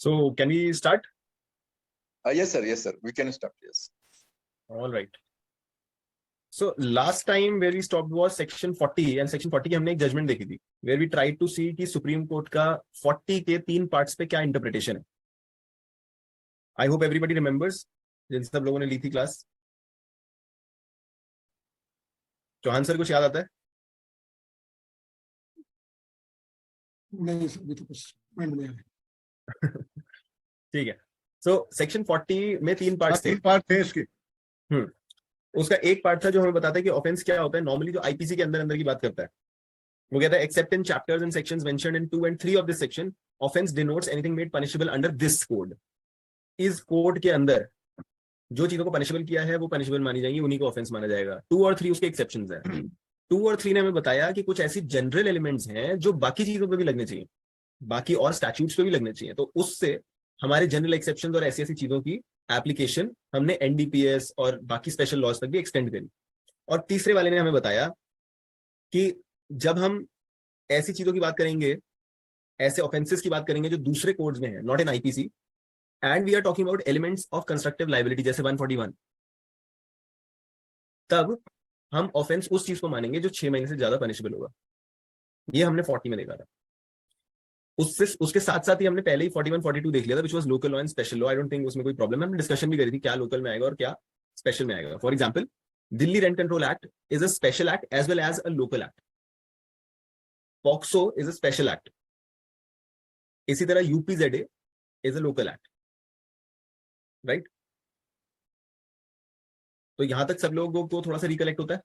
So can we start? Yes, sir. Yes, sir. We can start. Yes. All right. So last time where we stopped was section 40 and section 40 की हमने एक judgement देखी थी where we tried to see कि supreme court का 40 के 3 parts पे क्या इंटरप्रिटेशन है. I hope everybody remembers. जिन सब लोगों ने ली थी क्लास. चौहान सर कुछ याद आता है? नहीं सर, अभी तो कुछ माइंड में नहीं। ठीक है. सो सेक्शन 40 में 3 पार्ट्स थे. 3 पार्ट थे इसके. उसका एक पार्ट था जो हमें बताता है कि ऑफेंस क्या होता है. नॉर्मली जो आईपीसी के अंदर की बात करता है वो कहता है accept in chapters and sections mentioned in 2 and 3 of this section offence denotes anything made punishable under this code. इस कोड के अंदर जो चीजों को पनिशेबल किया है वो पनिशेबल मानी जाएंगी, उन्हीं को ऑफेंस माना जाएगा. 2 और 3 उसके एक्सेप्शंस हैं. 2 और 3 ने हमें बताया कि कुछ ऐसी जनरल एलिमेंट्स हैं जो बाकी चीजों पे भी लगने चाहिए, बाकी और स्टैट्यूट्स पे भी लगने चाहिए. तो उससे हमारे जनरल एक्सेप्शंस और ऐसी ऐसी चीजों की एप्लीकेशन हमने एनडीपीएस और बाकी स्पेशल लॉज तक भी एक्सटेंड करी. और तीसरे वाले ने हमें बताया कि जब हम ऐसी चीजों की बात करेंगे, ऐसे ऑफेंसेस की बात करेंगे जो दूसरे कोड्स में है, not in IPC, and we are talking about elements of constructive liability जैसे 141, तब हम ऑफेंस उस चीज को मानेंगे जो 6 महीने से ज्यादा पनिशेबल होगा. ये हमने 40 में देखा था. उसके साथ साथ ही हमने पहले ही 41 42 देख लिया था, which was local law and special law. I don't think उसमें कोई प्रॉब्लम है. हमने डिस्कशन भी करी थी क्या लोकल में आएगा और क्या स्पेशल में आएगा. For example, Delhi rent control act is a special act as well as a local act. POCSO is a special act. इसी तरह UPZA is a local act. Right. तो यहां तक सब लोगों को थोड़ा सा रिकलेक्ट होता है.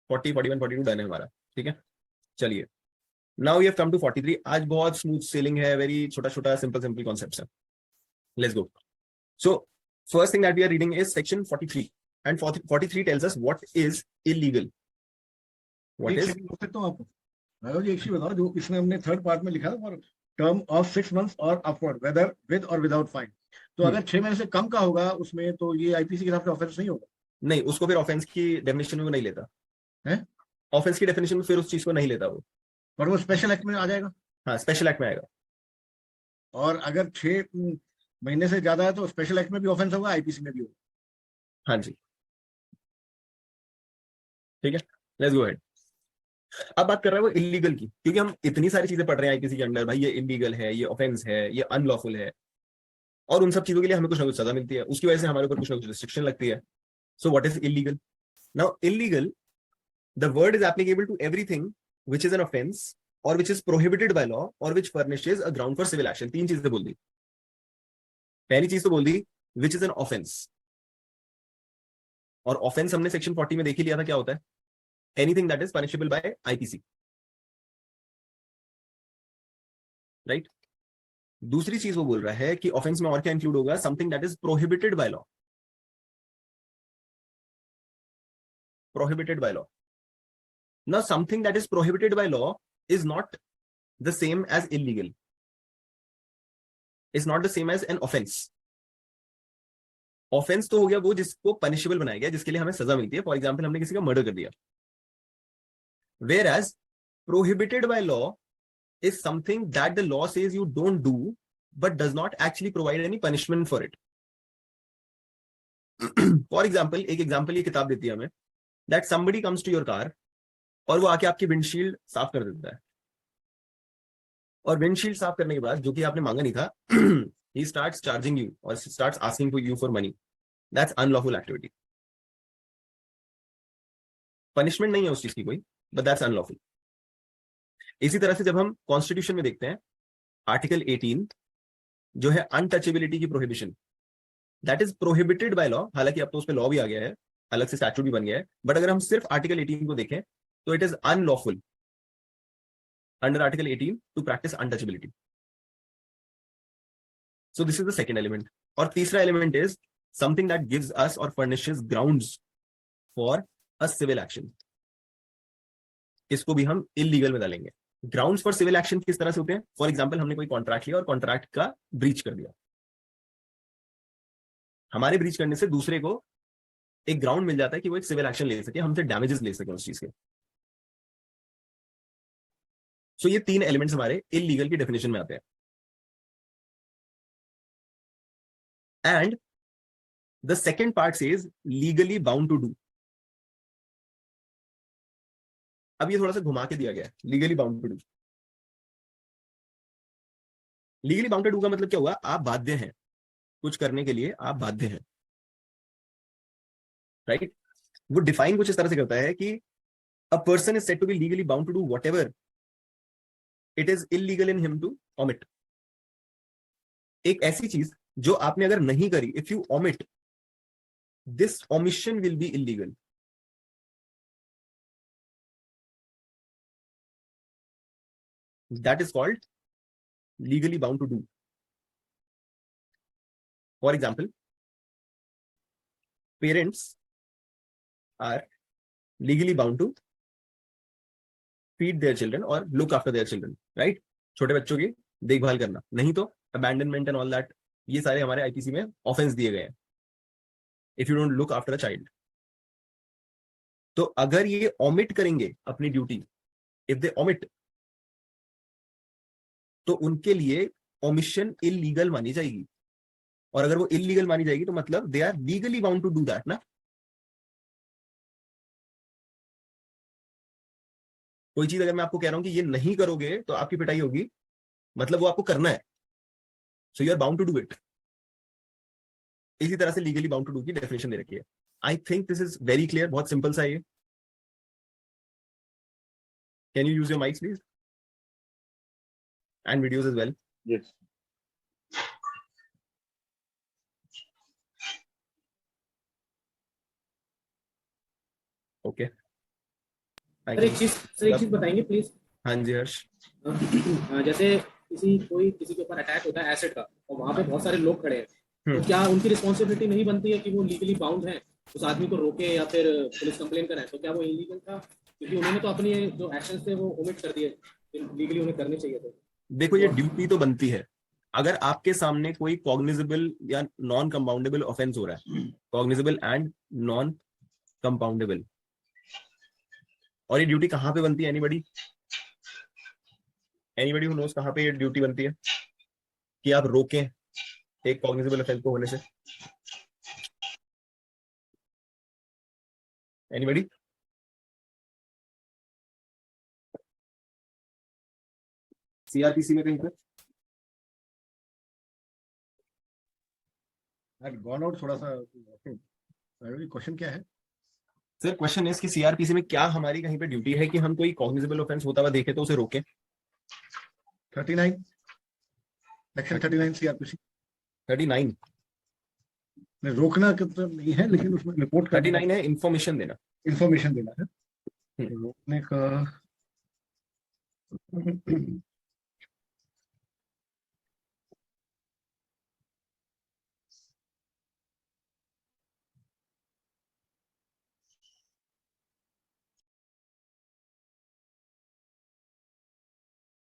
40 41 42 डन है हमारा. ठीक है, चलिए. Now we have come to 43. आज बहुत स्मूथ सेलिंग है, वेरी छोटा छोटा सिंपल कॉन्सेप्ट्स है. Let's go. So first thing that we are reading is section 43 and 43 tells us what is illegal. What is सकता हूँ आपको. राघव जी एक चीज बताओ, जो इसमें हमने थर्ड पार्ट में लिखा है फॉर टर्म ऑफ 6 months और अपवर्ड वेदर विद और विदाउट फाइन. तो अगर 6 महीने से कम का होगा उसमें तो ये आईपीसी के हिसाब से ऑफेंस नहीं होगा. नहीं, उसको फिर ऑफेंस की डेफिनेशन में वो नहीं लेता है. ऑफेंस की डेफिनेशन में फिर उस चीज को नहीं लेता वो. पर वो स्पेशल एक्ट में आ जाएगा. हाँ, स्पेशल एक्ट में आएगा. और अगर 6 महीने से ज्यादा है तो स्पेशल एक्ट में भी ऑफेंस होगा, आईपीसी में भी होगा. हाँ जी, ठीक है. Let's go ahead. अब बात कर रहा है वो इलीगल की, क्योंकि हम इतनी सारी चीजें पढ़ रहे हैं आईपीसी के अंदर. भाई ये इलीगल है, ये ऑफेंस है, ये अनलॉफुल है, और उन सब चीजों के लिए हमें कुछ ना कुछ सजा मिलती है. उसकी वजह से हमारे ऊपर कुछ ना कुछ रिस्ट्रिक्शन लगती है. So what is illegal? Now illegal, the word is applicable to everything which is an offence और which is prohibited by law और which furnishes a ground for civil action. 3 चीजें बोल दी. पहली चीज तो बोल दी व्हिच इज एन ऑफेंस. और ऑफेंस हमने सेक्शन 40 में देख ही लिया था क्या होता है. Anything that is punishable by IPC. Right. दूसरी चीज वो बोल रहा है कि ऑफेंस में और क्या इंक्लूड होगा, something that is prohibited by law. Prohibited by law. Now something that is prohibited by law is not the same as illegal, is not the same as an offence. Offence तो हो गया वो जिसको punishable बनाया गया, जिसके लिए हमें सजा मिलती है. फॉर एग्जाम्पल, हमने किसी का मर्डर कर दिया. Where as prohibited by law is something that the law says you don't do but does not actually provide any punishment for it. For example, एक एग्जांपल ये किताब देती है हमें, that somebody comes to your car और वो आके आपकी विंडशील्ड साफ कर देता है. और विंडशील्ड साफ करने के बाद, जो कि आपने मांगा नहीं था, he starts charging you or starts asking for you for money. That's unlawful activity. Punishment नहीं है उस चीज की कोई, but that's unlawful. इसी तरह से जब हम कॉन्स्टिट्यूशन में देखते हैं आर्टिकल 18 जो है अनटचेबिलिटी की prohibition, that is prohibited by law. हालांकि अब तो उस पे लॉ भी आ गया है, अलग से स्टैट्यूट भी बन गया है, बट अगर हम सिर्फ आर्टिकल 18 को देखें तो it is unlawful under article 18 to practise untouchability. So this is the second element. और तीसरा element is something that gives us और furnishes grounds for a civil action. इसको भी हम इलीगल में डालेंगे. ग्राउंड्स फॉर सिविल एक्शन किस तरह से होते हैं? फॉर एग्जांपल, हमने कोई कॉन्ट्रैक्ट लिया और कॉन्ट्रैक्ट का ब्रीच कर दिया. हमारे ब्रीच करने से दूसरे को एक ग्राउंड मिल जाता है कि वो एक सिविल एक्शन ले सके, हमसे डैमेजेस ले सके उस चीज के. सो ये 3 एलिमेंट्स हमारे इलीगल की डेफिनेशन में आते हैं. and the second part says legally bound to do. अब ये थोड़ा सा घुमा के दिया गया है, legally bound to do. Legally bound to do का मतलब क्या हुआ, आप बाध्य हैं कुछ करने के लिए, आप बाध्य हैं, राइट। वो डिफाइन कुछ इस तरह से करता है कि a person is said to be legally bound to do whatever it is illegal in him to omit. एक ऐसी चीज जो आपने अगर नहीं करी, if you omit, this omission will be illegal. That is called legally bound to do. For example, parents are legally bound to feed their children or look after their children, right? छोटे बच्चों की देखभाल करना, नहीं तो abandonment and all that, ये सारे हमारे आईपीसी में ऑफेंस दिए गए हैं if you don't look after a child. तो अगर ये omit करेंगे अपनी ड्यूटी, if they omit, तो उनके लिए ओमिशन इलीगल मानी जाएगी, और अगर वो इलीगल मानी जाएगी तो मतलब they are legally bound to do that ना। कोई चीज अगर मैं आपको कह रहा हूं कि ये नहीं करोगे तो आपकी पिटाई होगी, मतलब वो आपको करना है, so you are bound to do it. इसी तरह से लीगली बाउंड टू डू की डेफिनेशन दे रखी है। I think this is very clear, बहुत सिंपल सा ये। Can you use your mics please and videos as well? Yes. Okay. Sir एक चीज बताएंगे प्लीज। हाँ जी हर्ष। जैसे किसी के ऊपर अटैक होता है एसिड का, और वहाँ पे बहुत सारे लोग खड़े हैं, तो क्या उनकी रिस्पॉन्सिबिलिटी नहीं बनती है कि वो लीगली बाउंड हैं, उस आदमी को रोके या फिर पुलिस कंप्लेन कराएं? तो क्या वो इलीगल था, क्योंकि उन्होंने तो अपनी जो एक्शंस थे वो ओमिट कर दिए, लीगली उन्हें करने चाहिए थे। देखो ये ड्यूटी तो बनती है, अगर आपके सामने कोई कॉग्निजेबल या नॉन कंपाउंडेबल ऑफेंस हो रहा है, कॉग्निजेबल एंड नॉन कंपाउंडेबल, और ये ड्यूटी कहां पे बनती है? एनीबडी हु नोस कहां पे ये ड्यूटी बनती है कि आप रोकें एक कॉग्निजेबल ऑफेंस को होने से? एनीबडी? सीआरपीसी में कहीं पर गॉन आउट थोड़ा सा। क्वेश्चन क्या है सर? क्वेश्चन इज कि सीआरपीसी में क्या हमारी कहीं पे ड्यूटी है कि हम कोई कॉग्निजेबल ऑफेंस होता हुआ देखे तो उसे रोकें? 39 सेक्शन 39 सीआरपीसी 39 में रोकना तो नहीं है, लेकिन उसमें रिपोर्ट 39 है इंफॉर्मेशन देना है। रोकने का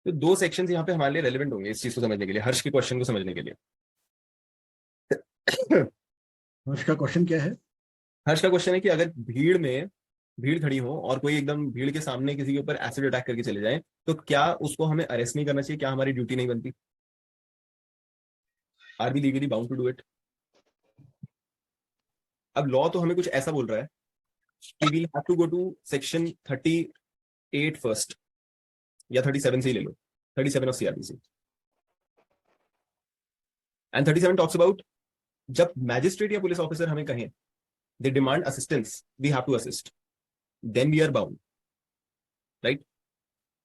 तो दो सेक्शंस यहाँ पे हमारे लिए रेलेवेंट होंगे इस चीज को समझने के लिए, हर्ष के क्वेश्चन को समझने के लिए। हर्ष का क्वेश्चन क्या है? हर्ष का क्वेश्चन है कि अगर भीड़ खड़ी हो और कोई एकदम भीड़ के सामने किसी के ऊपर एसिड अटैक करके चले जाए, तो क्या उसको हमें अरेस्ट नहीं करना चाहिए? क्या हमारी ड्यूटी नहीं बनती? Are we legally bound to do it? अब लॉ तो हमें कुछ ऐसा बोल रहा है कि we'll have to go to section 38 first, या 37 से ही ले लो, 37 of CrPC. And 37 talks about जब मैजिस्ट्रेट या पुलिस ऑफिसर हमें कहें they demand assistance, we have to assist, then we are bound, right.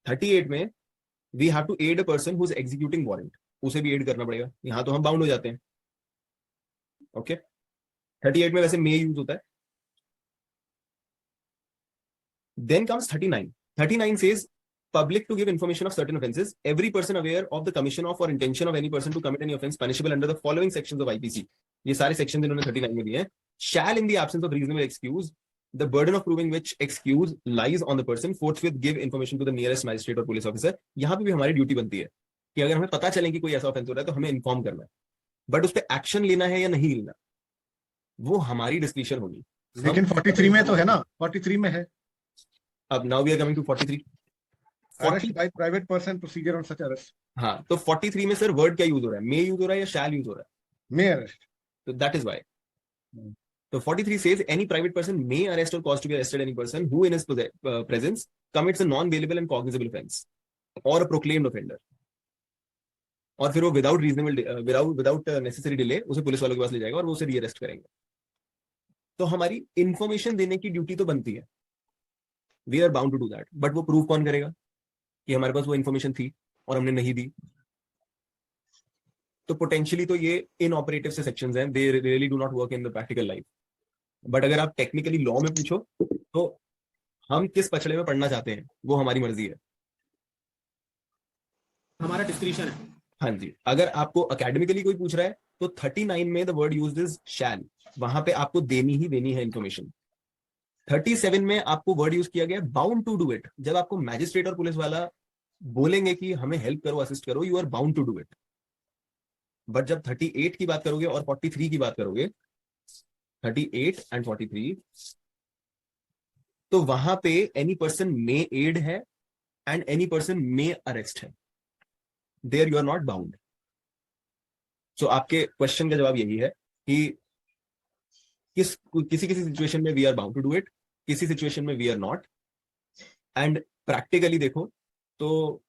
38 में we have to aid a person who is executing warrant, उसे भी एड करना पड़ेगा, यहां तो हम बाउंड हो जाते हैं। ओके 38 में वैसे मे यूज होता है। Then comes 39 says public to give information of certain offences, every person aware of the commission of or intention of any person to commit any offence punishable under the following sections of IPC, ये सारे section इन्होंने 39 में दिए हैं, shall in the absence of reasonable excuse, the burden of proving which excuse lies on the person, forthwith give information to the nearest magistrate or police officer। यहाँ पे भी हमारी ड्यूटी बनती है कि अगर हमें पता चले कि कोई ऐसा ऑफेंस हो रहा है तो हमें इन्फॉर्म करना है, बट उस पर एक्शन लेना है या नहीं लेना वो हमारी डिस्क्रिप्शन होगी। लेकिन 43 में तो है ना, 43 में है। अब now we are coming to 43 Arrest by private person, procedure on such arrest। हाँ, तो 43 में सर वर्ड क्या यूज हो रहा है? मे यूज हो रहा है या शैल यूज हो रहा है? May arrest। So that is why. Hmm. So 43 says any private person may arrest or cause to be arrested any person who in his presence commits a non-bailable and cognizable offense or a proclaimed offender. और फिर वो without necessary delay उसे police वालों के पास ले जाएगा और वो उसे रीअरेस्ट करेंगे. तो हमारी इंफॉर्मेशन देने की ड्यूटी तो बनती है. We are bound to do that. But वो प्रूव कौन करेगा कि हमारे पास वो इंफॉर्मेशन थी और हमने नहीं दी? तो पोटेंशियली तो ये इनऑपरेटिव से सेक्शंस हैं. They really do not work in the practical life. But अगर आप टेक्निकली लॉ में पूछो तो हम किस पछड़े में पढ़ना चाहते हैं वो हमारी मर्जी है. हमारा डिस्क्रिशन है. हाँ जी. अगर आपको अकेडमिकली कोई पूछ रहा है तो 39 में द वर्ड यूज्ड इज शैल. वहां पे आपको देनी ही देनी है इंफॉर्मेशन. 37 में आपको वर्ड यूज किया गया बाउंड टू डू इट. जब आपको मैजिस्ट्रेट और पुलिस वाला बोलेंगे कि हमें हेल्प करो, असिस्ट करो, you are bound to do it. But जब 38 की बात करोगे और 43 की बात करोगे, 38 एंड 43, तो वहां पे एनी पर्सन मे एड है and any person may arrest है. There you are not bound. So आपके क्वेश्चन का जवाब यही है कि किसी सिचुएशन में we are bound to do it, किसी सिचुएशन में we are not. And practically देखो तो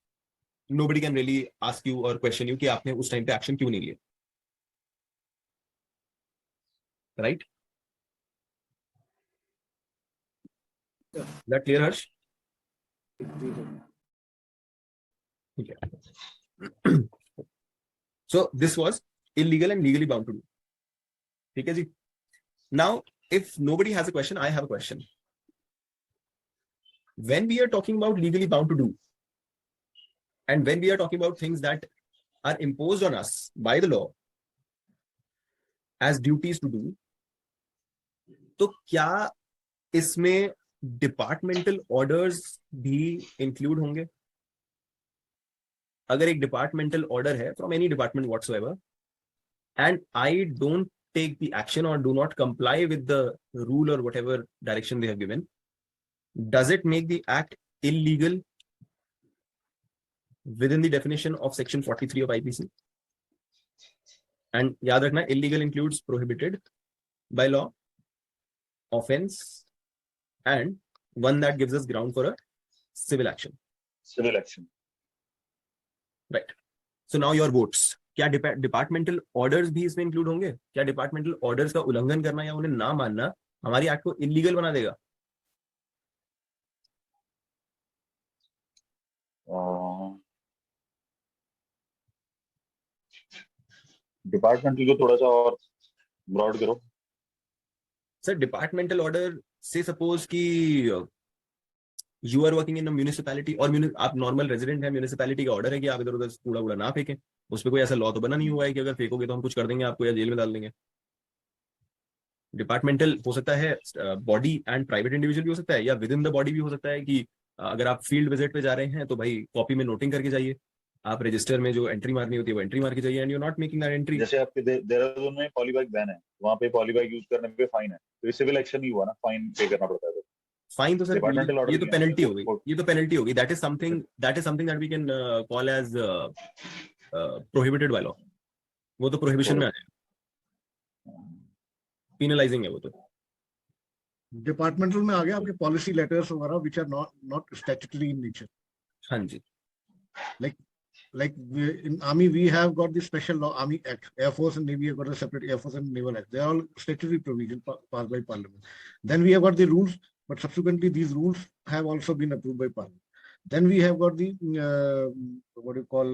nobody can really ask you or question you कि आपने उस टाइम पे एक्शन क्यों नहीं लिया. Right? That clear, Harsh? Okay. So this was illegal and legally bound to do. ठीक है जी. Now, if nobody has a question, I have a question. When we are talking about legally bound to do, and when we are talking about things that are imposed on us by the law as duties to do, तो क्या इसमें departmental orders भी include होंगे? अगर एक departmental order है from any department whatsoever and I don't take the action or do not comply with the rule or whatever direction they have given, does it make the act illegal within the definition of section 43 of IPC? And याद रखना, illegal includes prohibited by law, offense, and one that gives us ground for a civil action. Civil action. Right. So now your votes. क्या departmental orders भी इसमें include होंगे? क्या departmental orders का उल्लंघन करना या उन्हें ना मानना हमारी एक्ट को इलीगल बना देगा? डिपार्टमेंटल को थोड़ा सा और ब्रॉड करो सर. डिपार्टमेंटल ऑर्डर से सपोज कि you are working in a municipality और आप नॉर्मल रेजिडेंट है, म्यूनिसिपैलिटी का ऑर्डर है कि आप इधर उधर कूड़ा वूड़ा ना फेंकें. उस पर कोई ऐसा लॉ तो बना नहीं हुआ है कि अगर फेंकोगे तो हम कुछ कर देंगे आपको या जेल में डाल देंगे. डिपार्टमेंटल हो सकता है बॉडी एंड प्राइवेट इंडिविजुअल भी हो सकता है, या विद इन द बॉडी भी हो सकता है कि अगर आप फील्ड विजिट पे जा रहे हैं तो भाई कॉपी में नोटिंग करके जाइए. आप रजिस्टर में जो एंट्री मारनी होती है वो एंट्री मार के जाइए and you not making that entry. जैसे आपके देहरादून में पॉलीबैग बैन है, वहाँ पे पॉलीबैग यूज करने पे फाइन है, तो ये सिविल एक्शन नहीं हुआ ना, फाइन पे करना पड़ता है. फाइन तो सर Departmental order ये तो भी पेनल्टी है. हो गई, ये तो पेनल्टी होगी. That is something that we can call as prohibited by law. वो तो प्रोहिबिशन में आ जाएगा, पेनलाइजिंग है वो. तो डिपार्टमेंटल में आ गया आपके पॉलिसी लेटर्स वगैरह which are not statutory in nature. हाँ जी. Like in army we have got the special law, Army Act. Air Force and Navy have got a separate Air Force and Naval Act. They are all statutory provision passed by Parliament. Then we have got the rules, but subsequently these rules have also been approved by Parliament. Then we have got the what you call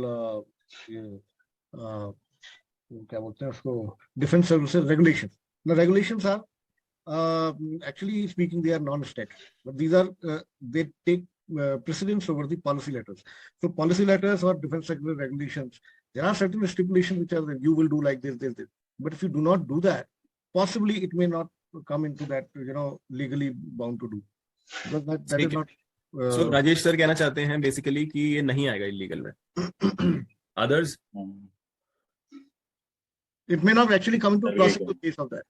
क्या बोलते हैं उसको, Defense Services Regulations. The regulations are actually speaking they are non-statute, but these are they take precedence over the policy letters. So policy letters or defense sector regulations, there are certain stipulations which are that you will do like this. But if you do not do that, possibly it may not come into that, legally bound to do. Because that is not. So Rajesh sir कहना चाहते हैं basically कि ये नहीं आएगा illegal में. Others? It may not actually come into classical case of that.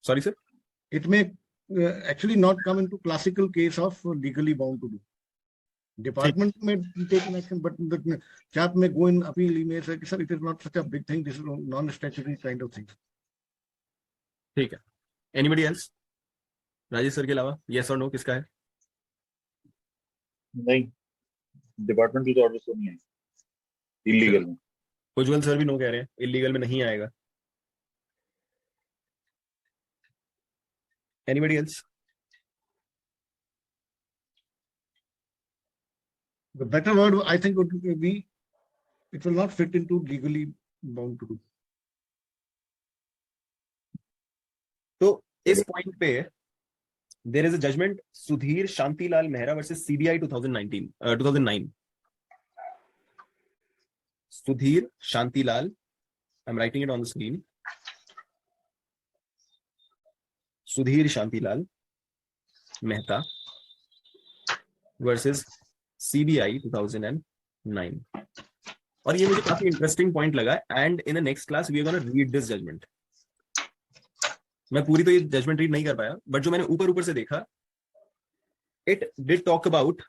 Sorry sir? It may actually not come into classical case of legally bound to do. Department may take an action, but the chap may go in appeal. He may say, "Sir, it is not such a big thing. This is non-statutory kind of thing." ठीक है, anybody else? Rajesh sir के अलावा yes और no किसका है? नहीं, departmental order तो नहीं है, इलीगल में। उज्जवल सर भी नो कह रहे हैं, इलीगल में नहीं आएगा। Anybody else? The better word I think would be it will not fit into legally bound to do. तो इस पॉइंट पे there is a judgment Sudhir Shantilal Mehra versus CBI 2009। Sudhir Shantilal, I am writing it on the screen, Sudhir Shantilal Mehta versus CBI 2009। और ये मुझे काफी interesting point लगा, and in the next class we are gonna read this judgment. मैं पूरी तो ये जजमेंट रीड नहीं कर पाया, बट जो मैंने ऊपर ऊपर से देखा, it did talk about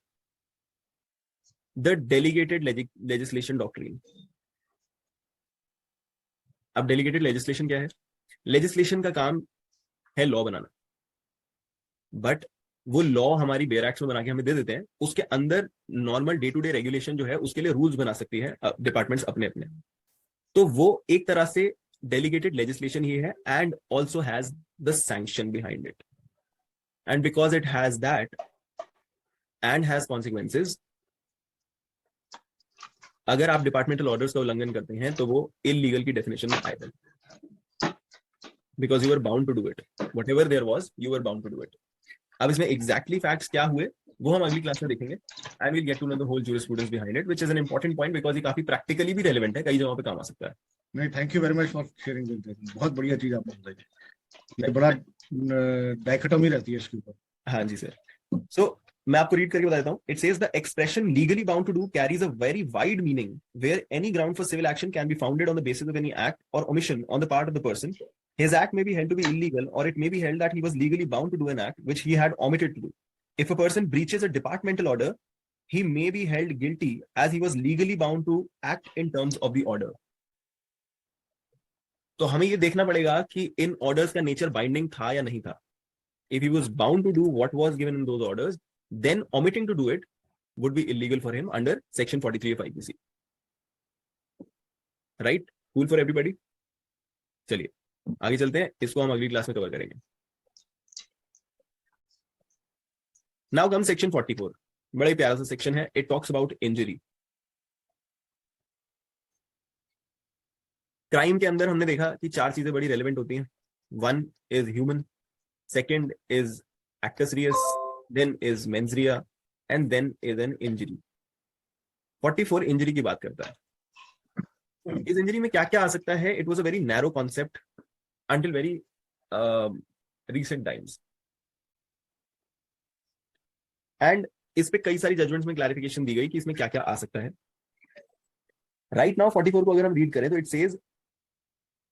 the delegated legislation doctrine. अब डेलीगेटेड लेजिस्लेशन क्या है? लेजिस्लेशन का काम है लॉ बनाना, बट वो लॉ हमारी बेयर एक्ट में बना के हमें दे देते हैं, उसके अंदर normal day to day regulation जो है उसके लिए रूल्स बना सकती है डिपार्टमेंट्स अपने अपने। तो वो एक तरह से डेलीगेटेड लेजिस्लेशन ही है, and also has the sanction behind it, and because it has that and has consequences, अगर आप डिपार्टमेंटल ऑर्डर्स का उल्लंघन करते हैं तो वो इलीगल की डेफिनेशन में आएगा, because you are bound to do it, whatever there was you are bound to do it. अब इसमें एग्जैक्टली फैक्ट्स क्या हुए वो हम अगली क्लास में देखेंगे। I will get to know the whole jurisprudence behind it, which is an important point, because ये काफी प्रैक्टिकली भी रेलेवेंट है, कई जगहों पे काम आ सकता है। नहीं, thank you very much for sharing this. बहुत बढ़िया चीज आपने बताई, ये बड़ा डाइकोटोमी रहती है इसके ऊपर। हाँ जी सर। सो मैं आपको रीड करके बता देता हूँ। It says the expression legally bound to do carries a very wide meaning where any ground for civil action can be founded on the basis of any act or omission on the part of the person. His act may be held to be illegal, or it may be held that he was legally bound to do an act which he had omitted to do. If a person breaches a departmental order, he may be held guilty as he was legally bound to act in terms of the order. तो हमें ये देखना पड़ेगा कि इन orders का nature binding था या नहीं था. If he was bound to do what was given in those orders, then omitting to do it would be illegal for him under section 43 of IPC. Right? Cool for everybody? चलिए आगे चलते हैं, इसको हम अगली क्लास में cover करेंगे. Now comes section 44. बड़ा ही प्यारा सा सेक्शन है. It talks about injury. Crime के अंदर हमने देखा कि चार चीजें बड़ी रेलेवेंट होती हैं. One is human, second is actus reus, then is mens rea, and then is an injury. 44 injury की बात करता है. इस इंजरी में क्या क्या आ सकता है? It was a very narrow concept until very recent times. And इस पे कई सारी जजमेंट्स में क्लैरिफिकेशन दी गई कि इसमें क्या क्या आ सकता है. राइट नाउ 44 को अगर हम रीड करें तो it says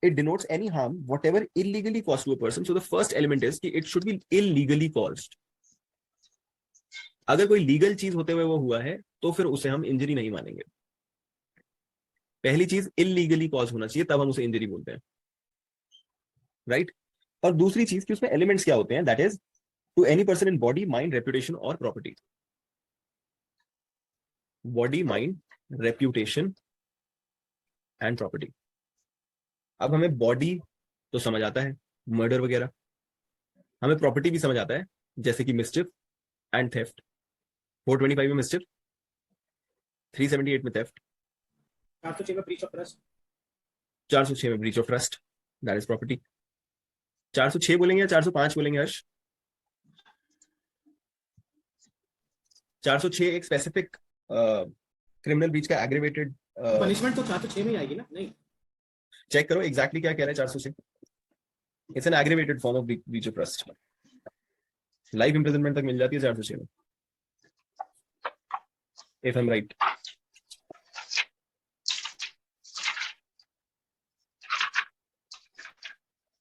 it denotes any harm whatever illegally caused to a person. So the first element is कि it should be illegally caused. अगर कोई लीगल चीज होते हुए वो हुआ है तो फिर उसे हम इंजरी नहीं मानेंगे. पहली चीज इलीगली कॉज होना चाहिए, तब हम उसे इंजरी बोलते हैं. राइट? और दूसरी चीज कि उसमें एलिमेंट्स क्या होते हैं, that is to any person in body, mind, reputation or property. Body, mind, reputation and property. अब हमें बॉडी तो समझ आता है, मर्डर वगैरह. हमें प्रॉपर्टी भी समझ आता है, जैसे कि मिस्चिफ एंड थेफ्ट. 425 में मिस्चिफ, 378 में थेफ्ट, 406 में ब्रीच ऑफ ट्रस्ट, 406 में breach of trust, that is property. 406 बोलेंगे या 405 बोलेंगे हर्ष? 406 एक स्पेसिफिक क्रिमिनल ब्रीच का एग्रीवेटेड. पनिशमेंट तो 406 में ही आएगी ना? नहीं, चेक करो एग्जैक्टली क्या कह रहा है 406. It's an aggravated form of breach of trust. Life imprisonment तक मिल जाती है 406 में, इफ आई एम राइट.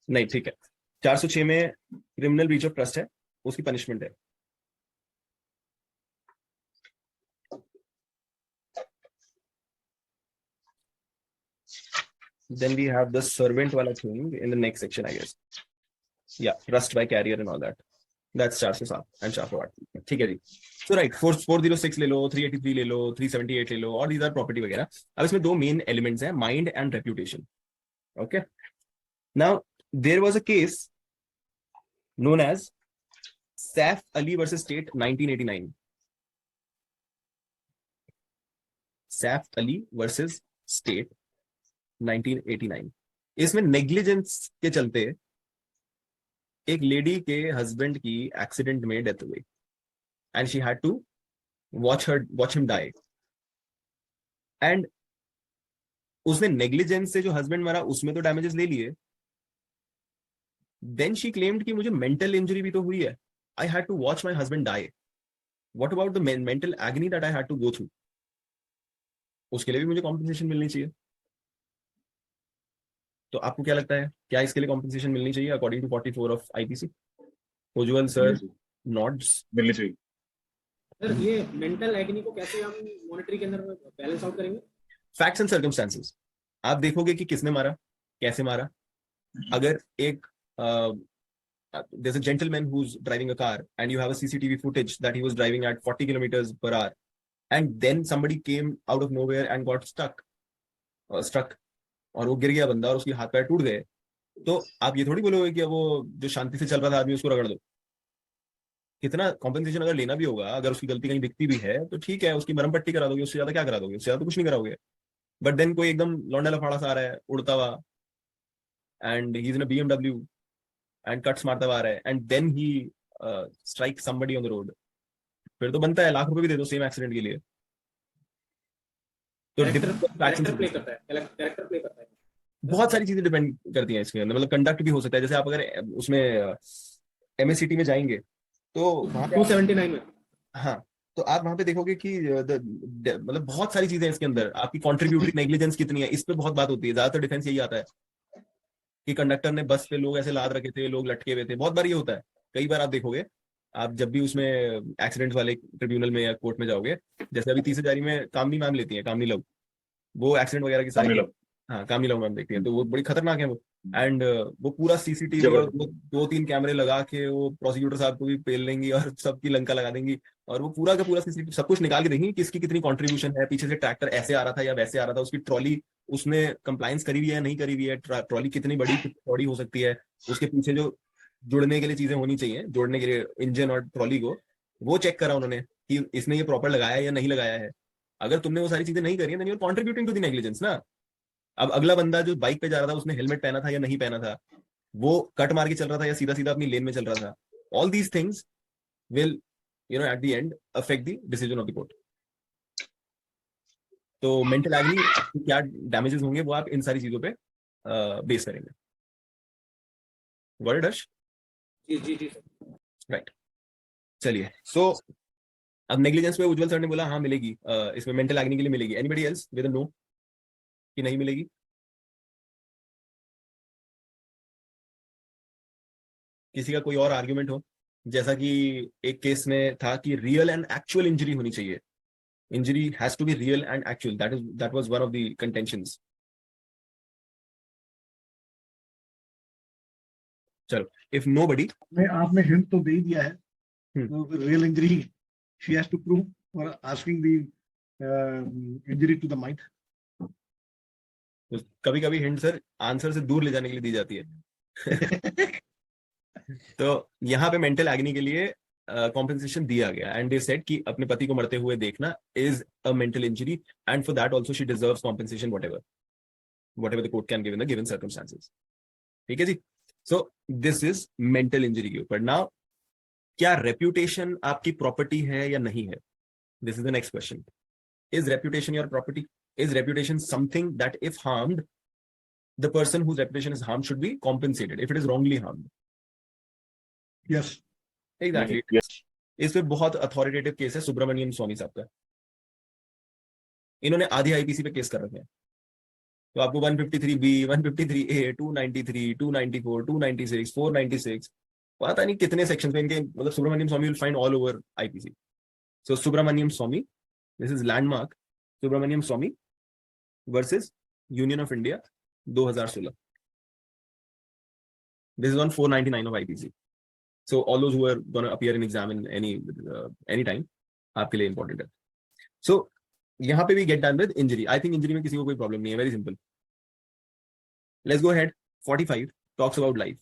नहीं, ठीक है. 406 में क्रिमिनल ब्रीच ऑफ ट्रस्ट है, उसकी पनिशमेंट है. Then we have the servant wala thing in the next section, I guess. या trust by carrier and all that, that's 407 and 408, ठीक है जी। सो राइट, 406 ले लो, 383 ले लो, 378 ले लो, और दीज आर प्रॉपर्टी वगैरह। अब इसमें दो मेन एलिमेंट्स हैं, mind and reputation. Okay, now there was a case known as Saif Ali versus State 1989. Saif Ali versus State 1989. इसमें नेग्लिजेंस के चलते एक लेडी के हस्बैंड की एक्सीडेंट में डेथ हुई and she had to watch him die. And उसने negligence से जो हस्बैंड मरा उसमें तो डैमेजेस ले लिए, देन शी क्लेम्ड कि मुझे मेंटल इंजरी भी तो हुई है, I had to watch my husband die, what about the mental agony that I had to go through, उसके लिए भी मुझे कॉम्पेंसेशन मिलनी चाहिए। तो आपको क्या लगता है, क्या इसके लिए कॉम्पेंसेशन मिलनी चाहिए according to 44 of IPC? Ujjwal sir nods. मिलनी चाहिए। सर ये मेंटल एग्नी को कैसे हम मॉनिटरी के अंदर बैलेंस आउट करेंगे? फैक्ट्स एंड सर्कमस्टेंसेस, आप देखोगे कि किसने मारा, कैसे मारा। अगर एक there's a gentleman who's driving a car and you have a CCTV footage that he was driving at 40 kilometers per hour and then somebody came out of nowhere and got stuck और वो गिर गया बंदा और उसके हाथ पैर टूट गए, तो आप ये थोड़ी बोलोगे कि वो जो शांति से चल रहा था आदमी उसको रगड़ दो। कितना कॉम्पेंसेशन अगर लेना भी होगा, अगर उसकी गलती कहीं दिखती भी है तो ठीक है, उसकी मरम पट्टी करा दोगे, उससे ज्यादा क्या करा दोगे? उससे ज्यादा तो कुछ नहीं कराओगे। बट देन कोई एकदम लौंडा लफाड़ा सा आ रहा है उड़ता हुआ and he is in a BMW and cuts मारता हुआ आ रहा है and then he strike somebody on the road, फिर तो बनता है लाख रुपए भी दे दो सेम एक्सीडेंट के लिए। तो कैरेक्टर प्ले करता है। बहुत सारी चीजें डिपेंड करती हैं इसके अंदर, मतलब कंडक्ट भी हो सकता है। जैसे आप अगर उसमें MACT में जाएंगे तो वहां पे 279 में, हाँ, तो आप वहां पे देखोगे कि मतलब बहुत सारी चीजें इसके अंदर, आपकी कॉन्ट्रीब्यूटरी नेग्लिजेंस कितनी है, इस पे बहुत बात होती है। ज्यादातर डिफेंस यही आता है कि कंडक्टर ने बस पे लोग ऐसे लाद रखे थे, लोग लटके हुए थे। बहुत बार ये होता है, कई बार आप देखोगे, आप जब भी उसमें एक्सीडेंट वाले ट्रिब्यूनल में या कोर्ट में जाओगे, जैसे अभी 30 जारी में कामनी मैम लेती है, कामनी लव, वो एक्सीडेंट वगैरह की सारी, हाँ कामनी लव मैम देखती है, तो वो बड़ी खतरनाक है वो। एंड वो पूरा CCTV और 2-3 कैमरे लगा के वो प्रोसिक्यूटर साहब को भी पेल लेंगी और सबकी लंका लगा देंगी, और वो पूरा का पूरा CCTV सब कुछ निकाल के देखेंगे किसकी कितनी कंट्रीब्यूशन है, पीछे से ट्रैक्टर ऐसे आ रहा था या वैसे आ रहा था, उसकी ट्रॉली उसने कंप्लायंस करी हुई है या नहीं करी हुई है, ट्रॉली कितनी बड़ी हो सकती है, उसके पीछे जो जुड़ने के लिए चीजें होनी चाहिए, जोड़ने के लिए इंजन और ट्रॉली को, वो चेक करा उन्होंने कि इसने ये प्रॉपर लगाया है या नहीं लगाया है। अगर तुमने वो सारी चीजें नहीं करी है, then you are contributing to the negligence ना। अब अगला बंदा जो बाइक पे जा रहा था उसने हेलमेट पहना था या नहीं पहना था, वो कट मार के चल रहा था या सीधा सीधा अपनी लेन में चल रहा था, all these things will at the end affect the decision of the court. तो मेंटल एग्नी क्या डैमेजेस होंगे वो आप इन सारी चीजों पे बेस करेंगे। Got it Harsh? जी राइट, चलिए। सो अब नेग्लिजेंस पे उज्जवल सर ने बोला हाँ मिलेगी, इसमें मेंटल एग्नी के लिए मिलेगी। एनीबडी एल्स विद नो कि नहीं मिलेगी? किसी का कोई और आर्ग्यूमेंट हो? जैसा कि एक केस में था कि रियल एंड एक्चुअल इंजरी होनी चाहिए, injury has to be real and actual, that was one of the contentions. चलो, इफ नोबडी, आपने हिंट तो दे ही दिया है, real injury she has to prove for asking the injury to the mind. कभी कभी हिंट सर आंसर से दूर ले जाने के लिए दी जाती है। तो यहाँ पे मेंटल एग्नी के लिए कॉम्पेंसेशन दिया गया एंड दे सेड कि अपने पति को मरते हुए देखना is a mental injury and for that also she deserves compensation whatever the court can give in the given circumstances. ठीक है जी। So this is mental injury के ऊपर। नाउ क्या रेप्यूटेशन आपकी प्रॉपर्टी है या नहीं है? This is the next question. Is reputation your property? Is reputation something that if harmed, the person whose reputation is harmed should be compensated if it is wrongly harmed? Yes. Exactly. Yes. इस पे बहुत authoritative case है सुब्रमण्यम स्वामी साहब का। इन्होंने आधी IPC पे case कर रखे हैं, तो आपको 153B, 153A, 293, 294, 296, 496, पता नहीं कितने सेक्शन पे इनके, मतलब Subramanian Swamy will find all over IPC. So Subramanian Swamy, this is landmark, Subramanian Swamy versus Union of India 2016। This is on 499 of IPC. So all those who are going to appear in exam in any time, आपके लिए important है. So यहाँ पे भी get done with injury. I think injury में किसी को कोई problem नहीं है. Very simple. Let's go ahead. 45 talks about life.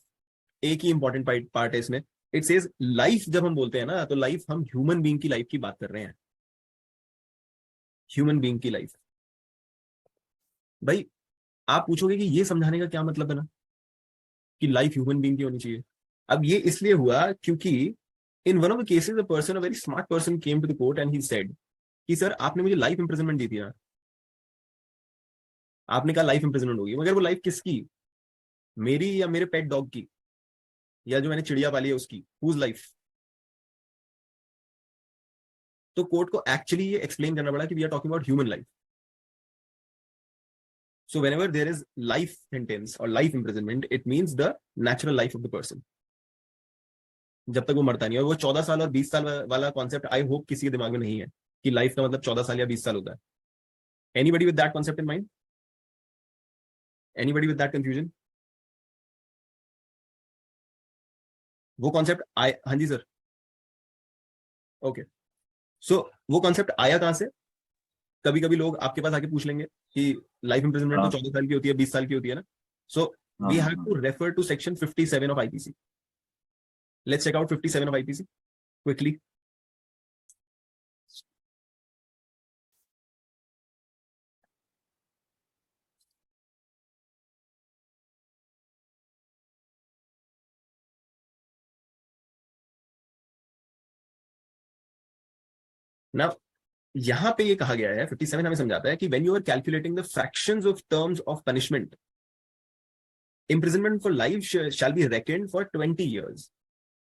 एक ही important part है इसमें. It says life जब हम बोलते हैं ना, तो life हम human being की life की बात कर रहे हैं. Human being की life. भाई आप पूछोगे कि ये समझाने का क्या मतलब है ना कि लाइफ ह्यूमन बीइंग की होनी चाहिए. अब ये इसलिए हुआ क्योंकि in one of the cases a person, a very smart person came to the court and he said कि सर आपने मुझे लाइफ इंप्रिजनमेंट दी थी ना, आपने कहा लाइफ इंप्रिजनमेंट होगी, मगर वो लाइफ किसकी, मेरी या मेरे पेट डॉग की, या जो मैंने चिड़िया पाली है उसकी, हुज लाइफ. तो कोर्ट को एक्चुअली ये एक्सप्लेन करना पड़ा कि we are talking about human life. So whenever there is life sentence or life imprisonment, it means the natural life of the person. जब तक वो मरता नहीं. और वो 14 साल और 20 साल वाला कॉन्सेप्ट आई होप किसी के दिमाग में नहीं है कि लाइफ का मतलब 14 साल या 20 साल होता है. Anybody with that concept in mind? Anybody with that confusion? वो कॉन्सेप्ट हाँ जी सर. ओके. सो वो कॉन्सेप्ट आया कहां से? कभी कभी लोग आपके पास आके पूछ लेंगे कि लाइफ इंप्रिजनमेंट तो 14 साल की होती है, 20 साल की होती है ना. So we have to refer to section 57 of IPC. Let's check out 57 of IPC quickly. Now यहां पे ये कहा गया है 57 हमें समझाता है कि when you are calculating the fractions of terms of punishment, imprisonment for life shall be reckoned for 20 years.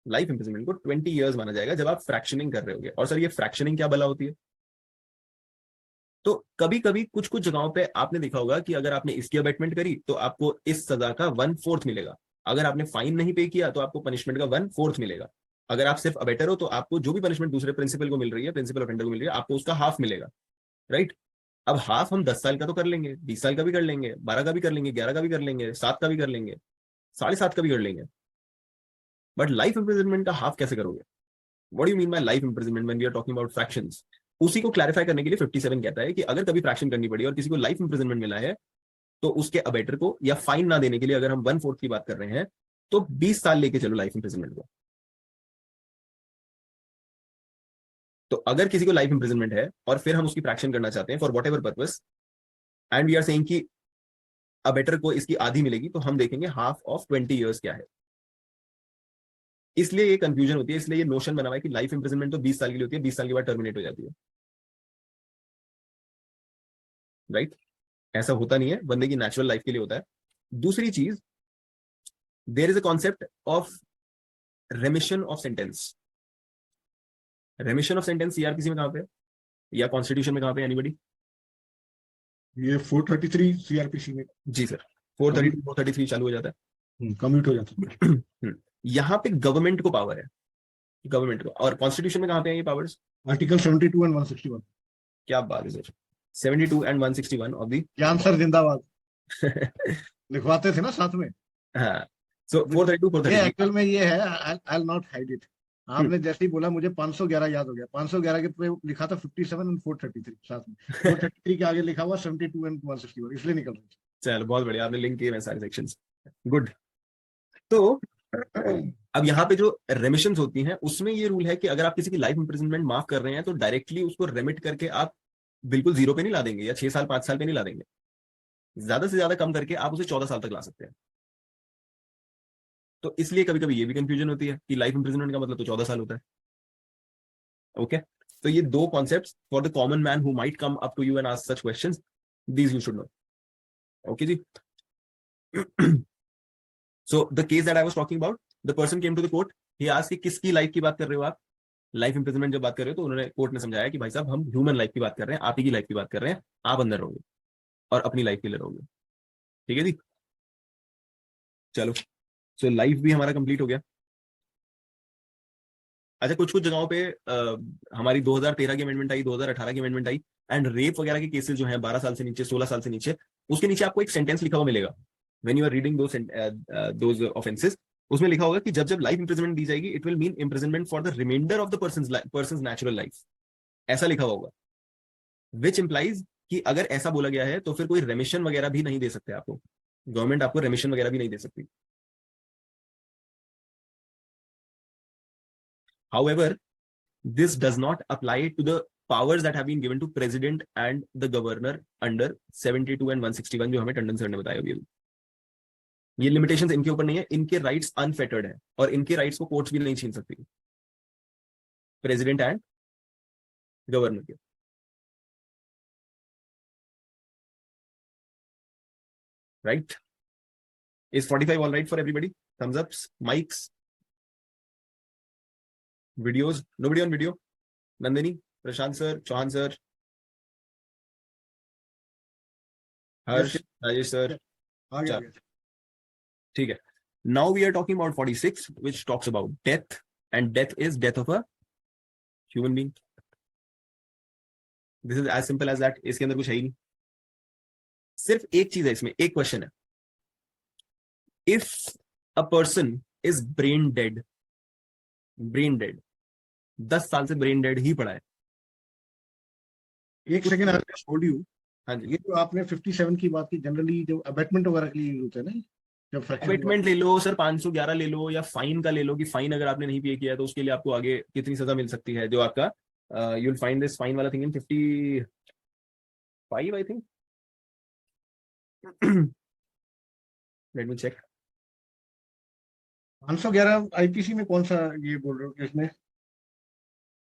Life imprisonment को 20 इयर्स माना जाएगा जब आप फ्रैक्शनिंग कर रहे होगे. और सर ये फ्रैक्शनिंग क्या भला होती है? तो कभी कभी कुछ कुछ जगहों पे आपने देखा होगा कि अगर आपने इसकी अबेटमेंट करी तो आपको इस सजा का 1/4 मिलेगा. अगर आपने फाइन नहीं पे किया तो आपको पनिशमेंट का 1/4 मिलेगा. अगर आप सिर्फ अबेटर हो तो आपको जो भी पनिशमेंट दूसरे प्रिंसिपल को मिल रही है, प्रिंसिपल ऑफेंडर को मिल रही है, आपको उसका हाफ मिलेगा. राइट. अब हाफ हम 10 साल का तो कर लेंगे, 20 साल का भी कर लेंगे, 12 का भी कर लेंगे, 11 का भी कर लेंगे, 7 का भी कर लेंगे, 7.5 का भी कर लेंगे. बट लाइफ इंप्रिजनमेंट का हाफ कैसे करोगे? What do you mean by life imprisonment when we are talking about fractions? उसी को क्लैरिफाई करने के लिए 57 कहता है कि अगर कभी फ्रैक्शन करनी पड़ी और किसी को लाइफ इंप्रिजनमेंट मिला है तो उसके अबेटर को या फाइन ना देने के लिए अगर हम 1/4 की बात कर रहे हैं तो 20 साल लेके चलो लाइफ इंप्रिजनमेंट को. तो अगर किसी को लाइफ इंप्रिजनमेंट है और फिर हम उसकी फ्रैक्शन करना चाहते हैं for whatever purpose and we are saying कि अबेटर को इसकी आधी मिलेगी, तो हम देखेंगे हाफ ऑफ 20 इयर्स क्या है. इसलिए ये कंफ्यूजन होती है, इसलिए ये नोशन बना हुआ है कि लाइफ इंप्रिजनमेंट तो 20 साल के लिए होती है, 20 साल के बाद टर्मिनेट हो जाती है. राइट. ऐसा होता नहीं है, बंदे की नेचुरल लाइफ के लिए होता है. दूसरी चीज, there is a concept of remission of sentence. Remission of sentence CrPC में कहां पे या कॉन्स्टिट्यूशन में कहां पे? एनीबॉडी? ये 433 सीआरपीसी में. जी सर. 432 433 चालू हो जाता है, कम्यूट हो जाता है. यहाँ पे गवर्नमेंट को पावर है, गवर्नमेंट को. और कॉन्स्टिट्यूशन में कहां पे है ये पावर्स? Article 72 and 161. क्या बात है सर. 72 एंड 161 ऑफ दी ज्ञान सर जिंदाबाद. लिखवाते थे ना साथ में. हाँ. सो 432 ये 433 एक्चुअल में ये है. I will not hide it. आपने जैसे ही बोला मुझे 511 याद हो गया. 511 के पे लिखा था 57 एंड 433 साथ में. 433 के आगे लिखा हुआ 72 एंड 161, इसलिए निकल रहा है. चलो बहुत बढ़िया, आपने लिंक किए हैं सारे सेक्शंस. गुड. तो अब यहाँ पे जो रेमिशंस होती हैं उसमें ये रूल है कि अगर आप किसी की लाइफ इंप्रिजनमेंट माफ कर रहे हैं तो डायरेक्टली उसको रेमिट करके आप बिल्कुल 0 पे नहीं ला देंगे या 6 साल 5 साल पे नहीं ला देंगे. ज्यादा से ज्यादा कम करके आप उसे 14 साल तक ला सकते हैं. तो इसलिए कभी कभी ये भी कंफ्यूजन होती है कि लाइफ इंप्रिजनमेंट का मतलब तो 14 साल होता है. ओके. तो ये दो concepts for the common man who might come up to you and ask such questions, these you should know. Okay जी. So the case that I was talking about, the person came to the court, he asked कि किसकी life की बात कर रहे हो आप? Life imprisonment जब बात कर रहे हो तो उन्होंने कोर्ट ने समझाया कि भाई साहब हम ह्यूमन लाइफ की बात कर रहे हैं, आप ही की लाइफ की बात कर रहे हैं, आप अंदर रहोगे और अपनी लाइफ के लिए रहोगे. ठीक है जी. चलो. सो लाइफ भी हमारा कंप्लीट हो गया. अच्छा, कुछ कुछ जगहों पे हमारी 2013 की अमेंडमेंट आई, 2018 की अमेंडमेंट आई एंड रेप वगैरह के केसेस जो हैं 12 साल से नीचे, 16 साल से नीचे, उसके नीचे आपको एक सेंटेंस लिखा हुआ मिलेगा. When you are reading those offenses, उसमें लिखा होगा कि जब जब लाइफ इंप्रिजनमेंट दी जाएगी it will mean imprisonment for the remainder of the person's natural life, ऐसा लिखा होगा, विच इंप्लाइज कि अगर ऐसा बोला गया है तो फिर कोई रेमिशन वगैरह भी नहीं दे सकते आपको, गवर्नमेंट आपको रेमिशन वगैरह भी नहीं दे सकती। However, this does not apply to the powers that have been given to president and the governor under 72 and 161 जो हमें टंडन सर ने बताया अभी। ये लिमिटेशंस इनके ऊपर नहीं है, इनके राइट्स अनफेटर्ड है और इनके राइट्स को कोर्ट्स भी नहीं छीन सकती, प्रेसिडेंट एंड गवर्नर के। Right, is 45 all right for everybody? Thumbs ups, mics, videos, nobody on video? Nandini, Prashant sir, Chauhan sir, Harsh, Rajesh sir, आगे चल। आगे ठीक है। Now we are talking about 46 which talks about death, and death is death of a human being. This is as simple as that. इसके अंदर कुछ है ही नहीं, सिर्फ एक चीज है इसमें, एक क्वेश्चन है, if a person is brain dead, 10 साल से ब्रेन डेड ही पड़ा है। एक second, I just hold you. हाँ जी, ये जो आपने 57 की बात की, जनरली जो अबेटमेंट वगैरह के लिए यूज होता है ना, जब फ्रैक्चर अबेटमेंट ले लो सर, 511 ले लो, या फाइन का ले लो कि फाइन अगर आपने नहीं पे किया है तो उसके लिए आपको आगे कितनी सजा मिल सकती है, जो आपका you will find this fine वाला thing in 55 I think. Let me check. 511 IPC में कौन सा ये बोल रहे हो किसमें?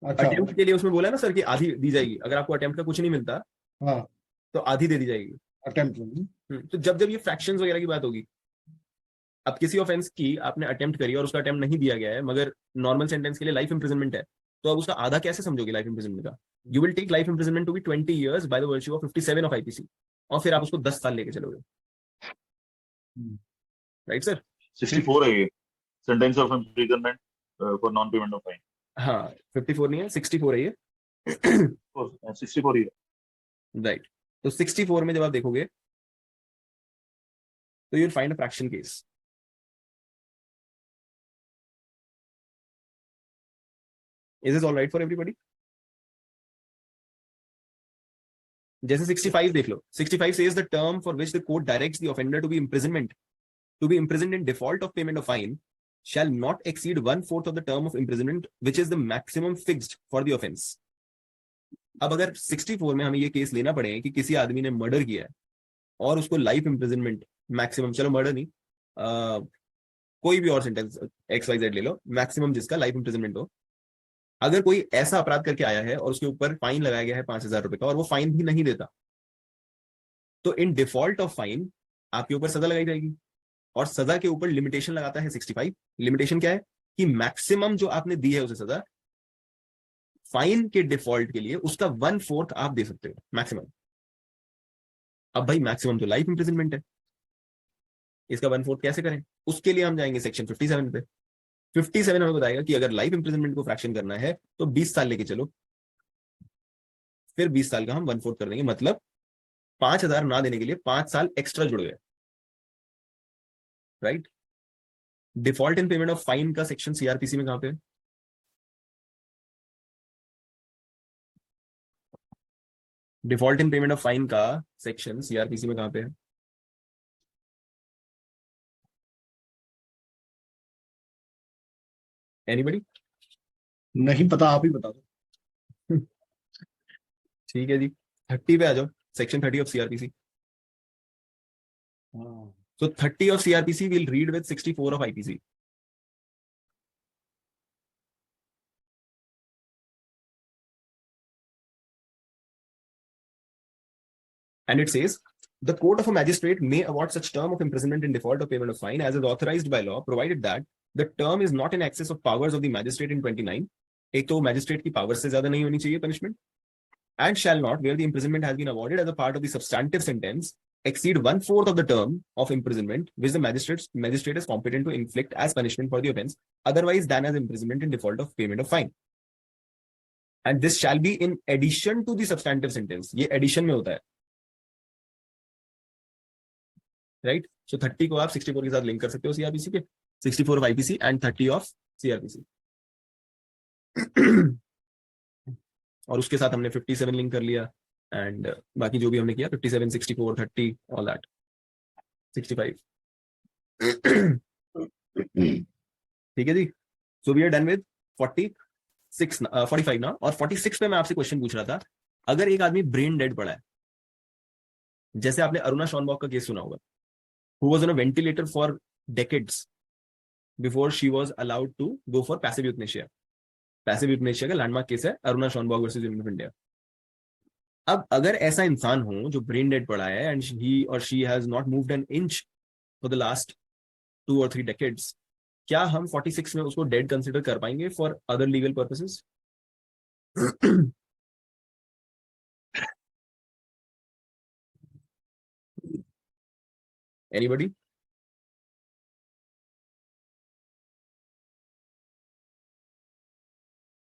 अच्छा, अटेम्प्ट के लिए उसमें बोला है ना सर कि आधी दी जाएगी, अगर आपको अटेम्प्ट का कुछ नहीं मिलता हाँ, तो आधी दे दी जाएगी। अटेम्प्ट। तो जब जब ये फ्रैक्शंस वगैरह की बात होगी, अब किसी ऑफेंस की आपने अटेम्प्ट करी और उसका अटेम्प्ट नहीं दिया गया है, मगर नॉर्मल सेंटेंस के लिए लाइफ इंप्रिजनमेंट है, तो अब उसका आधा कैसे समझोगे लाइफ इंप्रिजनमेंट का? You will take life imprisonment to be 20 years by the virtue of 57 of IPC, और फिर आप उसको 10 साल लेके चलोगे। Right sir? 64 है ये, sentence of imprisonment for non payment of fine. हाँ, 54 नहीं है, 64 है ये। 64 ही है। राइट, तो 64 में जब आप देखोगे तो you will find a fraction case. Is this all right for everybody? जैसे 65 देख लो, 65 says the term for which the court directs the offender to be imprisoned in default of payment of fine shall not exceed 1/4 of the term of imprisonment which is the maximum fixed for the offense. अब अगर 64 में हमें ये case लेना पड़े कि किसी आदमी ने मर्डर किया है और उसको लाइफ इंप्रिजनमेंट मैक्सिमम, चलो मर्डर नहीं, कोई भी और सेंटेंस XYZ ले लो, मैक्सिमम जिसका लाइफ इंप्रिजनमेंट हो, अगर कोई ऐसा अपराध करके आया है और उसके ऊपर फाइन लगाया गया है 5,000 रुपए का और वो फाइन भी नहीं देता, तो इन डिफॉल्ट ऑफ फाइन आपके ऊपर सजा लगाई जाएगी, और सजा के ऊपर लिमिटेशन लगाता है 65। लिमिटेशन क्या है कि मैक्सिमम जो आपने दी है उसे सजा, फाइन के डिफॉल्ट के लिए उसका 1/4 आप दे सकते हो मैक्सिमम। अब भाई मैक्सिमम तो लाइफ इंप्रिजनमेंट है, इसका 1/4 कैसे करें? उसके लिए हम जाएंगे सेक्शन 57 पे। 57 हमें बताएगा कि अगर लाइफ इंप्रिजनमेंट को फ्रैक्शन करना है तो 20 साल लेके चलो, फिर 20 साल का हम 1/4 कर देंगे, मतलब 5,000 ना देने के लिए 5 साल एक्स्ट्रा जुड़ गए। Right, default in payment of fine का सेक्शन सीआरपीसी में कहां पे है? Default in payment of fine का सेक्शन सीआरपीसी में कहां पे है? एनीबडी? नहीं पता, आप ही बता दो। ठीक है जी, 30 पे आ जाओ, section 30 of CrPC. So 30 of CRPC will read with 64 of IPC. And it says, the court of a magistrate may award such term of imprisonment in default of payment of fine as is authorized by law, provided that the term is not in excess of powers of the magistrate in 29. एक तो magistrate की powers से ज्यादा नहीं होनी चाहिए punishment, and shall not, where the imprisonment has been awarded as a part of the substantive sentence, exceed 1/4 of the term of imprisonment which the magistrate is competent to inflict as punishment for the offense otherwise than as imprisonment in default of payment of fine. And this shall be in addition to the substantive sentence. ये addition में होता है, right? So 30 को आप 64 के साथ link कर सकते हो सीआरपीसी के, 64 of IPC and 30 of CRPC. और उसके साथ हमने 57 लिंक कर लिया एंड बाकी जो भी हमने किया 57, 64, 30 ऑल दैट 65. ठीक है जी. So we are done with 45 ना. और 46 पे मैं आपसे क्वेश्चन पूछ रहा था, अगर एक आदमी ब्रेन डेड पड़ा है, जैसे आपने अरुणा शॉनबॉक का केस सुना होगा, who was on a ventilator for decades before she was allowed to go for passive euthanasia. Passive euthanasia का लैंडमार्क केस है Aruna Shanbaug versus Union of India. अब अगर ऐसा इंसान हो जो ब्रेन डेड पड़ा है and he or she has not moved an inch for the last 2 or 3 decades, क्या हम 46 में उसको डेड कंसिडर कर पाएंगे for other legal purposes? Anybody?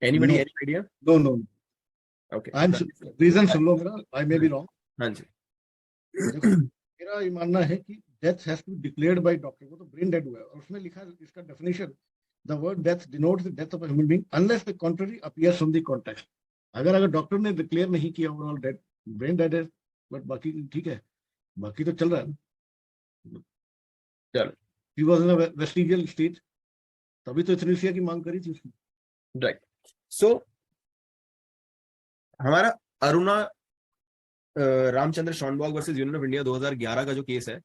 Anybody? No. Any idea? No, no. Okay. I'm reason सुन लो मेरा. I may be wrong. हाँ जी. देखो, मेरा ये मानना है कि death has to be declared by doctor. वो तो ब्रेन डेड हुआ है और उसमें लिखा है इसका definition, the word death denotes the death of a human being unless the contrary appears from the context. अगर डॉक्टर ने डिक्लेयर नहीं किया ओवरऑल डेड, ब्रेन डेड है, बट बाकी ठीक है, बाकी तो चल रहा है ना. चलो. He was in a vestigial state, तभी तो यूथनेसिया की मांग करी थी उसने. राइट. सो हमारा Aruna Ramachandra Shanbaug versus Union of India 2011 का जो केस है,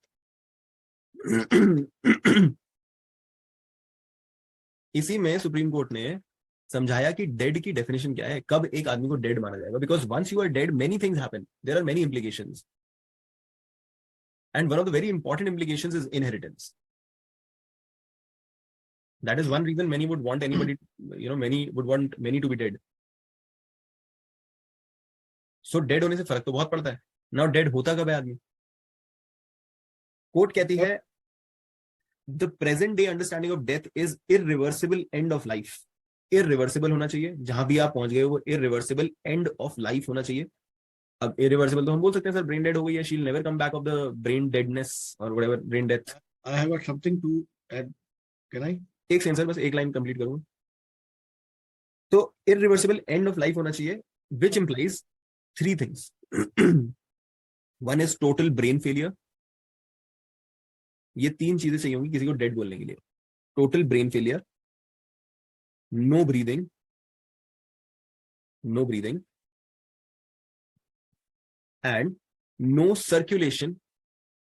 इसी में सुप्रीम कोर्ट ने समझाया कि डेड की डेफिनेशन क्या है, कब एक आदमी को डेड माना जाएगा. Because once you are dead many things happen, there are many implications, and one of the very important implications is inheritance. That is one reason many would want anybody, many would want many to be dead. So dead होने से फर्क तो बहुत पड़ता है. Now dead होता कब है आदमी? कोर्ट कहती है the present day understanding of death is irreversible end of life. Irreversible होना चाहिए, जहां भी आप पहुंच गए वो irreversible end of life होना चाहिए. अब irreversible तो हम बोल सकते हैं सर ब्रेन डेड हो गई है, she'll never come back of the brain deadness or whatever, brain death. I have got something to add. Can I? एक सेंसर बस एक लाइन कंप्लीट करूंगा. तो irreversible end of life होना चाहिए, which implies 3 things. One is total brain failure. ये 3 चीजें चाहिए होंगी किसी को डेड बोलने के लिए. Total brain failure, no breathing and no circulation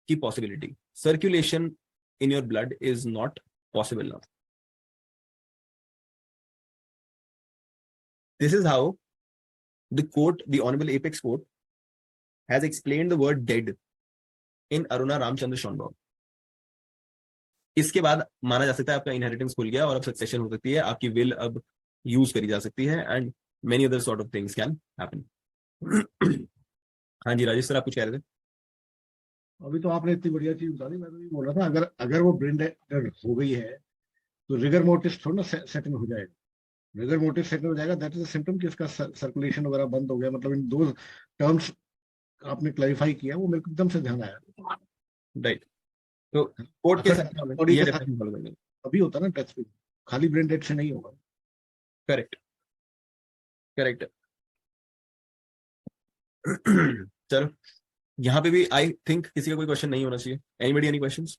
की possibility. Circulation in your blood is not possible now. This is how the court, the Honorable Apex Court, has explained the word dead in Aruna Ramchandra Shonbog. इसके बाद माना जा सकता है आपका inheritance खुल गया और अब सक्सेशन हो सकती है, आपकी विल अब यूज करी जा सकती है and many other sort of things can happen. हाँ जी राजेश सर, आप कुछ कह रहे थे. अभी तो आपने इतनी बढ़िया चीज बता दी. मैं तो ये बोल रहा था, अगर वो ब्रेन डेड हो गई है तो रिगर मोर्टिस थोड़ा ना सेटल हो जाएगा. रिगर मोर्टिस सेटल हो जाएगा, दैट इज अ सिम्टम कि इसका सर्कुलेशन वगैरह बंद हो गया. मतलब इन 2 टर्म्स आपने क्लैरिफाई किया, वो मेरे को एकदम से ध्यान आया. राइट. तो कोर्ट के साथ ये डेफिनेशन फॉलो करेंगे. अभी होता ना डेथ पे, खाली ब्रेन डेड से नहीं होगा. करेक्ट. चलो, यहाँ पे भी आई थिंक किसी का कोई क्वेश्चन नहीं होना चाहिए. Anybody any questions?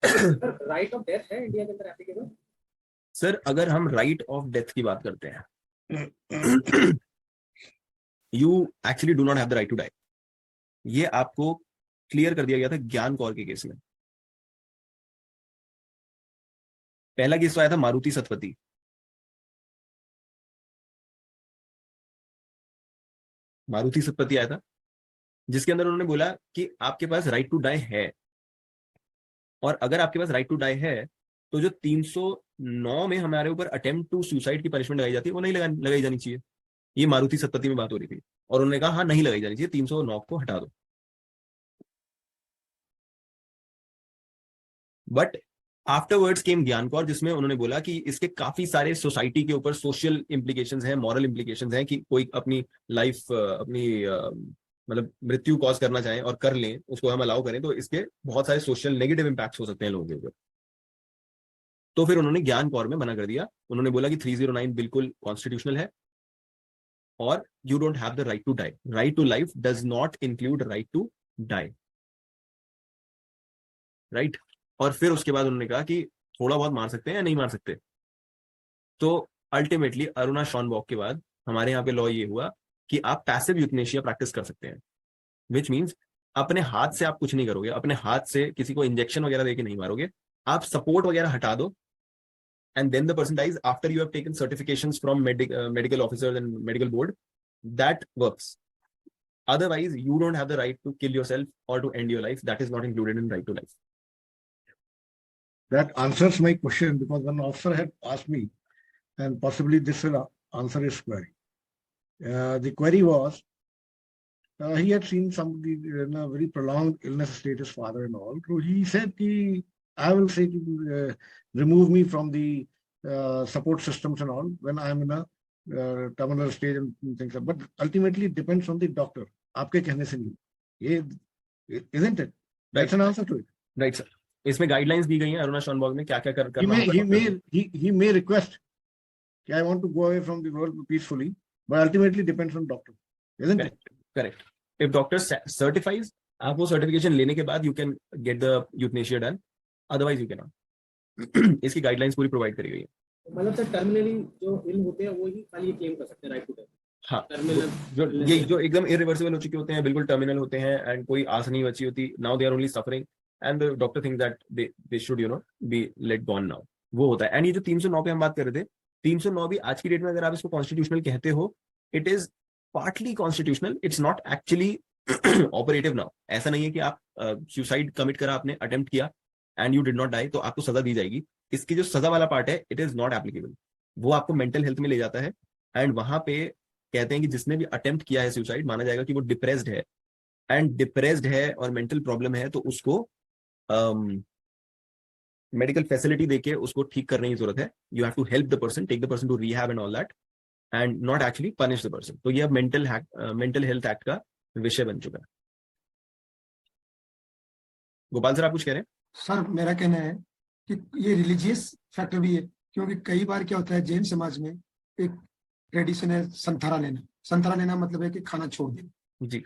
Right of death है इंडिया के अंदर एप्लीकेबल? सर अगर हम राइट ऑफ डेथ की बात करते हैं, you actually do not have the right to die. ये आपको क्लियर कर दिया गया था ज्ञान कौर के केस में. पहला केस तो आया था मारुति सतपथी. आया था जिसके अंदर उन्होंने बोला कि आपके पास राइट टू डाई है, और अगर आपके पास राइट टू डाई है तो जो 309 में हमारे ऊपर अटेम्प्ट टू सुसाइड की पनिशमेंट लगाई जाती है वो नहीं लगाई जानी चाहिए. ये मारुति सतपथी में बात हो रही थी और उन्होंने कहा हाँ नहीं लगाई जानी चाहिए, 309 को हटा दो. बट आफ्टरवर्ड्स केम ज्ञान कौर, जिसमें उन्होंने बोला कि इसके काफी सारे सोसाइटी के ऊपर सोशल इंप्लीकेशंस हैं, मॉरल इंप्लीकेशंस हैं कि कोई अपनी लाइफ अपनी मतलब मृत्यु कॉज करना चाहें और कर लें, उसको हम अलाउ करें, तो इसके बहुत सारे सोशल नेगेटिव इम्पैक्ट हो सकते हैं लोगों के ऊपर। तो फिर उन्होंने ज्ञान कौर में मना कर दिया। उन्होंने बोला कि 309 बिल्कुल कॉन्स्टिट्यूशनल है और you don't have the right to die. Right to life does not include right to die, right. और फिर उसके बाद उन्होंने कहा कि थोड़ा बहुत मार सकते हैं या नहीं मार सकते। तो अल्टीमेटली अरुणा शॉनबॉक के बाद हमारे यहाँ पे लॉ ये हुआ कि आप पैसिव यूथनेशिया प्रैक्टिस कर सकते हैं, विच मीन्स अपने हाथ से आप कुछ नहीं करोगे, अपने हाथ से किसी को इंजेक्शन वगैरह देके नहीं मारोगे, आप सपोर्ट वगैरह हटा दो, and then the person dies after you have taken certifications from medical officers and medical board. That works. Otherwise you don't have the right to kill yourself or to end your life. That is not included in right to life. That answers my question, because one officer had asked me, and possibly this will answer his query. The query was, he had seen somebody in a very prolonged illness state, his father and all. So he said, I will say, remove me from the support systems and all when I am in a terminal stage and things like that. But ultimately it depends on the doctor. आपके कहने से नहीं, ये isn't it? That's an answer to it. Right, sir. इसमें guidelines दी गई हैं अरुणा शॉनबॉग में क्या क्या करना he may request, I want to go away from the world peacefully, but ultimately depends on doctor, isn't it? Correct. If doctor certifies, आप वो certification लेने के बाद you can get the euthanasia done, otherwise you cannot. इसकी guidelines पूरी provide करी गई है। मतलब सर टर्मिनली जो इल होते हैं वो ही खाली क्लेम कर सकते हैं राइट टू डाई। हाँ, टर्मिनल जो एकदम इरिवर्सिबल हो चुके होते हैं, बिल्कुल टर्मिनल होते हैं एंड कोई आस नहीं बची होती, now they are only suffering and the doctor think that they should be let gone now, वो होता है। एंड ये जो 309 पे हम बात कर रहे थे, 309 भी आज की डेट में अगर आप इसको कॉन्स्टिट्यूशनल कहते हो, it is partly constitutional, it's not actually operative now. ऐसा नहीं है कि आप सुसाइड कमिट करा, आपने अटेम्प्ट किया and you did not die तो आपको सजा दी जाएगी। इसकी जो सजा वाला पार्ट है, इट इज नॉट एप्लीकेबल। वो आपको मेंटल हेल्थ में ले जाता है एंड वहां पे कहते हैं कि जिसने भी अटेम्प्ट किया है सुसाइड, माना जाएगा कि वो डिप्रेस्ड है, एंड डिप्रेस्ड है और मेंटल प्रॉब्लम है, तो उसको मेडिकल फैसिलिटी देके उसको ठीक करने की जरूरत है। You have to help the person, take the person to rehab and all that, and not actually punish the person. तो ये अब मेंटल हेल्थ एक्ट का विषय बन चुका है। गोपाल सर, आप कुछ कह रहे हैं? सर मेरा कहना है कि ये रिलीजियस फैक्टर भी है, क्योंकि कई बार क्या होता है जैन समाज में एक ट्रेडिशन है संथारा लेना। संथारा लेना मतलब है कि खाना छोड़ देना जी,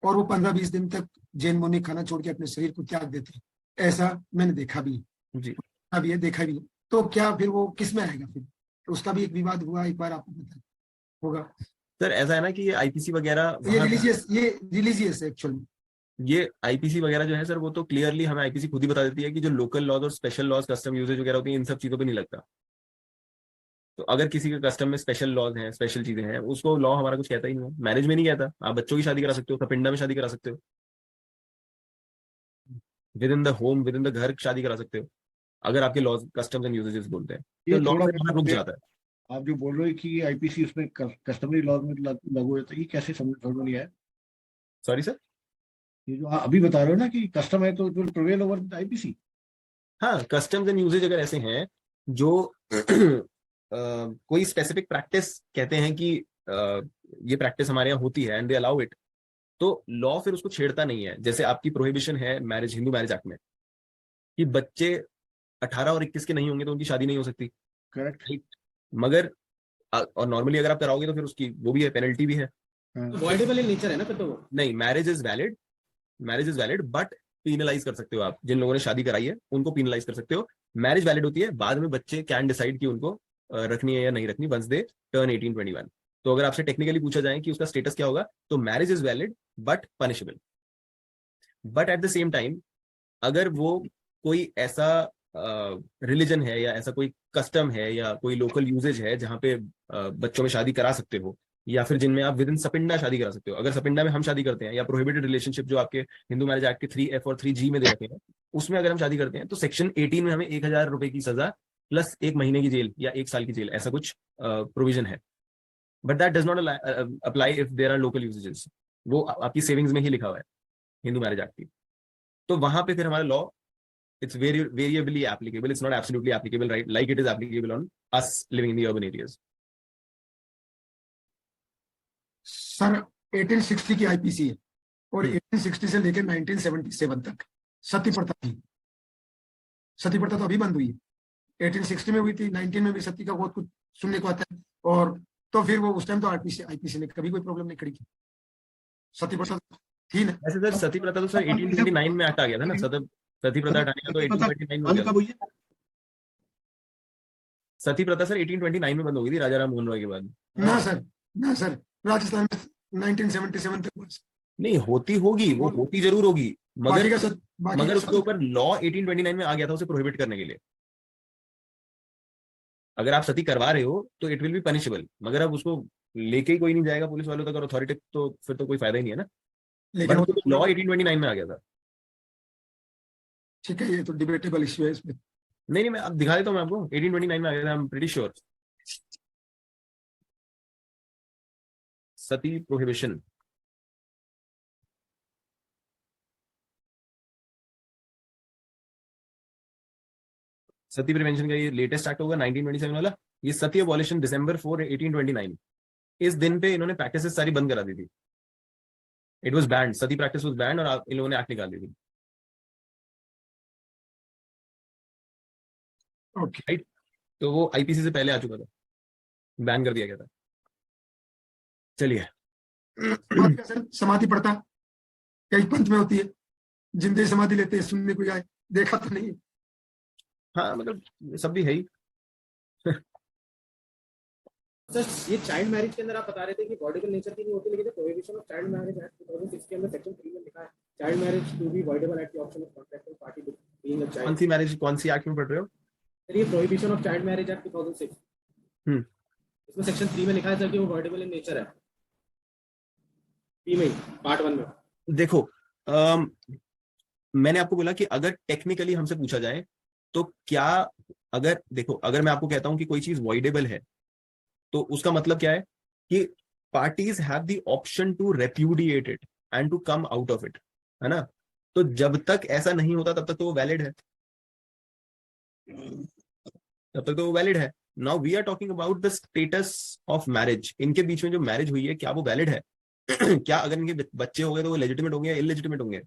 और वो 15-20 दिन तक जैन मुनि खाना छोड़ के अपने शरीर को त्याग देते हैं। ऐसा मैंने देखा भी है जी, अभी है, देखा भी है। तो क्या फिर वो किस में आएगा? फिर तो उसका भी एक विवाद हुआ, एक बार आपको पता होगा सर ऐसा है ना कि ये आईपीसी वगैरह, ये रिलीजियस है एक्चुअली। ये आईपीसी वगैरह जो है सर, वो तो क्लियरली हमें आईपीसी खुद ही बता देती है कि जो लोकल लॉज और स्पेशल लॉज, कस्टम यूजेज वगैरह होती है, इन सब चीजों पे नहीं लगता। तो अगर किसी के कस्टम में स्पेशल लॉज हैं, स्पेशल चीजें हैं, उसको लॉ हमारा कुछ कहता ही नहीं है। मैरिज में नहीं कहता, आप बच्चों की शादी करा सकते हो, सपिंडा में शादी करा सकते हो, with in the home, with in the घर शादी करा सकते हो, अगर आपके लॉज कस्टम्स एंड यूजेजेस बोलते हैं। तो ये लॉ थोड़ा वहाँ रुक जाता है। आप जो बोल रहे हो कि आईपीसी उसमें कस्टमरी लॉज में लागू है, तो ये कैसे समझ नहीं आया? सॉरी सर, ये जो आप अभी बता रहे हो ना कि कस्टम है तो it will prevail over IPC. हाँ, कस्टम्स एंड यूजेज अगर ऐसे हैं जो कोई स्पेसिफिक प्रैक्टिस कहते हैं कि ये प्रैक्टिस हमारे यहाँ होती है एंड दे अलाउ इट, तो लॉ फिर उसको छेड़ता नहीं है। जैसे आपकी प्रोहिबिशन है मैरिज, हिंदू मैरिज एक्ट में, कि बच्चे 18 और 21 के नहीं होंगे तो उनकी शादी नहीं हो सकती, करेक्ट। मगर और नॉर्मली अगर आप कराओगे तो फिर उसकी वो भी है, पेनल्टी भी है। अवॉइडेबल इन नेचर है ना फिर तो वो। नहीं, marriage is valid but penalised कर सकते हो आप। जिन लोगों ने शादी कराई है उनको पीनलाइज कर सकते हो। मैरिज वैलिड होती है, बाद में बच्चे कैन डिसाइड कि उनको रखनी है या नहीं रखनी, वंस दे टर्न 18-21। तो अगर आपसे टेक्निकली पूछा जाए कि उसका स्टेटस क्या होगा, तो marriage is valid but punishable. But at the same time अगर वो कोई ऐसा रिलीजन है या ऐसा कोई कस्टम है या कोई लोकल यूजेज है जहाँ पे बच्चों में शादी करा सकते हो, या फिर जिनमें आप विद इन सपिंडा शादी करा सकते हो। अगर सपिंडा में हम शादी करते हैं, या प्रोहिबिटेड रिलेशनशिप जो आपके हिंदू मैरिज एक्ट के 3F और 3G में दे रखे हैं, उसमें अगर हम शादी करते हैं तो सेक्शन 18 में हमें 1000 रुपए की सजा प्लस 1 महीने की जेल या 1 साल की जेल, ऐसा कुछ प्रोविजन है। But that does not apply if there are local usages. वो आपकी सेविंग्स में ही लिखा हुआ है हिंदू मैरिज एक्ट की। तो वहां पे फिर हमारा law, it's variably applicable, it's not absolutely applicable, right, like it is applicable on us living in the urban areas. Sir 1860 की आईपीसी है, और 1860 से लेकर 1977 तक सती प्रथा थी। सती प्रथा तो अभी बंद हुई है, 1860 में हुई थी, 19 में भी सती का बहुत कुछ सुनने को आता है। और तो फिर वो उस टाइम तो आईपीसी ने कभी कोई प्रॉब्लम नहीं खड़ी की, सती प्रथा थी ना। वैसे सर सती प्रथा तो सर 1829 में एक्ट आ गया था ना, सती प्रथा हटाने का तो 1829 में हो गया था। सती प्रथा सर 1829 में बंद हो गई थी राजा राम मोहन रॉय के बाद। ना सर, ना सर, राजस्थान में 1977 तक हुआ सर। नहीं होती होगी, वो होती जरूर होगी, बाकी मगर का सर, बाकी मगर का उसके ऊपर लॉ 1829 में आ गया था उसे प्रोहिबिट करने के लिए। अगर आप सती करवा रहे हो तो इट विल बी पनिशेबल, मगर अब उसको लेके ही कोई नहीं जाएगा पुलिस वालों तक और अथॉरिटी, तो फिर तो कोई फायदा ही नहीं है ना। लेकिन बट वो लॉ 1829 में आ गया था। ठीक है, ये तो डिबेटेबल इश्यू है इसमें। नहीं नहीं, मैं अब दिखा देता हूँ मैं आपको, 1829 में आ गया था, I am pretty sure. Sati prohibition, Sati prevention का ये लेटेस्ट एक्ट होगा 1927 वाला। ये सती अबॉलिशन दिसंबर 4 1829, इस दिन पे इन्होंने प्रैक्टिसेस सारी बंद करा दी थी। It was band, Sati practice was band, और इन लोगों ने एक्ट निकाल दी थी। ओके, राइट, तो वो आईपीसी से पहले आ चुका था, बैन कर दिया गया था। चलिए बाकी का सर समाधि प्रथा कई पंथ में होती है, जिंदे समाधि लेते हैं, सुनने को आए, देखा तो नहीं है। हाँ मतलब सब भी है ही। सर ये चाइल्ड मैरिज के अंदर आप बता रहे थे कि वॉइडेबल नेचर की नहीं होती, लेकिन prohibition of child marriage act 2006 के अंदर सेक्शन 3 में लिखा है child marriage to be voidable at the option of contracting party being a कौन चाइल्ड। सी मैरिज, कौन सी एक्ट में पढ़ रहे हो? सर ये prohibition of child marriage act 2006, इसमें सेक्शन 3 में लिखा है सर कि वो वॉइडेबल इन नेचर है, में पार्ट 1 में। देखो मैंने आपको बोला कि अगर टेक्निकली हमसे पूछा जाए तो क्या, अगर देखो, अगर मैं आपको कहता हूं कि कोई चीज वॉइडेबल है तो उसका मतलब क्या है कि parties have the option to repudiate it and to come out of it, है ना। तो जब तक ऐसा नहीं होता तब तक तो वो वैलिड है, तब तक तो वो वैलिड है। Now we are talking about the status of marriage, इनके बीच में जो मैरिज हुई है क्या वो वैलिड है? क्या अगर इनके बच्चे हो गए तो वो लेजिटिमेट होंगे या इलेजिटिमेट होंगे?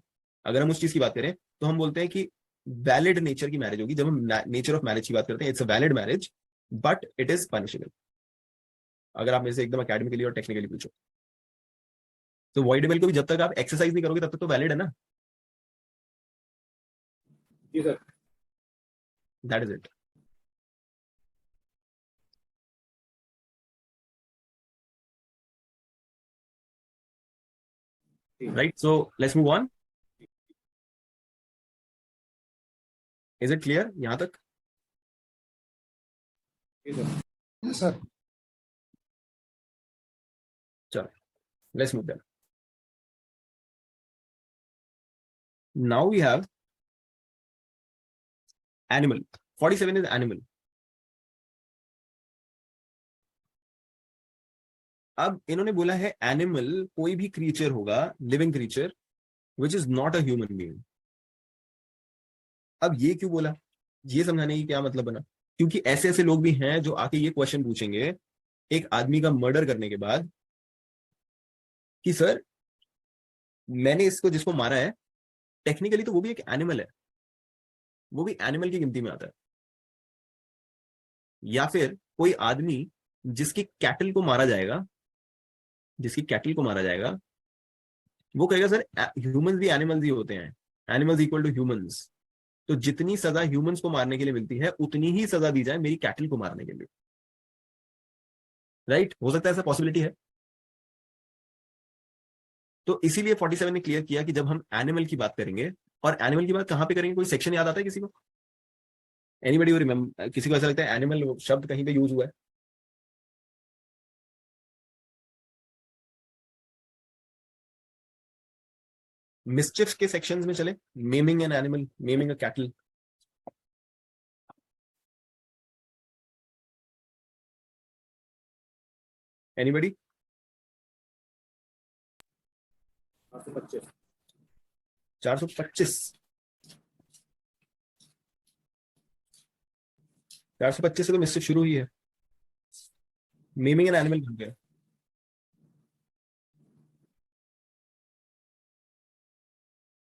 अगर हम उस चीज की बात करें तो हम बोलते हैं कि वैलिड नेचर की मैरिज होगी। जब हम नेचर ऑफ मैरिज की बात करते हैं, it's a valid marriage but it is punishable. अगर आप मेरे से एकदम अकेडमिकली और टेक्निकली पूछो तो वॉइडेबल को भी जब तक आप एक्सरसाइज नहीं करोगे तब तक तो वैलिड है ना। जी sir, that is it. Right, so let's move on. Is it clear यहां तक? जी सर। Yes, sir. चलो let's move then. Now we have animal. 47 is animal. अब इन्होंने बोला है एनिमल कोई भी क्रीचर होगा, living creature which is not a human being. अब ये क्यों बोला, ये समझाने की क्या मतलब बना? क्योंकि ऐसे ऐसे लोग भी हैं जो आके ये क्वेश्चन पूछेंगे एक आदमी का मर्डर करने के बाद कि सर मैंने इसको, जिसको मारा है, टेक्निकली तो वो भी एक एनिमल है, वो भी एनिमल की गिनती में आता है। या फिर कोई आदमी जिसकी कैटल को मारा जाएगा, जिसकी कैटल को मारा जाएगा, वो कहेगा सर ह्यूमंस भी एनिमल्स ही होते हैं, एनिमल्स इक्वल टू ह्यूमंस। तो जितनी सजा ह्यूमंस को मारने के लिए मिलती है उतनी ही सजा दी जाए मेरी कैटल को मारने के लिए। राइट, हो सकता है ऐसा पॉसिबिलिटी है। तो इसीलिए 47 ने क्लियर किया कि जब हम एनिमल की बात करेंगे, और एनिमल की बात कहां पे करेंगे, कोई सेक्शन याद आता है किसी को? Anybody you remember? किसी को ऐसा लगता है एनिमल शब्द कहीं पे यूज हुआ है? मिस्चिफ के सेक्शंस में चले, maiming an animal, maiming a cattle. Anybody? 425। 425, 425 से तो मिस्चिफ शुरू ही है। मेमिंग एन एनिमल बन गया।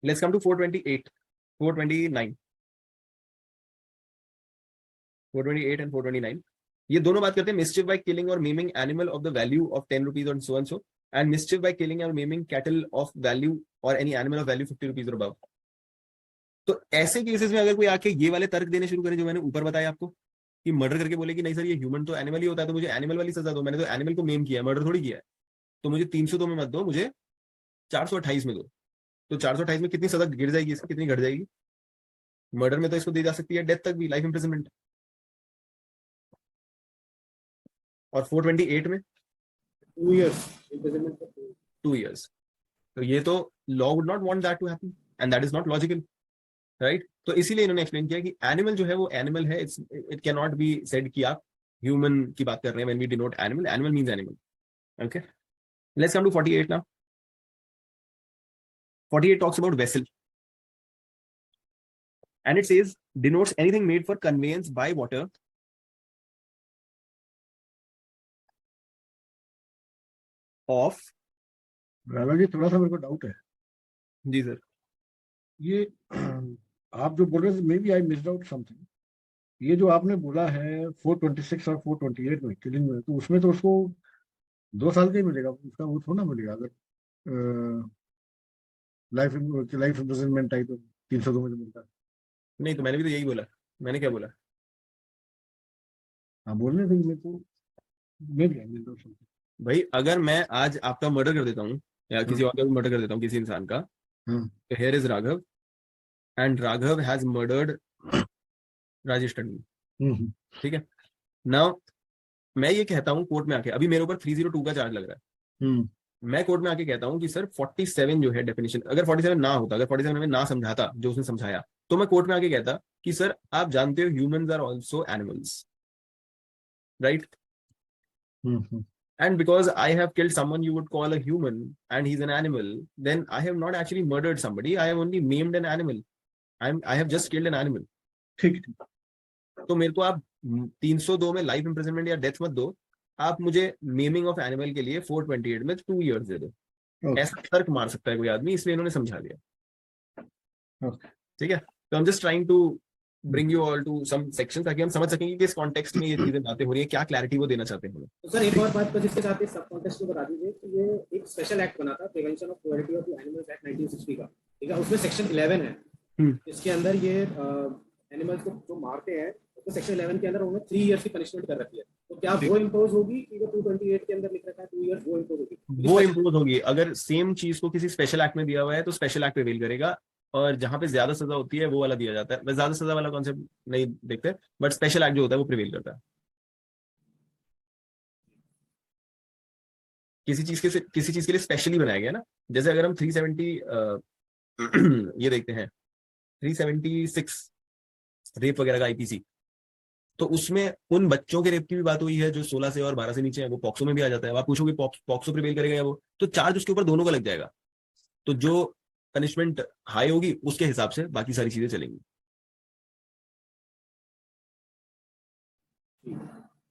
Let's come to 428, 429, 428 and 429. ये दोनों बात करते हैं mischief by killing or maiming animal of the value of 10 rupees and so, and mischief by killing or maiming cattle of value or any animal of value 50 rupees or above. तो ऐसे cases में अगर कोई आके ये वाले तर्क देने शुरू करे जो मैंने ऊपर बताया आपको, कि मर्डर करके बोले कि नहीं सर ये ह्यूमन तो एनिमल ही होता है, तो मुझे एनिमल वाली सजा दो, मैंने तो एनिमल को मेम किया है, मर्डर थोड़ी किया है, तो मुझे 302 में मत दो, मुझे 428 में दो। तो 428 में कितनी सजा गिर जाएगी इसकी, कितनी घट जाएगी? मर्डर में तो इसको दी जा सकती है डेथ तक भी, लाइफ इंप्रिजनमेंट। और 428 में 2 years imprisonment for 2 years. 2 years। तो ये तो law would not want that to happen and that is not logical, right? तो इसीलिए इन्होंने एक्सप्लेन किया कि एनिमल जो है वो एनिमल है, it can not be said कि आप ह्यूमन की बात कर रहे हैं when we denote animal, animal means animal. Okay, let's come to 48 now. 48 talks about vessel and it says denotes anything made for conveyance by water of, Rana ji थोड़ा सा मेरे को डाउट है, जी सर, ये आप जो बोल रहे थे maybe I missed out something, ये जो आपने बोला है 426 और 428 में किलिंग में, तो उसमें तो उसको 2 साल का ही मिलेगा, उसका वो थोड़ा ना मिलेगा अगर लाइफ इम्प्रिजनमेंट टाइप 302 में जो मिलता है। नहीं तो मैंने भी तो यही बोला, मैंने क्या बोला? हाँ बोलने थे मेरे को, maybe I missed out something. भाई अगर मैं आज आपका मर्डर कर देता हूँ या किसी और का भी मर्डर कर देता हूँ, किसी इंसान का, तो here is Raghav and Raghav has murdered Rajesh Tandon, ठीक है? नाउ मैं ये कहता हूँ कोर्ट में आके, अभी मेरे ऊपर 302 का चार्ज लग रहा है, मैं कोर्ट में आके कहता हूँ कि सर 47 जो है डेफिनेशन, अगर 47 ना होता, अगर 47 में ना समझाता जो उसने समझाया, तो मैं कोर्ट में आके कहता कि सर आप जानते हो humans are also animals, right? And because I have killed someone you would call a human and he's an animal, then I have not actually murdered somebody, I have only maimed an animal. I have just killed an animal. ठीक, तो मेरे को आप 302 में life imprisonment या death मत दो, आप मुझे मेमिंग ऑफ एनिमल के लिए 428 में 2 years दे दो। Okay. ऐसा तर्क मार सकता है कोई आदमी, इसलिए इन्होंने समझा दिया। Okay. ठीक है, तो I'm just trying to bring you all to some sections ताकि हम समझ सकें कि किस कॉन्टेक्स्ट में ये चीजें बातें हो रही है, क्या क्लैरिटी वो देना चाहते हैं। तो सर एक और बात बस इसके साथ इस सब कॉन्टेक्स्ट को बता दीजिए कि ये एक स्पेशल एक्ट बना था, prevention of cruelty of animals act 1960 का, ठीक है? उसमें सेक्शन 11 है, इसके अंदर ये एनिमल्स को जो मारते हैं तो सेक्शन 11 के अंदर उन्होंने 3 years की पनिशमेंट कर रखी है। तो क्या वो इम्पोज होगी कि जो 228 के अंदर लिख रखा है 2 years, वो इम्पोज होगी? वो इम्पोज होगी। अगर सेम चीज को किसी स्पेशल एक्ट में दिया हुआ है तो स्पेशल एक्ट प्रिवेल करेगा, और जहां पे ज्यादा सजा होती है वो वाला दिया जाता है। मैं ज्यादा सजा वाला कॉन्सेप्ट नहीं देखते, बट स्पेशल एक्ट जो होता है वो प्रिवेल करता है। किसी चीज के लिए स्पेशली बनाया गया ना, जैसे अगर हम 370 ये देखते हैं 376 रेप वगैरह का आईपीसी, तो उसमें उन बच्चों के रेप की भी बात हुई है जो 16 से और 12 से नीचे है, वो पॉक्सो में भी आ जाता है। आप पूछोगे पॉक्सो प्रिवेल करेगा या वो, तो चार्ज उसके ऊपर दोनों का लग जाएगा। तो जो पनिशमेंट हाई होगी उसके हिसाब से बाकी सारी चीजें चलेंगी,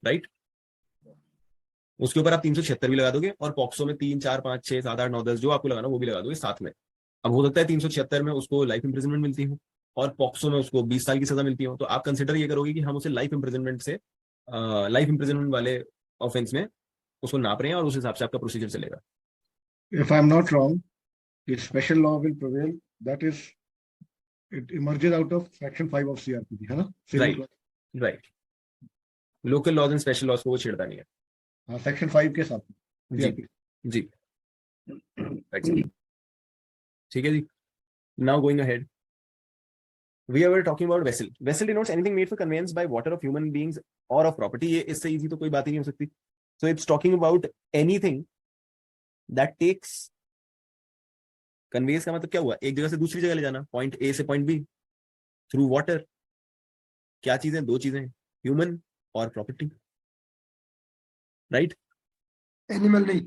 राइट? उसके ऊपर आप 376 भी लगा दोगे और पॉक्सो में 3, 4, 5, 6, 7, 8, 9, 10 जो आपको लगाना वो भी लगा दोगे साथ में। अब हो सकता है 376 में उसको लाइफ इंप्रिजनमेंट मिलती हो और पॉक्सो में उसको 20 साल की सजा मिलती हो, तो आप कंसिडर ये करोगे कि हम उसे लाइफ इंप्रिजनमेंट से लाइफ इंप्रिजनमेंट वाले ऑफेंस में उसको नाप रहे हैं और उस हिसाब से आपका प्रोसीजर चलेगा। If I'm not wrong, the special law will prevail. That is, it emerges out of section 5 of CRPC, है ना? Right. Local laws and special laws को वो छेड़ता नहीं है। हाँ, सेक्शन 5 के साथ जी ठीक है जी। Now going ahead, we were talking about vessel. Vessel denotes anything made for conveyance by water of human beings or of property. ये इससे इजी तो कोई बात ही नहीं हो सकती। So it's talking about anything that takes, conveys का मतलब क्या हुआ? एक जगह से दूसरी जगह ले जाना, पॉइंट ए से पॉइंट बी थ्रू वाटर। क्या चीजें? 2 चीजें, ह्यूमन और प्रॉपर्टी, राइट? एनिमल नहीं,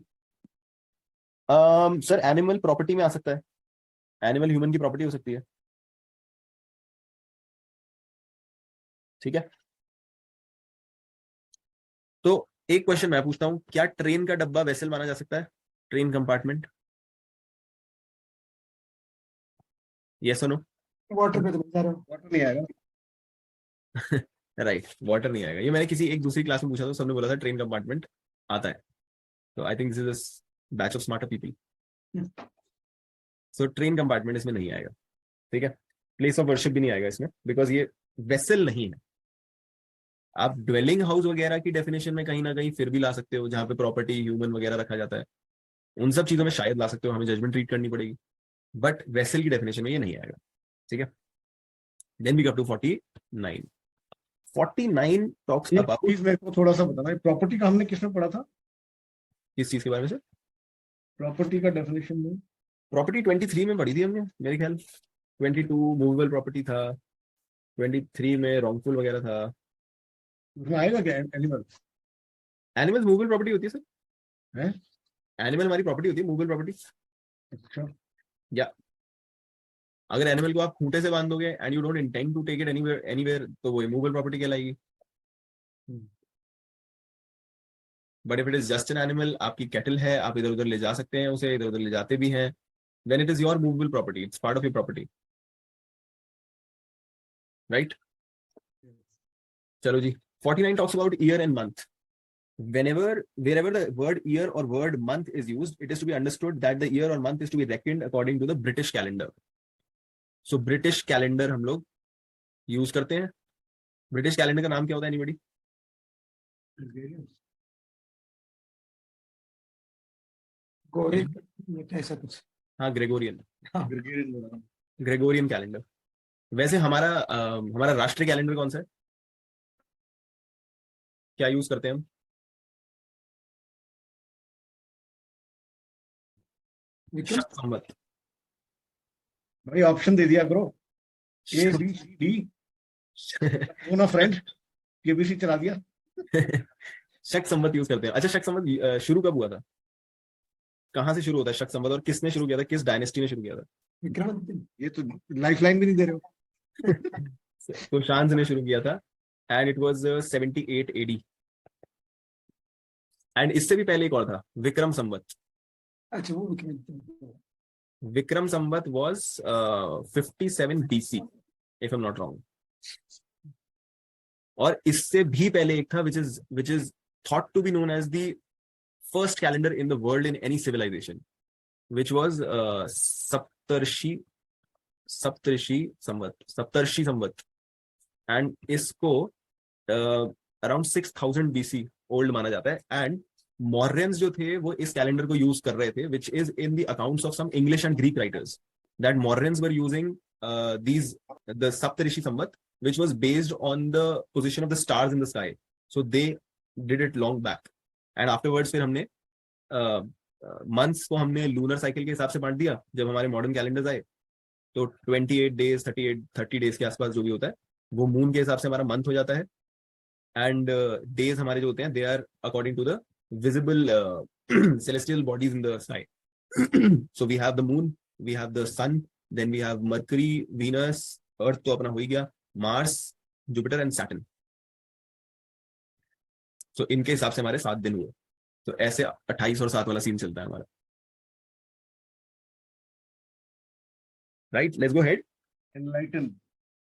सर एनिमल प्रॉपर्टी में आ सकता है, एनिमल ह्यूमन की प्रॉपर्टी हो सकती है, ठीक है? तो एक क्वेश्चन मैं पूछता हूं, क्या ट्रेन का डब्बा वेसल माना जा सकता है? Train compartment? यस और नो? वाटर पे तो बता रहा हूँ। वाटर नहीं आएगा। राइट, वाटर नहीं आएगा। ये मैंने किसी एक दूसरी क्लास में पूछा था, सबने बोला था ट्रेन कंपार्टमेंट आता है। तो आई think this is batch of smarter people. So train compartment इसमें नहीं आएगा, ठीक है। प्लेस ऑफ वर्शिप भी नहीं आएगा इसमें, बिकॉज ये वेसल नहीं है। आप ड्वेलिंग हाउस वगैरह की डेफिनेशन में कहीं ना कहीं फिर भी ला सकते हो, जहां पे प्रॉपर्टी ह्यूमन वगैरह रखा जाता है, उन सब चीजों में शायद ला सकते हो, हमें जजमेंट ट्रीट करनी पड़ेगी, बट वेसल की डेफिनेशन में ये नहीं आएगा, ठीक है। Then we come to 49। 49 talks एक अबाउट चीज मेरे को थोड़ा सा बताना, प्रॉपर्टी का हमने किसमें पढ़ा था? किस चीज के बारे में सर? प्रॉपर्टी का डेफिनेशन में प्रॉपर्टी 23 में पढ़ी थी हमने मेरे ख्याल। 22 मूवेबल प्रॉपर्टी था, 23 में रॉन्गफुल वगैरह था। उसमें आएगा क्या एनिमल? एनिमल्स मूवेबल प्रॉपर्टी होती है सर? हैं? एनिमल हमारी प्रॉपर्टी होती है, मूवेबल प्रॉपर्टी। अच्छा, या अगर एनिमल को आप खूंटे से बांध दोगे and you don't intend to take it anywhere तो वो मूवेबल प्रॉपर्टी कहलाएगी। But if it is just an animal, आपकी कैटल है, आप इधर उधर ले जा सकते हैं उसे, इधर उधर ले जाते भी हैं, then it is your movable property, it's part of your property, right. चलो जी, 49 talks about year and month. Wherever the word year or word month is used, it is to be understood that the year or month is to be reckoned according to the British calendar. So British calendar हम लोग use करते हैं। British calendar का नाम क्या होता है anybody? गोरी ऐसा कुछ। हाँ, ग्रेगोरियन। ग्रेगोरियन। Gregorian calendar. वैसे हमारा राष्ट्रीय कैलेंडर कौन सा है? क्या यूज करते हैं हम? विक्रम शक संवत। भाई ऑप्शन दे दिया करो, ए बी सी डी। वो ना फ्रेंड, केबीसी चला दिया। शक संवत यूज करते हैं। अच्छा, शक संवत शुरू कब हुआ था? कहाँ से शुरू होता है शक संवत, और किसने शुरू किया था, किस डायनेस्टी में शुरू किया था? विक्रमादित्य। ये तो लाइफलाइन भी नहीं दे रहे हो। कुशांज ने शुरू किया था and it was 78 AD। And इससे भी पहले एक और था, विक्रम संवत। अच्छा वो Vikramaditya. Vikram Samvat was 57 BC if I'm not wrong। और इससे भी पहले एक था which is thought to be known as the first calendar in the world in any civilization, which was Saptarshi Samvat. And इसको अराउंड 6000 BC ओल्ड माना जाता है। एंड मॉर्यंस जो थे वो इस कैलेंडर को यूज कर रहे थे, which is in the accounts of some English and Greek writers, that Mauryans were using the Saptarishi Samvat, which was based on the position of the stars in the sky. So they did it long back, and afterwards फिर हमने months को हमने lunar cycle के हिसाब से बांट दिया। जब हमारे मॉडर्न कैलेंडर्स आए तो 28 डेज 30 डेज के आसपास जो भी होता है वो मून के हिसाब से हमारा मंथ हो जाता है। एंड डेज हमारे जो होते हैं they are according to the visible celestial bodies in the sky। So we have the moon, we have the sun, then we have Mercury, Venus, Earth तो अपना हो ही गया, Mars, Jupiter and Saturn। So इनके हिसाब से हमारे 7 दिन हुए। तो ऐसे 28 और 7 वाला सीन चलता है हमारा। Right, let's go ahead। Enlighten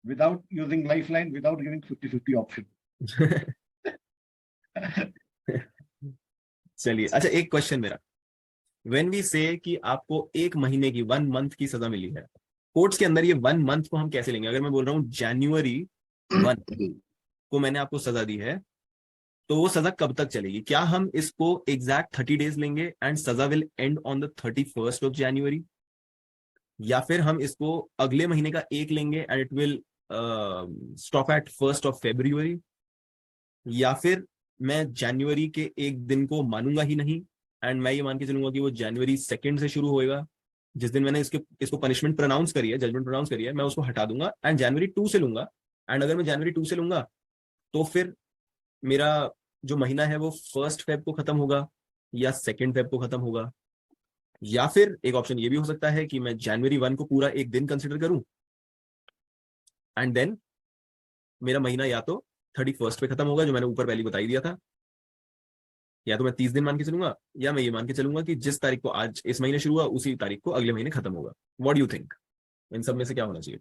without using lifeline, without giving 50-50 option। चलिए, अच्छा एक क्वेश्चन मेरा, व्हेन वी से कि आपको 1 महीने की 1 मंथ की सजा मिली है, कोर्ट्स के अंदर ये 1 मंथ को हम कैसे लेंगे? अगर मैं बोल रहा हूँ जनवरी 1 को मैंने आपको सजा दी है, तो वो सजा कब तक चलेगी? क्या हम इसको एग्जैक्ट 30 डेज लेंगे एंड सजा will and on the 31st of January, या फिर हम इसको अगले महीने का 1 लेंगे and it will stop at 1st of February, या फिर मैं जनवरी के 1 दिन को मानूंगा ही नहीं एंड मैं ये मान के चलूंगा कि वो जनवरी 2 से शुरू होएगा, जिस दिन मैंने इसको पनिशमेंट प्रोनाउंस करी है, जजमेंट प्रोनाउंस करी है, मैं उसको हटा दूंगा एंड जनवरी 2 से लूंगा। एंड अगर मैं जनवरी 2 से लूंगा तो फिर मेरा जो महीना है वो 1st Feb को खत्म होगा या 2nd Feb को खत्म होगा, या फिर एक ऑप्शन ये भी हो सकता है कि मैं जनवरी 1 को पूरा 1 दिन कंसिडर करूं एंड देन मेरा महीना या तो 31st पे खत्म होगा, जो मैंने ऊपर पहले बताई दिया था, या तो मैं 30 दिन मान के चलूंगा, या मैं ये मान के चलूंगा कि जिस तारीख को आज इस महीने शुरू हुआ उसी तारीख को अगले महीने खत्म होगा। What do you think? इन सब में से क्या होना चाहिए?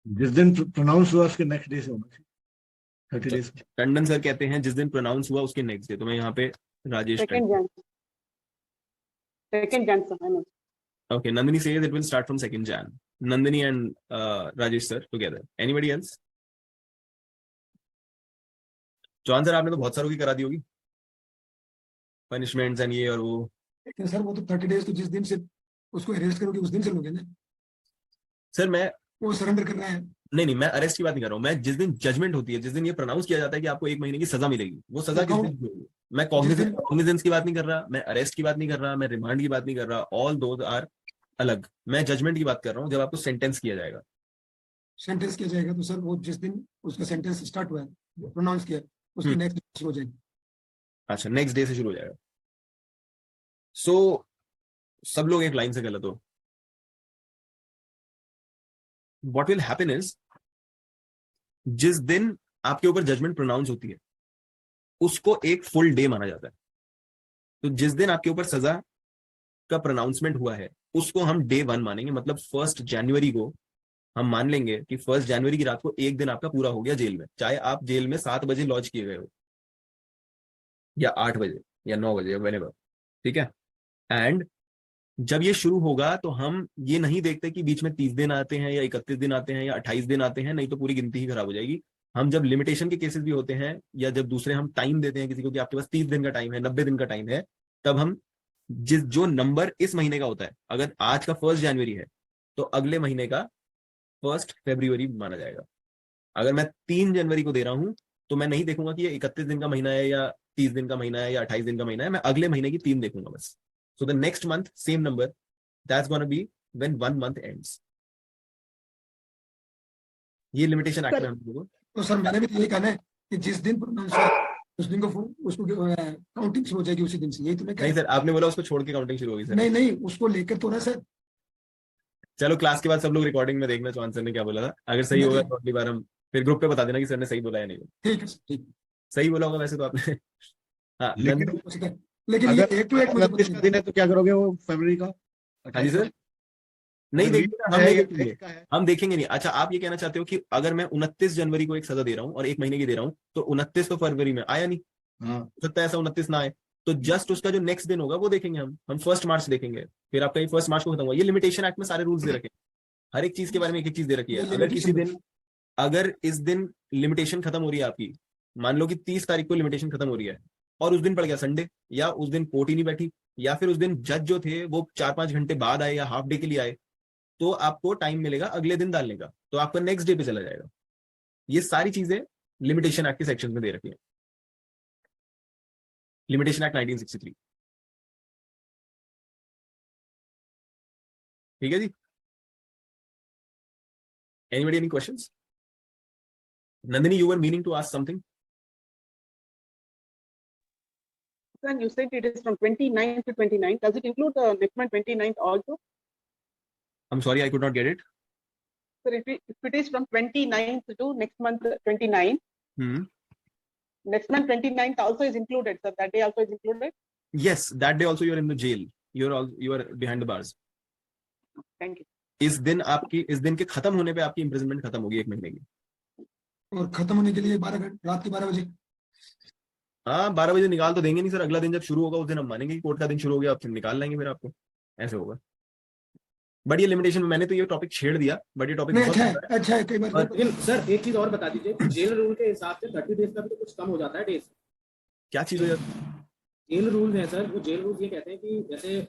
जिस दिन प्रोनाउंस हुआ उसके नेक्स्ट डे से होना चाहिए, 30 डेज। टंडन सर कहते हैं जिस दिन प्रोनाउंस हुआ उसके नेक्स्ट डे, तो मैं यहाँ पे Rajesh Second Jan. Second Jan, sir. I know. Okay, Nandini says it will start from 2nd Jan. Nandini and Rajesh sir together. Anybody else? Chauhan sir आपने तो बहुत सारों की करा दी होगी, पनिशमेंट्स एंड ये और वो। लेकिन सर वो तो 30 डेज तो जिस दिन से उसको अरेस्ट करोगे उस दिन से लोगे ना, सर मैं वो सरेंडर कर रहा है। नहीं, मैं अरेस्ट की बात नहीं कर रहा हूँ, मैं जिस दिन जजमेंट होती है, जिस दिन ये प्रोनाउंस किया जाता है कि आपको 1 महीने की सजा मिलेगी, वो सजा किस दिन होगी? मैं कॉग्निजेंस की बात नहीं कर रहा, मैं अरेस्ट की बात नहीं कर रहा, मैं रिमांड की बात नहीं कर रहा, ऑल दोज आर अलग। मैं जजमेंट की बात कर रहा हूँ, जब आपको सेंटेंस किया जाएगा। सेंटेंस किया जाएगा तो सर वो जिस दिन उसका सेंटेंस स्टार्ट हुआ है, प्रोनाउंस किया, उसकी नेक्स्ट शुरू हो जाएगी। अच्छा, नेक्स्ट डे से शुरू हो जाएगा। सो सब लोग एक लाइन से गलत हो। व्हाट विल हैपन इज, जिस दिन आपके ऊपर जजमेंट प्रोनाउंस होती है उसको एक फुल डे माना जाता है। तो जिस दिन आपके ऊपर सजा का प्रोनाउंसमेंट हुआ है उसको हम डे 1 मानेंगे, मतलब 1 जनवरी को हम मान लेंगे कि 1 जनवरी की रात को एक दिन आपका पूरा हो गया जेल में, चाहे आप जेल में 7 बजे लॉन्च किए गए हो या 8 बजे या 9 बजे या व्हेनेवर, ठीक है। एंड जब ये शुरू होगा तो हम ये नहीं देखते कि बीच में 30 दिन आते हैं या 31 दिन आते हैं या 28 दिन आते हैं, नहीं तो पूरी गिनती ही खराब हो जाएगी। हम जब लिमिटेशन के केसेस भी होते हैं या जब दूसरे हम टाइम देते हैं किसी को कि आपके पास 30 दिन का टाइम है, 90 दिन का टाइम है, तब हम जो नंबर इस महीने का होता है, अगर आज का 1 जनवरी है तो अगले महीने का 1 फरवरी माना जाएगा। अगर मैं 3 जनवरी को दे रहा हूं तो मैं नहीं देखूंगा कि ये 31 दिन का महीना है या 30 दिन का महीना है या 28 दिन का महीना है, मैं अगले महीने की 3 देखूंगा बस। So the next month, same number, that's going to be when 1 month ends. ये लिमिटेशन एक्ट में हम लोगों को। तो सर मैंने भी यही कहना है कि जिस दिन प्रोनाउंस हुआ उस दिन को उसको काउंटिंग शुरू हो जाएगी उसी दिन से, यही तो मैं नहीं सर, आपने बोला उसको छोड़ के काउंटिंग शुरू होगी सर। नहीं उसको लेकर तो ना सर। चलो क्लास के बाद सब लोग रिकॉर्डिंग में देखना चौहान सर ने क्या बोला था, अगर सही होगा तो अगली बार हम फिर ग्रुप पे बता देना कि सर ने सही बोला या नहीं। ठीक है सर, ठीक। सही बोला होगा वैसे तो आपने। हाँ लेकिन ये एक तो एक का दिन है तो क्या करोगे वो फरवरी का? हाँ जी सर, नहीं देखेंगे, हम देखेंगे नहीं। अच्छा, आप ये कहना चाहते हो कि अगर मैं 29 जनवरी को एक सजा दे रहा हूँ और 1 महीने की दे रहा हूँ तो 29 तो फरवरी में आया नहीं, हो सकता है ऐसा 29 ना आए, तो जस्ट उसका जो नेक्स्ट दिन होगा वो देखेंगे हम 1 मार्च देखेंगे, फिर आपका 1 मार्च को खत्म हुआ। ये लिमिटेशन एक्ट में सारे रूल्स दे रखे हैं, हर एक चीज के बारे में एक चीज दे रखी है। अगर किसी दिन, अगर इस दिन लिमिटेशन खत्म हो रही है आपकी, मान लो कि 30 तारीख को लिमिटेशन खत्म हो रही है और उस दिन पड़ गया संडे, या उस दिन कोर्ट ही नहीं बैठी, या फिर उस दिन जज जो थे वो 4-5 घंटे बाद आए या हाफ डे के लिए आए, तो आपको टाइम मिलेगा अगले दिन डालने का, तो आपका नेक्स्ट डे पे चला जाएगा। ये सारी चीजें लिमिटेशन एक्ट के सेक्शन में दे रखी है, लिमिटेशन एक्ट 1963। ठीक है जी, anybody any questions? Nandini, you were meaning to ask something. And you said it is from 29th to 29th. Does it include the next month 29th also? I'm sorry, I could not get it. So if it is from 29th to next month 29th, next month 29th also is included. So that day also is included. Yes, that day also you are in the jail. You are behind the bars. Thank you. इस दिन के खत्म होने पे आपकी imprisonment खत्म होगी 1 महीने की, और खत्म होने के लिए 12 रात के 12 बजे। हाँ, 12 बजे निकाल तो देंगे नहीं सर, अगला दिन जब शुरू होगा उस दिन हम मानेंगे कि कोर्ट का दिन शुरू हो गया, आप निकाल लाएंगे फिर आपको, ऐसे होगा। बट ये लिमिटेशन, मैंने तो ये टॉपिक छेड़ दिया, बट ये टॉपिक अच्छा है कई बार। लेकिन सर एक चीज और बता दीजिए, जेल रूल के हिसाब से 30 डेज का भी तो कुछ कम हो जाता है डेज। क्या चीज हो जाती है? जेल रूल है सर, वो जेल रूल ये कहते हैं कि जैसे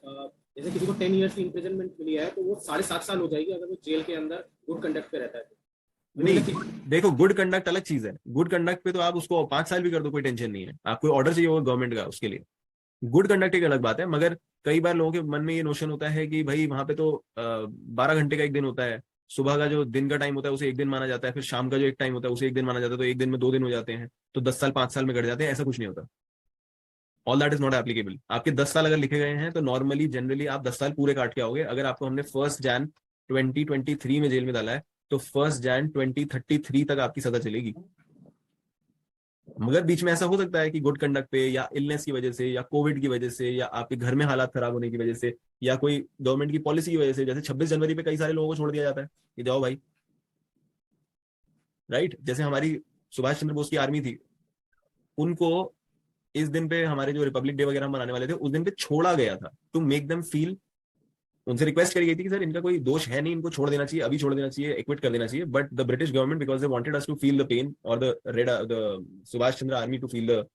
किसी को 10 ईयर्स की इम्प्रिजनमेंट मिली है तो वो 7.5 साल हो जाएगी अगर वो जेल के अंदर गुड कंडक्ट पे रहता है। नहीं, देखो गुड कंडक्ट अलग चीज है, गुड कंडक्ट पे तो आप उसको 5 साल भी कर दो, कोई टेंशन नहीं है। आपको ऑर्डर चाहिए होगा गवर्नमेंट का, उसके लिए गुड कंडक्ट एक अलग बात है। मगर कई बार लोगों के मन में ये नोशन होता है कि भाई वहां पे तो 12 घंटे का एक दिन होता है, सुबह का जो दिन का टाइम होता है उसे एक दिन माना जाता है, फिर शाम का जो एक टाइम होता है उसे एक दिन माना जाता है, तो एक दिन में 2 दिन हो जाते हैं, तो 10 साल 5 साल में कट जाते हैं। ऐसा कुछ नहीं होता, all that is not applicable. आपके 10 साल अगर लिखे गए हैं तो नॉर्मली जनरली आप 10 साल पूरे काट के आओगे। अगर आपको हमने 1 जन 2023 में जेल में डाला है तो 1 जन 2033 तक आपकी सजा चलेगी। मगर बीच में ऐसा हो सकता है कि गुड कंडक्ट पे या इलनेस की वजह से या कोविड की वजह से या आपके घर में हालात खराब होने की वजह से या कोई गवर्नमेंट की पॉलिसी की वजह से, जैसे 26 जनवरी पे कई सारे लोगों को छोड़ दिया जाता है कि जाओ भाई, राइट। जैसे हमारी सुभाष चंद्र बोस की आर्मी थी, उनको इस दिन पे, हमारे जो रिपब्लिक डे वगैरह मनाने वाले थे, उस दिन पे छोड़ा गया था टू मेक देम फील, उनसे रिक्वेस्ट करी गई थी कि सर इनका कोई दोष है नहीं, इनको छोड़ देना चाहिए, अभी छोड़ देना चाहिए, एक्विट कर देना चाहिए, but the British government, because they wanted us to feel the pain, और the Subhash Chandra army to feel the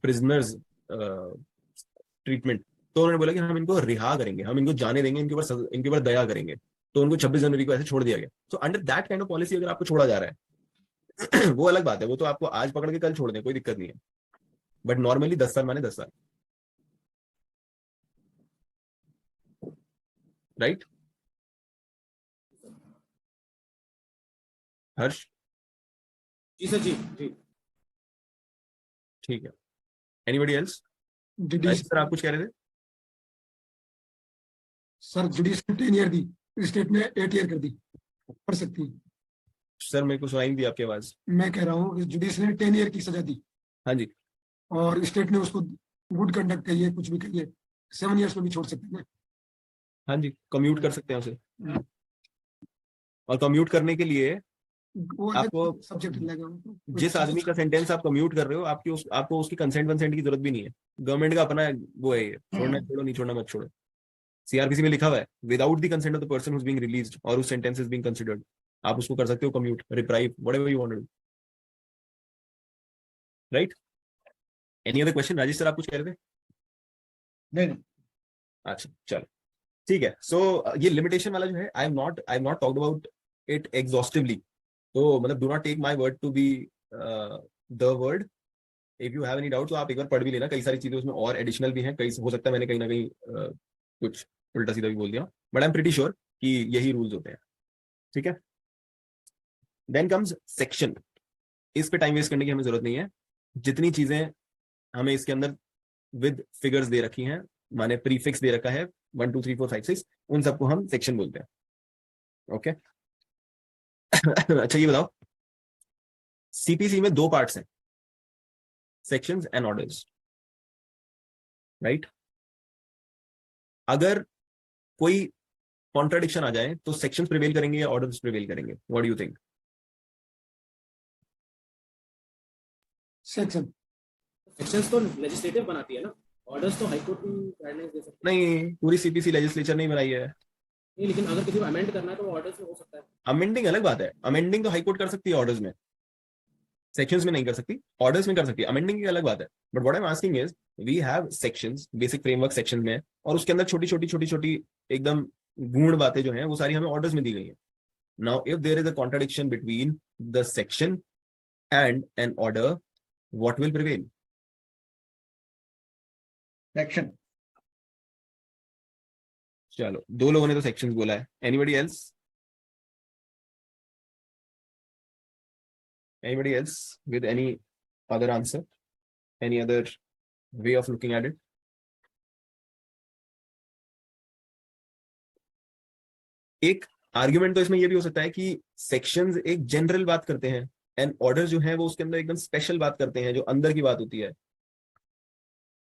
prisoners treatment, तो उन्होंने बोला कि हम इनको रिहा करेंगे, हम इनको जाने देंगे, इनके ऊपर दया करेंगे, तो उनको 26 जनवरी को ऐसे छोड़ दिया गया। So under that kind of policy अगर आपको छोड़ा जा रहा है वो अलग बात है, वो तो आपको आज पकड़ के कल छोड़ दें, कोई दिक्कत नहीं है, बट नॉर्मली 10 साल माने 10 साल, राइट। हर्ष, जी सर, जी जी। ठीक है, एनीबडी एल्स? सर आप कुछ कह रहे थे? सर जुडिशल 10 ईयर दी, स्टेट ने 8 ईयर कर दी, कर सकती है। सर मेरे को सुनाई नहीं दी आपकी आवाज। मैं कह रहा हूँ कि जुडिशल ने 10 ईयर की सजा दी, हाँ जी, और स्टेट ने उसको गुड कंडक्ट कहिए, कुछ भी कहिए, 7 ईयर्स में भी छोड़ सकते हैं। हाँ जी, कम्यूट कर सकते हैं उसे, और कम्यूट करने के लिए वो आपको सब्जेक्ट लगेगा। जिस आदमी का सेंटेंस आप कम्यूट कर रहे हो, आपको उसकी कंसेंट की जरूरत भी नहीं है, गवर्नमेंट का अपना वो है, ये छोड़ना छोड़ो, नहीं छोड़ना मत छोड़ो। सीआरपीसी में लिखा हुआ है, without the consent of the person who is being released और उस सेंटेंस इज बीइंग कंसीडर्ड, आप उसको कर सकते हो commute, reprieve, whatever you want to do, right. Any other question? Rajesh sir आप कुछ कह रहे थे? नहीं, अच्छा चलो ठीक है। सो ये लिमिटेशन वाला जो है, I am not talked about it exhaustively, तो मतलब do not take my word to be the word, if you have any doubt तो आप एक बार पढ़ भी लेना, कई सारी चीजें उसमें और एडिशनल भी हैं, कई हो सकता है मैंने कहीं ना कहीं कुछ उल्टा सीधा भी बोल दिया, but I am pretty sure कि यही रूल्स होते हैं, ठीक है। देन कम्स सेक्शन, इस पे टाइम वेस्ट करने की हमें जरूरत नहीं है, जितनी चीजें हमें इसके अंदर विद फिगर्स दे रखी हैं, माने प्रीफिक्स दे रखा है 1 2 3 4 5 6, उन सबको हम सेक्शन बोलते हैं, ओके। अच्छा ये बताओ, सीपीसी में 2 पार्ट्स हैं, सेक्शंस एंड ऑर्डर्स, राइट। अगर कोई कॉन्ट्राडिक्शन आ जाए तो सेक्शंस प्रिवेल करेंगे या ऑर्डर्स प्रिवेल करेंगे? What do you think? Sections तो लेजिस्लेटिव बनाती है ना, ऑर्डर्स तो हाई कोर्ट भी गाइडलाइंस दे सकते हैं। नहीं, पूरी सीपीसी लेजिस्लेचर नहीं बनाई है। नहीं, लेकिन अगर किसी को अमेंड करना है तो वो ऑर्डर्स में हो सकता है। अमेंडिंग अलग बात है, अमेंडिंग तो हाई कोर्ट कर सकती है ऑर्डर्स में, सेक्शंस में नहीं कर सकती, ऑर्डर्स में कर सकती है, अमेंडिंग की अलग बात है। But what I am asking is, we have sections, basic framework section में, और उसके अंदर छोटी छोटी एकदम गूढ़ बातें जो हैं वो सारी हमें ऑर्डर्स में दी गई हैं। Now if there is a contradiction between the section and an order, what will prevail? Section. चलो 2 लोगों ने तो सेक्शंस बोला है, anybody else? Anybody else with any other answer? Any other way of looking at it? एक argument तो इसमें ये भी हो सकता है कि सेक्शंस एक जनरल बात करते हैं, एंड ऑर्डर जो है वो उसके अंदर एकदम स्पेशल बात करते हैं, जो अंदर की बात होती है।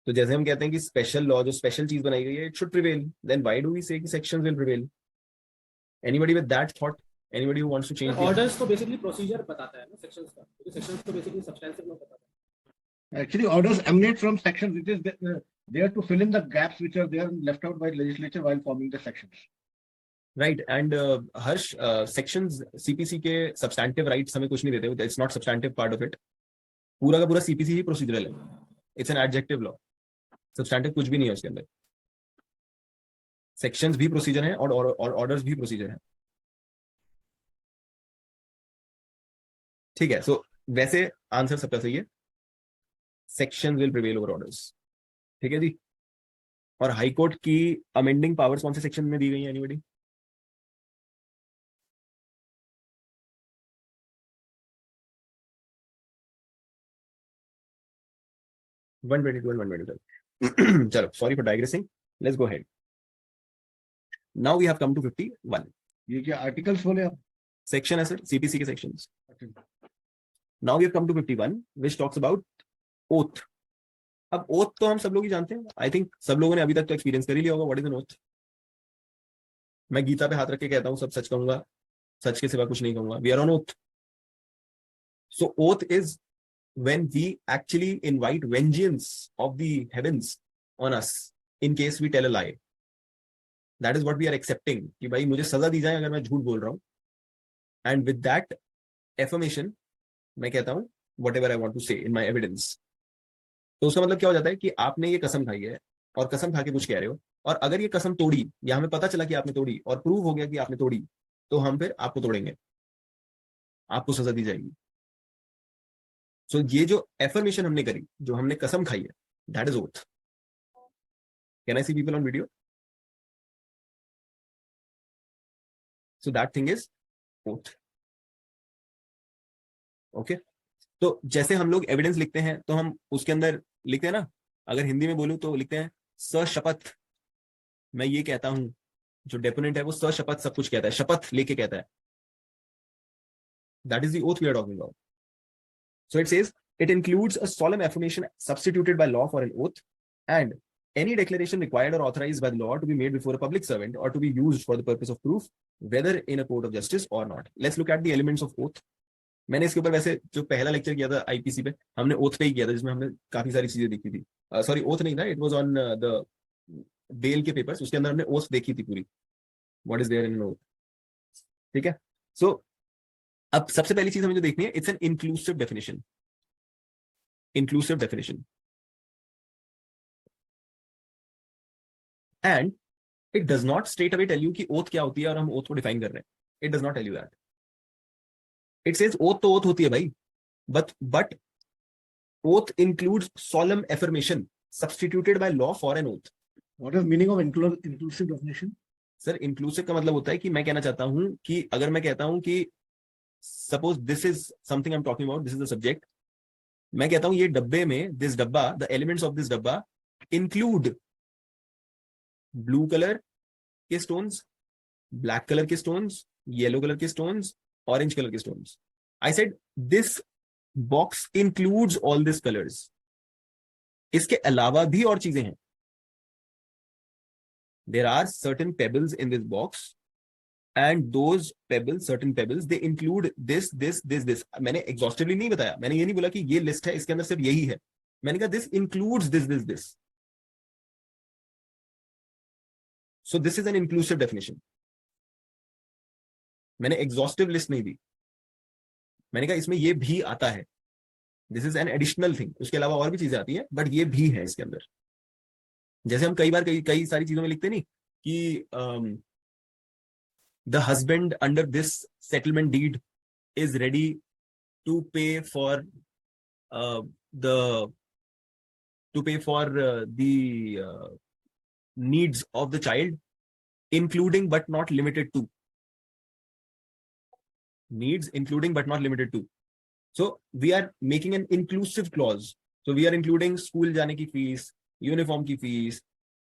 तो जैसे हम कहते हैं कि स्पेशल लॉ, जो स्पेशल चीज बनाई गई है, it should prevail, then why do we say कि sections will prevail? Anybody with that thought? Anybody who wants to change the orders तो बेसिकली प्रोसीजर बताता है ना सेक्शंस का, क्योंकि सेक्शंस तो बेसिकली सब्सटेंसिव में बताता है। Actually, orders emanate from sections. It is there to fill in the gaps which are there left out by legislature while forming the sections. Right. And Harsh, sections CPC के substantive rights हमें कुछ नहीं देते, it's not substantive part of it, पूरा का पूरा CPC ही procedural है, it's an adjective law, substantive कुछ भी नहीं है उसके अंदर। सेक्शंस भी प्रोसीजर हैं और ऑर्डर्स भी प्रोसीजर हैं, ठीक है। सो वैसे आंसर सबका सही है, section will prevail over orders, ठीक है जी। और हाई कोर्ट की अमेंडिंग पावर्स कौन से सेक्शन में दी गई है? एनीबडी? चलो, sorry for digressing, let's go ahead. Now we have come to 51। ये क्या आर्टिकल्स बोले आप? सेक्शन है सर, सीपीसी के sections. Now we have come to 51, which talks about oath. अब ओथ तो हम सब लोग ही जानते हैं, आई थिंक सब लोगों ने अभी तक तो एक्सपीरियंस कर ही लिया होगा व्हाट इज एन ओथ। मैं गीता पे हाथ रख के कहता हूँ सब सच कहूंगा, सच के सिवा कुछ नहीं कहूंगा, we are on oath. So oath is when we actually invite vengeance of the heavens on us in case we tell a lie. That is what we are accepting कि भाई मुझे सजा दी जाए अगर मैं झूठ बोल रहा हूँ। And with that affirmation मैं कहता हूँ whatever I want to say in my evidence। तो उसका मतलब क्या हो जाता है कि आपने ये कसम खाई है और कसम खा के कुछ कह रहे हो, और अगर ये कसम तोड़ी या हमें पता चला कि आपने तोड़ी और प्रूव हो गया कि आपने तोड़ी, तो हम फिर आपको तोड़ेंगे, आपको सजा दी जाएगी। सो ये जो एफर्मेशन हमने करी, जो हमने कसम खाई है, that is oath. Can I see people on video? So that thing is oath. Okay, तो जैसे हम लोग एविडेंस लिखते हैं तो हम उसके अंदर लिखते हैं ना, अगर हिंदी में बोलूं तो लिखते हैं सशपथ, मैं ये कहता हूं, जो डेपोनेंट है वो सशपथ सब कुछ कहता है, शपथ लेके कहता है। That is the oath we are talking about. So it says it includes a solemn affirmation substituted by law for an oath, and any declaration required or authorized by the law to be made before a public servant or to be used for the purpose of proof, whether in a court of justice or not. Let's look at the elements of oath. मैंने इसके ऊपर वैसे जो पहला lecture किया था IPC पे, हमने ओथ पे ही किया था, जिसमें हमने काफी सारी चीजें देखी थी। सॉरी, ओथ नहीं था, it was on the bail के पेपर्स, उसके अंदर हमने ओथ देखी थी पूरी, what is there in oath. ठीक है, सो अब सबसे पहली चीज हमें जो देखनी है, it's an inclusive definition. inclusive definition, and it does not straight away tell you कि oath क्या होती है और हम oath को define कर रहे हैं। It does not tell you that. It says oath तो oath होती है भाई, but oath includes solemn affirmation substituted by law for an oath. What is meaning of inclusive definition? Sir inclusive का मतलब होता है कि मैं कहना चाहता हूं कि अगर मैं कहता हूं कि suppose this is something I am talking about, this is the subject, मैं कहता हूं ये डब्बे में, दिस डब्बा, द एलिमेंट्स ऑफ दिस डब्बा इंक्लूड ब्लू कलर के स्टोन्स, ब्लैक कलर के स्टोन्स, येलो कलर के स्टोन्स, ऑरेंज कलर के stones. I said this box includes all this colours. इसके अलावा भी और चीजें हैं। There are certain pebbles in this box and those pebbles, certain pebbles, they include this, this, this, this. मैंने exhaustively नहीं बताया, मैंने ये नहीं बोला कि ये लिस्ट है, इसके अंदर सिर्फ यही है। मैंने कहा this includes this, this, this. So this is an inclusive definition. मैंने exhaustive list नहीं दी, मैंने कहा इसमें ये भी आता है, this is an additional thing. उसके अलावा और भी चीजें आती हैं, but ये भी है इसके अंदर। जैसे हम कई बार कई सारी चीजों में लिखते नहीं कि the husband under this settlement deed is ready to pay for the needs of the child, including but not limited to. Needs including but not limited to. So we are making an inclusive clause. So we are including school जाने की fees, uniform की fees,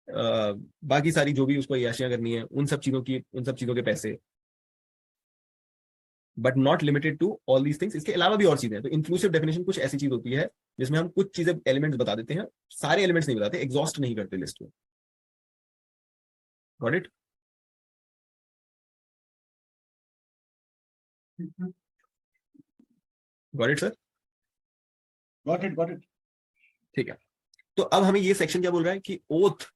बाकी सारी जो भी उसको याशियां करनी है, उन सब चीजों के पैसे, but not limited to all these things. इसके अलावा भी और चीजें हैं। तो इंक्लूसिव डेफिनेशन कुछ ऐसी चीज होती है जिसमें हम कुछ चीजें, एलिमेंट्स बता देते हैं, सारे एलिमेंट्स नहीं बताते, एग्जॉस्ट नहीं करते लिस्ट में। Got it? Got it sir? Got it. ठीक है, तो अब हमें ये सेक्शन क्या बोल रहा है कि ओथ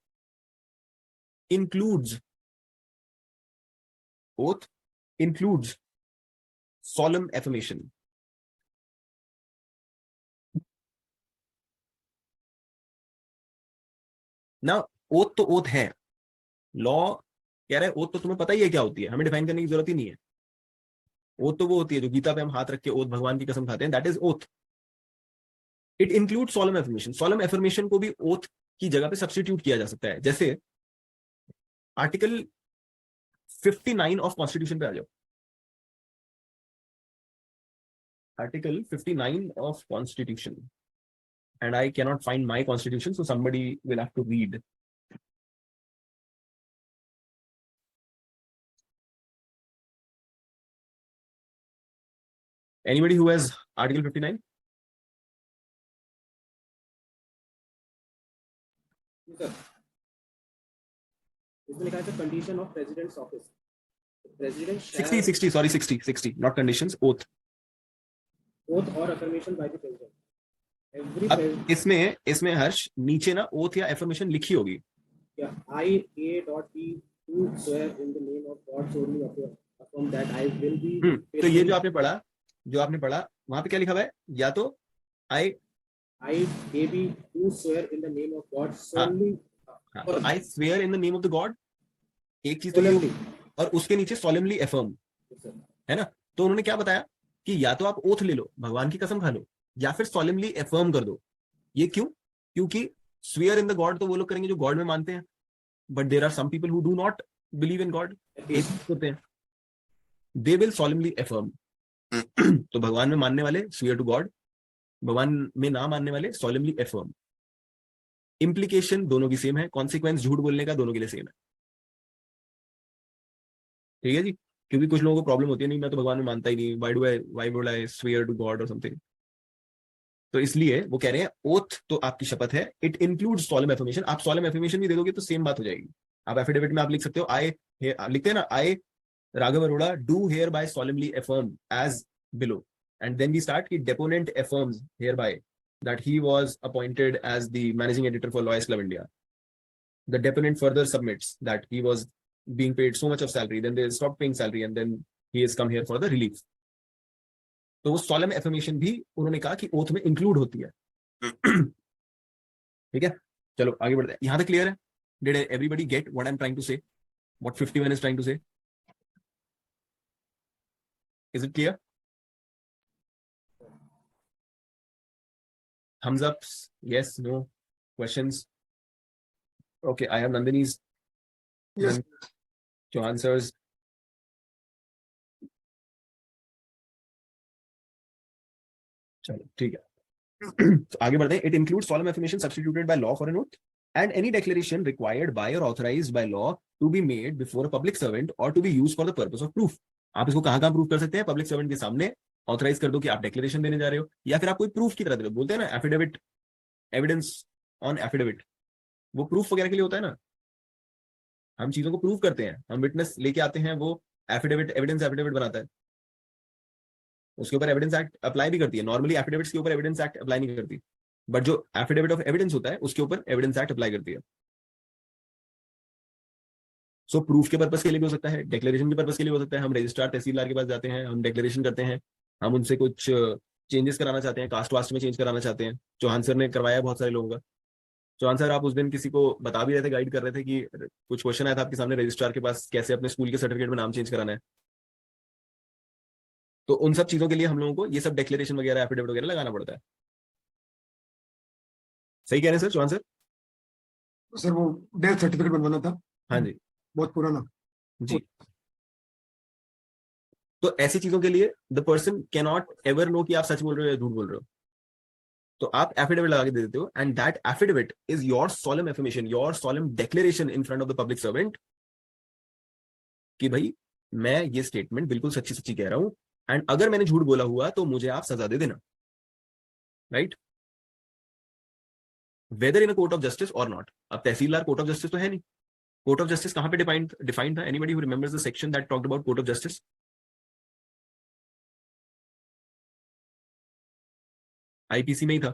इंक्लूड्स solemn affirmation. ना ओथ तो ओथ है, लॉ कह रहा है ओथ तो तुम्हें पता ही है क्या होती है, हमें डिफाइन करने की जरूरत ही नहीं है। ओथ तो वो होती है जो गीता पे हम हाथ रख के ओथ, भगवान की कसम खाते हैं, that is oath. It include solemn affirmation. solemn affirmation को भी ओथ की जगह पे सब्स्टिट्यूट किया जा सकता है। जैसे आर्टिकल 59 ऑफ कॉन्स्टिट्यूशन पे आ जाओ। Article 59 of Constitution, and I cannot find my Constitution, so somebody will have to read. Anybody who has Article 59? Sir इसमें लिखा है condition of president's office, president 60 sorry 60 not conditions, oath. oath or affirmation by the president. Every अब इसमें हर्ष नीचे ना oath या affirmation लिखी होगी. I A.P do swear in the name of God solely affirm that I will be तो ये जो आपने पढ़ा वहां पे क्या लिखा हुआ है? या तो I A.B do swear in the name of God solely तो I swear in the name of the God, एक चीज तो ये होगी, और उसके नीचे solemnly affirm, है ना. तो उन्होंने क्या बताया कि या तो आप ओथ ले लो, भगवान की कसम खा लो, या फिर solemnly affirm कर दो. ये क्यों? क्योंकि swear in the God तो वो लोग करेंगे जो गॉड में मानते हैं, but there are some people who do not believe in God, होते हैं, they will solemnly affirm. तो भगवान में मानने वाले swear to God, भगवान में ना मानने वाले solemnly affirm. इम्प्लीकेशन दोनों की सेम है, कॉन्सिक्वेंस झूठ बोलने का दोनों के लिए सेम है. ठीक है जी. क्योंकि कुछ लोगों को प्रॉब्लम होती है, नहीं मैं तो भगवान में मानता ही नहीं, why would I swear to God और समथिंग. तो इसलिए वो कह रहे हैं ओथ तो आपकी शपथ है, इट इंक्लूड्स सॉलम एफर्मेशन. आप सॉलम एफर्मेशन भी दे दोगे तो सेम बात हो जाएगी. आप एफिडेविट में आप लिख सकते हो आई, लिखते हैं ना, I Raghav Arora do hereby solemnly affirm as below, and then we start कि deponent affirms hereby that he was appointed as the managing editor for Lawyers Club India. The deponent further submits that he was being paid so much of salary, then they stopped paying salary, and then he has come here for the relief. तो वो solemn affirmation भी उन्होंने कहा कि oath में include होती है. ठीक है, चलो आगे बढ़ते हैं. यहां तक क्लियर है? Did everybody get what I'm trying to say? What 51 is trying to say? Is it clear? Thumbs ups, yes, no, questions. Okay, I have Nandini's Yes. to answers. चलो ठीक है. तो आगे बढ़ते हैं. It includes solemn affirmation substituted by law for an oath and any declaration required by or authorized by law to be made before a public servant or to be used for the purpose of proof. आप इसको कहाँ proof कर सकते हैं? Public servant के सामने authorise कर दो कि आप डिक्लेरेशन देने जा रहे हो, या फिर आप कोई प्रूफ की तरह दे रहे हो. बोलते हैं ना एफिडेविट, एविडेंस ऑन एफिडेविट, वो प्रूफ वगैरह के लिए होता है ना. हम चीजों को प्रूव करते हैं, हम विटनेस लेके आते हैं, वो एफिडेविट, एविडेंस एफिडेविट बनाता है. उसके ऊपर एविडेंस एक्ट अप्लाई भी करती है. नॉर्मली एफिडेविट्स के ऊपर एविडेंस एक्ट अप्लाई नहीं करती, बट जो एफिडेविट ऑफ एविडेंस होता है उसके ऊपर एविडेंस एक्ट अप्लाई करती है. सो प्रूफ के पर्पस के लिए भी हो सकता है, डिक्लेरेशन के पर्पस के लिए हो सकता है. हम रजिस्ट्रार तहसीलदार के पास जाते हैं, हम डिक्लेरेशन करते हैं, हम उनसे कुछ चेंजेस कराना चाहते हैं, कास्ट वास्ट में चेंज कराना चाहते हैं. चौहान सर ने करवाया बहुत सारे लोगों का. चौहान सर, आप उस दिन किसी को बता भी रहे थे, गाइड कर रहे थे कि कुछ क्वेश्चन आया था आपके सामने रजिस्ट्रार के पास, कैसे अपने स्कूल के सर्टिफिकेट में नाम चेंज कराना है. तो उन सब चीजों के लिए हम लोगों को ये सब डिक्लेरेशन वगैरह, एफिडेविट वगैरह लगाना पड़ता है. सही कह रहे हैं सर चौहान सर? सर वो डेथ सर्टिफिकेट बनवाना था, हाँ जी बहुत पुराना जी. तो ऐसी चीजों के लिए the person can not ever know कि आप सच बोल रहे हो या झूठ बोल रहे हो. तो आप एफिडेविट लगा के दे देते हो, and that affidavit is your solemn affirmation, your solemn declaration in front of the public servant कि भाई मैं ये स्टेटमेंट बिल्कुल सच्ची सच्ची कह रहा हूं, एंड अगर मैंने झूठ बोला हुआ तो मुझे आप सजा दे देना. Right? Whether in a court of justice और नॉट. अब तहसीलदार कोर्ट ऑफ जस्टिस तो है नहीं. कोर्ट ऑफ जस्टिस कहां पे डिफाइंड था? Anybody who remembers the section that talked about court of justice? IPC में ही था,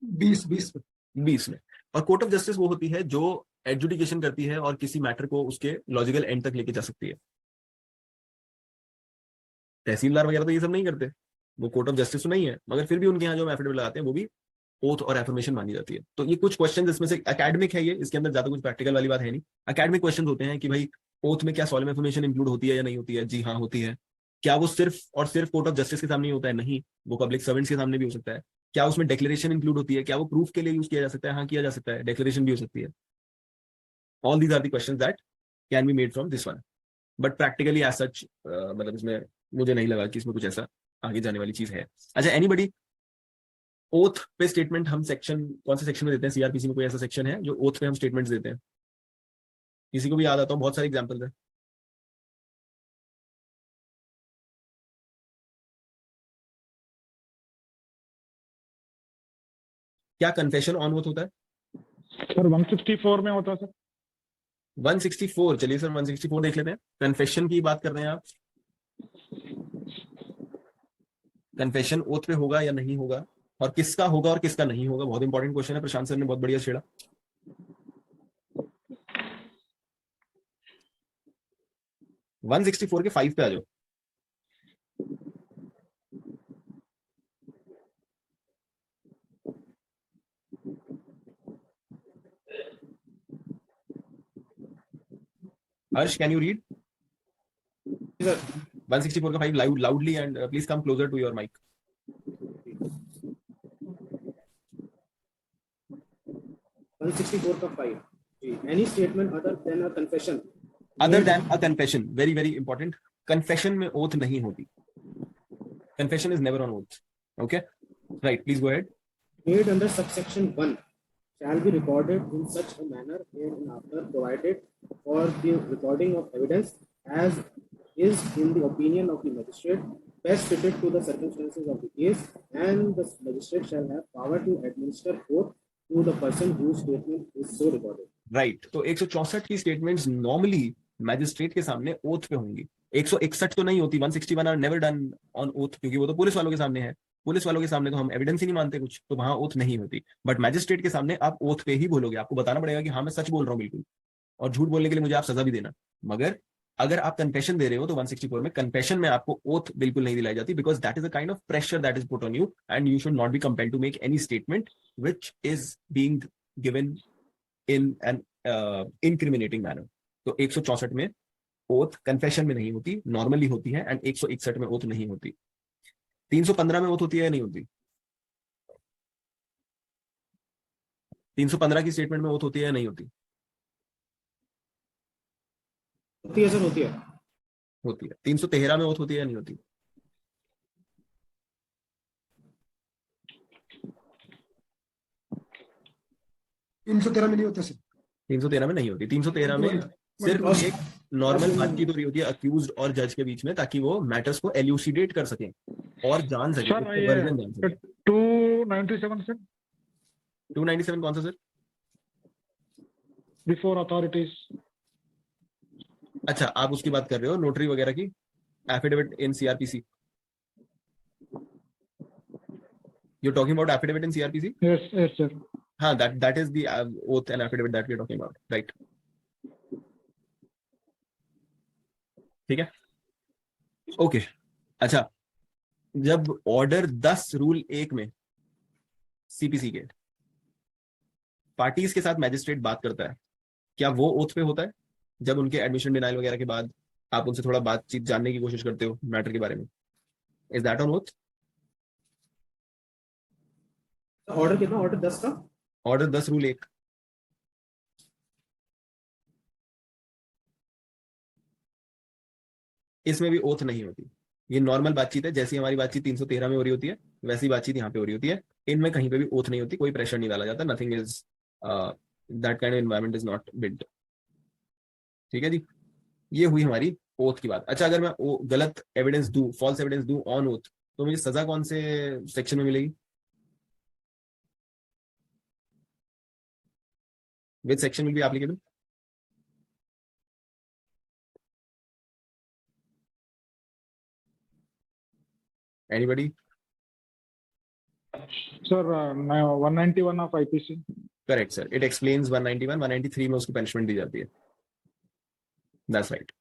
20 में. और कोर्ट ऑफ जस्टिस वो होती है जो एडजुडिकेशन करती है और किसी मैटर को उसके लॉजिकल एंड तक लेके जा सकती है. तहसीलदार वगैरह तो ये सब नहीं करते, वो कोर्ट ऑफ जस्टिस तो नहीं है, मगर फिर भी उनके यहाँ जो एफिडेविट लगाते हैं वो भी ओथ और एफर्मेशन मानी जाती है. तो ये कुछ क्वेश्चन इसमें से एकेडमिक है, ये इसके अंदर ज्यादा कुछ प्रैक्टिकल वाली बात है नहीं. एकेडमिक क्वेश्चन होते हैं कि भाई ओथ में क्या सॉलम एफर्मेशन इंक्लूड होती है या नहीं होती है? जी हाँ होती है. क्या वो सिर्फ और सिर्फ कोर्ट ऑफ जस्टिस के सामने ही होता है? नहीं, वो पब्लिक सर्वेंट्स के सामने भी हो सकता है. क्या उसमें डिक्लेरेशन इंक्लूड होती है? क्या वो प्रूफ के लिए यूज किया जा सकता है? हाँ किया जा सकता है, डिक्लेरेशन भी हो सकती है. All these are the questions that can be made from this one, but practically as such मतलब इसमें मुझे नहीं लगा कि इसमें कुछ ऐसा आगे जाने वाली चीज है. अच्छा, एनीबडी ओथ पे स्टेटमेंट हम सेक्शन कौन से सेक्शन में देते हैं? सीआरपीसी में कोई ऐसा सेक्शन है जो ओथ पे हम स्टेटमेंट्स देते हैं? किसी को भी याद आता हो? बहुत सारे एग्जांपल्स हैं. क्या कन्फेशन ऑन ओथ होता है? सर 164 में होता है सर। 164, चलिए सर 164 देख लेते हैं। कन्फेशन की बात कर रहे हैं आप, कन्फेशन ओथ पे होगा या नहीं होगा, और किसका होगा और किसका नहीं होगा, बहुत इंपॉर्टेंट क्वेश्चन है। प्रशांत सर ने बहुत बढ़िया छेड़ा। वन 164 के 5 पे आ जाओ। हर्ष, कैन यू रीड? 164 का 5 loudly and please come closer to your mic. 164 का 5 जी, any statement other than a confession, Other than a confession, very very important. Confession में oath नहीं होती. Confession is never on oath. Okay, right? Please go ahead. made under subsection 1 shall be recorded in such a manner hereafter provided for the recording of evidence as is in the opinion of the magistrate best fitted to the circumstances of the case, and the magistrate shall have power to administer oath to the person whose statement is so recorded. Right तो 164 की statements normally magistrate के सामने oath पे होंगी। 161 तो नहीं होती। 161 are never done on oath, क्योंकि वो तो पुलिस वालों के सामने है। पुलिस वालों के सामने तो हम एविडेंस ही नहीं मानते कुछ, तो वहां ओथ नहीं होती। बट मैजिस्ट्रेट के सामने आप ओथ पे ही बोलोगे। आपको बताना पड़ेगा कि हाँ मैं सच बोल रहा हूँ बिल्कुल, और झूठ बोलने के लिए मुझे आप सजा भी देना। मगर अगर आप कन्फेशन दे रहे हो तो 164 में कन्फेशन में आपको ओथ बिल्कुल नहीं दिलाई जाती, because that is a kind of pressure that is put on you and you should not be compelled to make any statement which is being given in an incriminating manner. तो 164 में oath confession में नहीं होती, normally होती है, and 161 में oath नहीं होती। 315 में ओथ होती है या नहीं होती? 315 की स्टेटमेंट में ओथ होती है या नहीं होती? होती है सर, होती है। होती है। 313 में ओथ होती है या नहीं होती? तीन सौ तेरह में नहीं होता सर। 313 में नहीं होती। 313 में सिर्फ एक नॉर्मल बातचीत हो रही होती है अक्यूज्ड और जज के बीच में, ताकि वो मैटर्स को एल्यूसिडेट कर सकें और जान सकें, सर ये वर्जन जान सकें। 297 सर 297 कौन सा सर? Before authorities. अच्छा, आप उसकी बात कर रहे हो नोटरी वगैरह की, affidavit in CrPC. You talking about affidavit in CrPC? Yes yes sir. हाँ, that is the oath and affidavit that we are talking about, right? ठीक है, ओके। अच्छा, जब ऑर्डर 10 रूल 1 में सीपीसी के पार्टीज के साथ मैजिस्ट्रेट बात करता है, क्या वो ओथ पे होता है? जब उनके एडमिशन डिनाइल वगैरह के बाद आप उनसे थोड़ा बातचीत जानने की कोशिश करते हो मैटर के बारे में, is that on oath? Order कितना? ऑर्डर 10 का ऑर्डर 10 रूल 1। इसमें भी ओथ नहीं होती। ये नॉर्मल बातचीत है, जैसी हमारी बातचीत 313 में हो रही होती है वैसी बातचीत यहाँ पे हो रही होती है। इनमें कहीं पे भी ओथ नहीं होती, कोई प्रेशर नहीं डाला जाता। Nothing is that kind of environment is not built. ठीक है जी, ये हुई हमारी ओथ की बात। अच्छा, अगर मैं गलत एविडेंस दूं, फॉल्स एविडेंस दूं ऑन ओथ, तो मुझे सजा कौन से सेक्शन में मिलेगी? Which section will be applicable? Anybody? Sir 191 of IPC. Correct, sir. It explains 191, 193 में उसको punishment दी जाती है। That's right.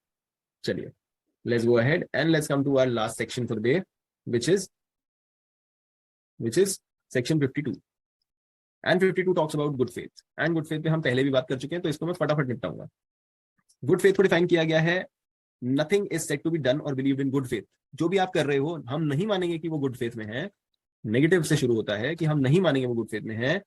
चलिए, let's go ahead and let's come to our last section for the day, which is section 52. And 52 talks about good faith. And good faith पे हम पहले भी बात कर चुके हैं, तो इसको मैं फटाफट निपटाऊंगा। गुड फेथ को डिफाइन किया गया है, nothing is said to be done और बिलीव्ड इन गुड फेथ। जो भी आप कर रहे हो, हम नहीं मानेंगे कि वो गुड फेथ में है। नेगेटिव से शुरू होता है कि हम नहीं मानेंगे वो गुड फेथ में है।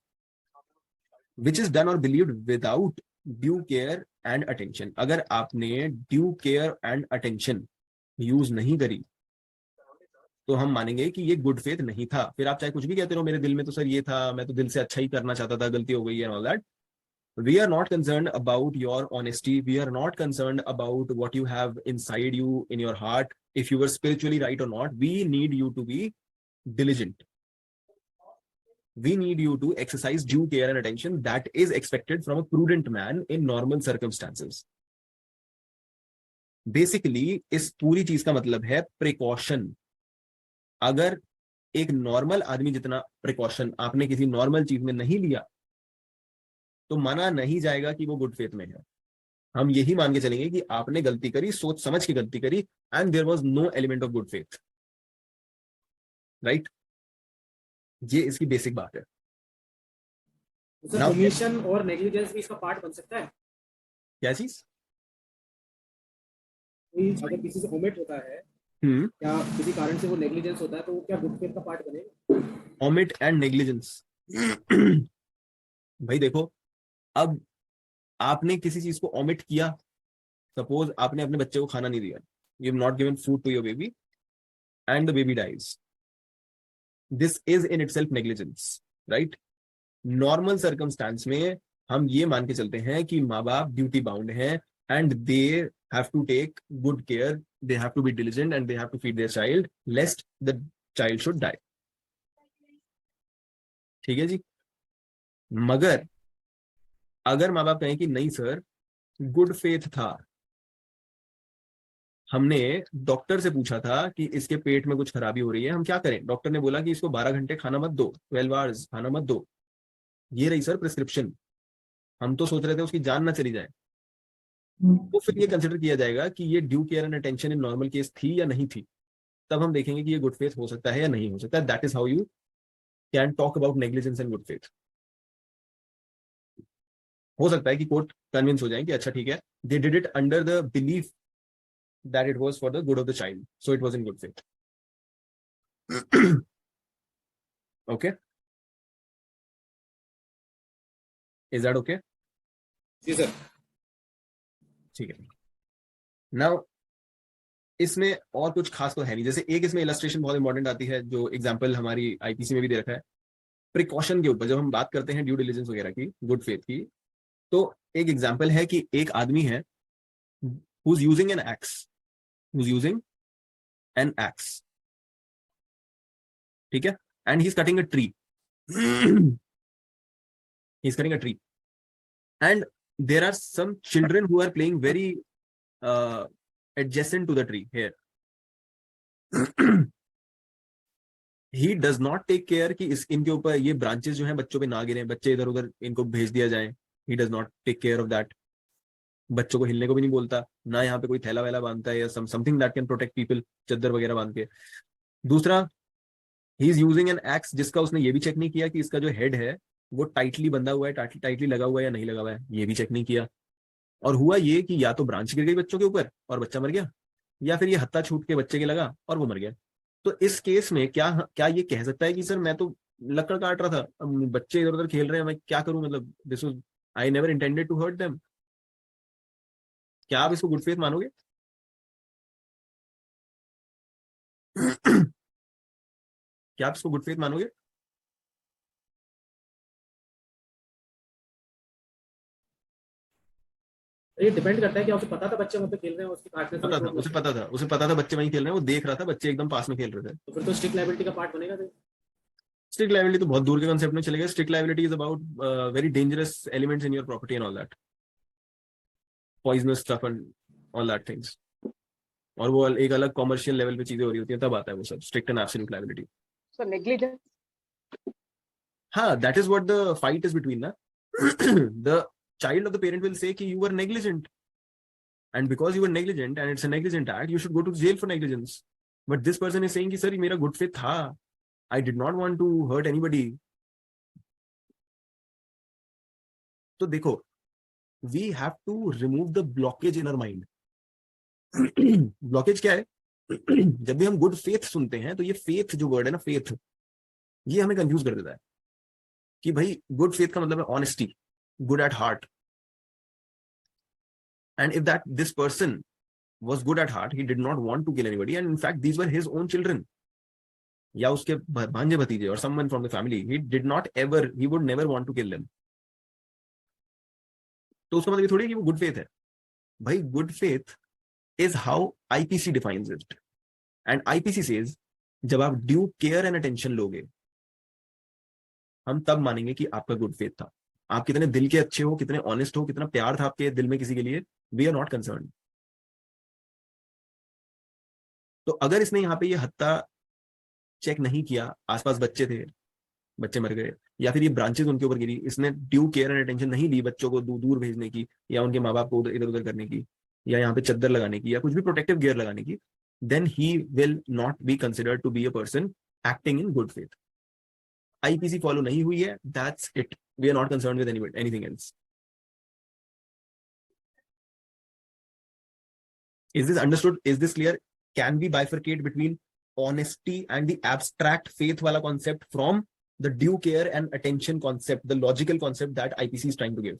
विच इज डन और believed without due care and attention. अगर आपने due care and attention use नहीं करी तो हम मानेंगे कि ये गुड फेथ नहीं था। फिर आप चाहे कुछ भी कहते रहो, मेरे दिल में तो सर ये था, मैं तो दिल से अच्छा ही करना चाहता था, गलती हो गई है, all that. We are not concerned about your honesty. We are not concerned about what you have inside you in your heart, if you were spiritually right or not. We need you to be diligent. we need you to exercise due care and attention that is expected from a prudent man in normal circumstances. Basically इस पूरी चीज का मतलब है precaution. अगर एक normal आदमी जितना प्रिकॉशन आपने किसी नॉर्मल चीज में नहीं लिया तो माना नहीं जाएगा कि वो गुड फेथ में है. हम यही मान के चलेंगे कि आपने गलती करी, सोच समझ के गलती करी, and there was no element of good faith. Right, ये इसकी बेसिक बात है. Now- ओमिशन और नेग्लिजेंस भी इसका पार्ट बन सकता है. क्या चीज? कोई अगर किसी से ओमिट होता है या किसी कारण से वो नेग्लिजेंस होता है तो वो क्या गुड फेथ का पार्ट बनेगा? Omit and negligence. भाई देखो, अब आपने किसी चीज को ओमिट किया. सपोज आपने अपने बच्चे को खाना नहीं दिया, you have not given food to your baby and the baby dies. This is in itself negligence, right? Normal circumstances में हम ये मान के चलते हैं कि माँ बाप ड्यूटी बाउंड हैं and they have to take good care, they have to be diligent and they have to feed their child lest the child should die. ठीक है जी. मगर अगर माँ बाप कहें कि नहीं सर, गुड फेथ था, हमने डॉक्टर से पूछा था कि इसके पेट में कुछ खराबी हो रही है, हम क्या करें? डॉक्टर ने बोला कि इसको 12 घंटे खाना मत दो, 12 आवर्स खाना मत दो. ये रही सर प्रिस्क्रिप्शन. हम तो सोच रहे थे उसकी जान ना चली जाए. तो फिर ये कंसिडर किया जाएगा कि ये due care and attention in normal case थी या नहीं थी. तब हम देखेंगे कि ये गुड फेथ हो सकता है या नहीं हो सकता. That is how you can talk about negligence and good faith. हो सकता है कि कोर्ट कन्विंस हो जाए कि अच्छा ठीक है, they did it under the belief that it was for the good of the child, so it was in good faith. Okay, is that okay? जी सर. ठीक है. Now इसमें और कुछ खास तो है नहीं. जैसे एक इसमें इलस्ट्रेशन बहुत इंपॉर्टेंट आती है, जो एग्जांपल हमारी आईपीसी में भी दे रखा है प्रिकॉशन के ऊपर. जब हम बात करते हैं ड्यू डिलिजेंस वगैरह की, गुड फेथ की, तो एक एग्जांपल है कि एक आदमी है who's using an axe, ठीक है, and he's cutting a tree. He's cutting a tree and there are some children who are playing very adjacent to the tree here. He does not take care कि इनके ऊपर ये branches जो हैं बच्चों पे ना गिरे, बच्चे इधर उधर इनको भेज दिया जाए. He does not take care of that. बच्चों को हिलने को भी नहीं बोलता, ना यहाँ पे कोई थैला वैला बांधता है या something that can protect people, चद्दर वगैरह बांध के. दूसरा, he is using an axe जिसका उसने ये भी चेक नहीं किया कि इसका जो हेड है वो टाइटली बंधा हुआ है, टाइटली लगा हुआ है या नहीं लगा हुआ है, ये भी चेक नहीं किया. और हुआ ये कि या तो ब्रांच गिर गई बच्चों के ऊपर और बच्चा मर गया, या फिर ये हत्था छूट के बच्चे के लगा और वो मर गया. तो इस केस में क्या ये कह सकता है कि सर मैं तो लकड़ काट रहा था, बच्चे इधर उधर खेल रहे हैं, मैं क्या करूं, मतलब this was I never intended to hurt them. क्या आप इसको गुड फेथ मानोगे? क्या आप इसको गुड फेथ मानोगे? ये डिपेंड करता है कि उसे पता था बच्चे वहाँ पे खेल रहे हैं, उसके काटने से पता था, उसे पता था बच्चे वहीं खेल रहे हैं, वो देख रहा था बच्चे एकदम पास में खेल रहे थे. तो फिर तो स्ट्रिक्ट लायबिलिटी का पार्ट बनेगा. स्ट्रिक्ट लायबिलिटी तो बहुत दूर के कंसेप्ट में चलेगा. Strict liability is about very dangerous elements in your property and all that, poisonous stuff and all that things. और वो एक अलग कॉमर्शियल लेवल पे चीजें हो रही होती हैं, तब आता है वो सब strict and absolute liability. So negligence. हाँ, that is what the fight is between ना. The child of the parent will say कि you were negligent, and because you were negligent and it's a negligent act, you should go to jail for negligence. But this person is saying कि sir मेरा good faith था, I did not want to hurt anybody. तो देखो, we have to remove the blockage in our mind. Blockage क्या है? जब भी हम गुड फेथ सुनते हैं तो ये फेथ जो वर्ड है ना, फेथ, ये हमें कंफ्यूज कर देता है कि भाई गुड फेथ का मतलब है honesty, good at heart. And if that this person was good at heart, he did not want to kill anybody, and in fact these were his own children, या उसके भांजे भतीजे और someone from the family, he would never want to kill them. तो उसका मतलब ये थोड़ी कि वो गुड फेथ है. भाई good faith is how IPC defines it. And IPC says जब आप ड्यू केयर एंड अटेंशन लोगे, हम तब मानेंगे कि आपका गुड फेथ था। आप कितने दिल के अच्छे हो, कितने ऑनेस्ट हो, कितना प्यार था आपके दिल में किसी के लिए, वी आर नॉट कंसर्न। तो अगर इसने यहाँ पे ये हत्ता चेक नहीं किया, आसपास बच्चे थे, बच्चे मर गए, या फिर ये ब्रांचेस उनके ऊपर गिरी, इसने ड्यू केयर एंड अटेंशन नहीं ली बच्चों को दूर भेजने की, या उनके माँ बाप को इधर उधर करने की, या यहाँ पे चद्दर लगाने की, या कुछ भी प्रोटेक्टिव गियर लगाने की, then he will not be considered to be a person acting in good faith. IPC follow नहीं हुई है, that's it. We are not concerned with anything else. Is this understood? Is this clear? Can we bifurcate between honesty and the abstract faith wala concept from the due care and attention concept, the logical concept that IPC is trying to give?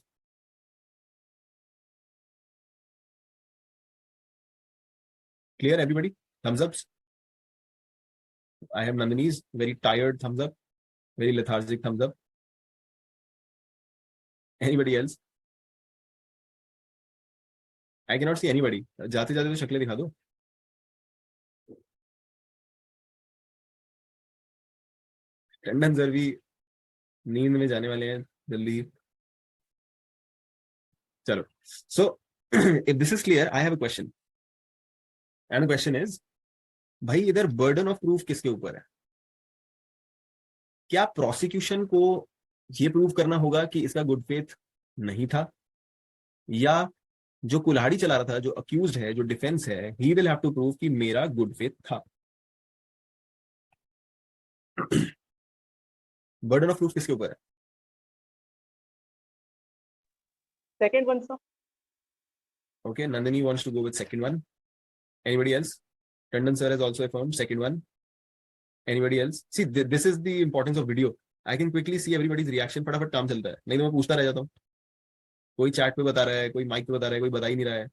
Clear, everybody? Thumbs ups. I have Nandini's very tired thumbs up, very lethargic thumbs up. Anybody else? I cannot see anybody. जाते जाते तो शक्लें दिखा दो। Tandon sir भी नींद में जाने वाले हैं जल्दी। चलो, so if this is clear, I have a question. And the question is, भाई इधर बर्डन ऑफ प्रूफ किसके ऊपर है? क्या प्रोसिक्यूशन को ये प्रूव करना होगा कि इसका गुड फेथ नहीं था, या जो कुल्हाड़ी चला रहा था, जो अक्यूज्ड है, जो डिफेंस है, he will have to prove कि मेरा गुड फेथ था? बर्डन ऑफ प्रूफ किसके ऊपर है? Second one, sir. Okay, Nandini wants to go with second one. Anybody else? Tandon sir has also affirmed second one. Anybody else? See, this is the importance of video. I can quickly see everybody's reaction. फटाफट काम चलता है, नहीं तो मैं पूछता रह जाता हूँ। कोई चैट पे बता रहा है, कोई माइक पे बता रहा है, कोई बता ही नहीं रहा है।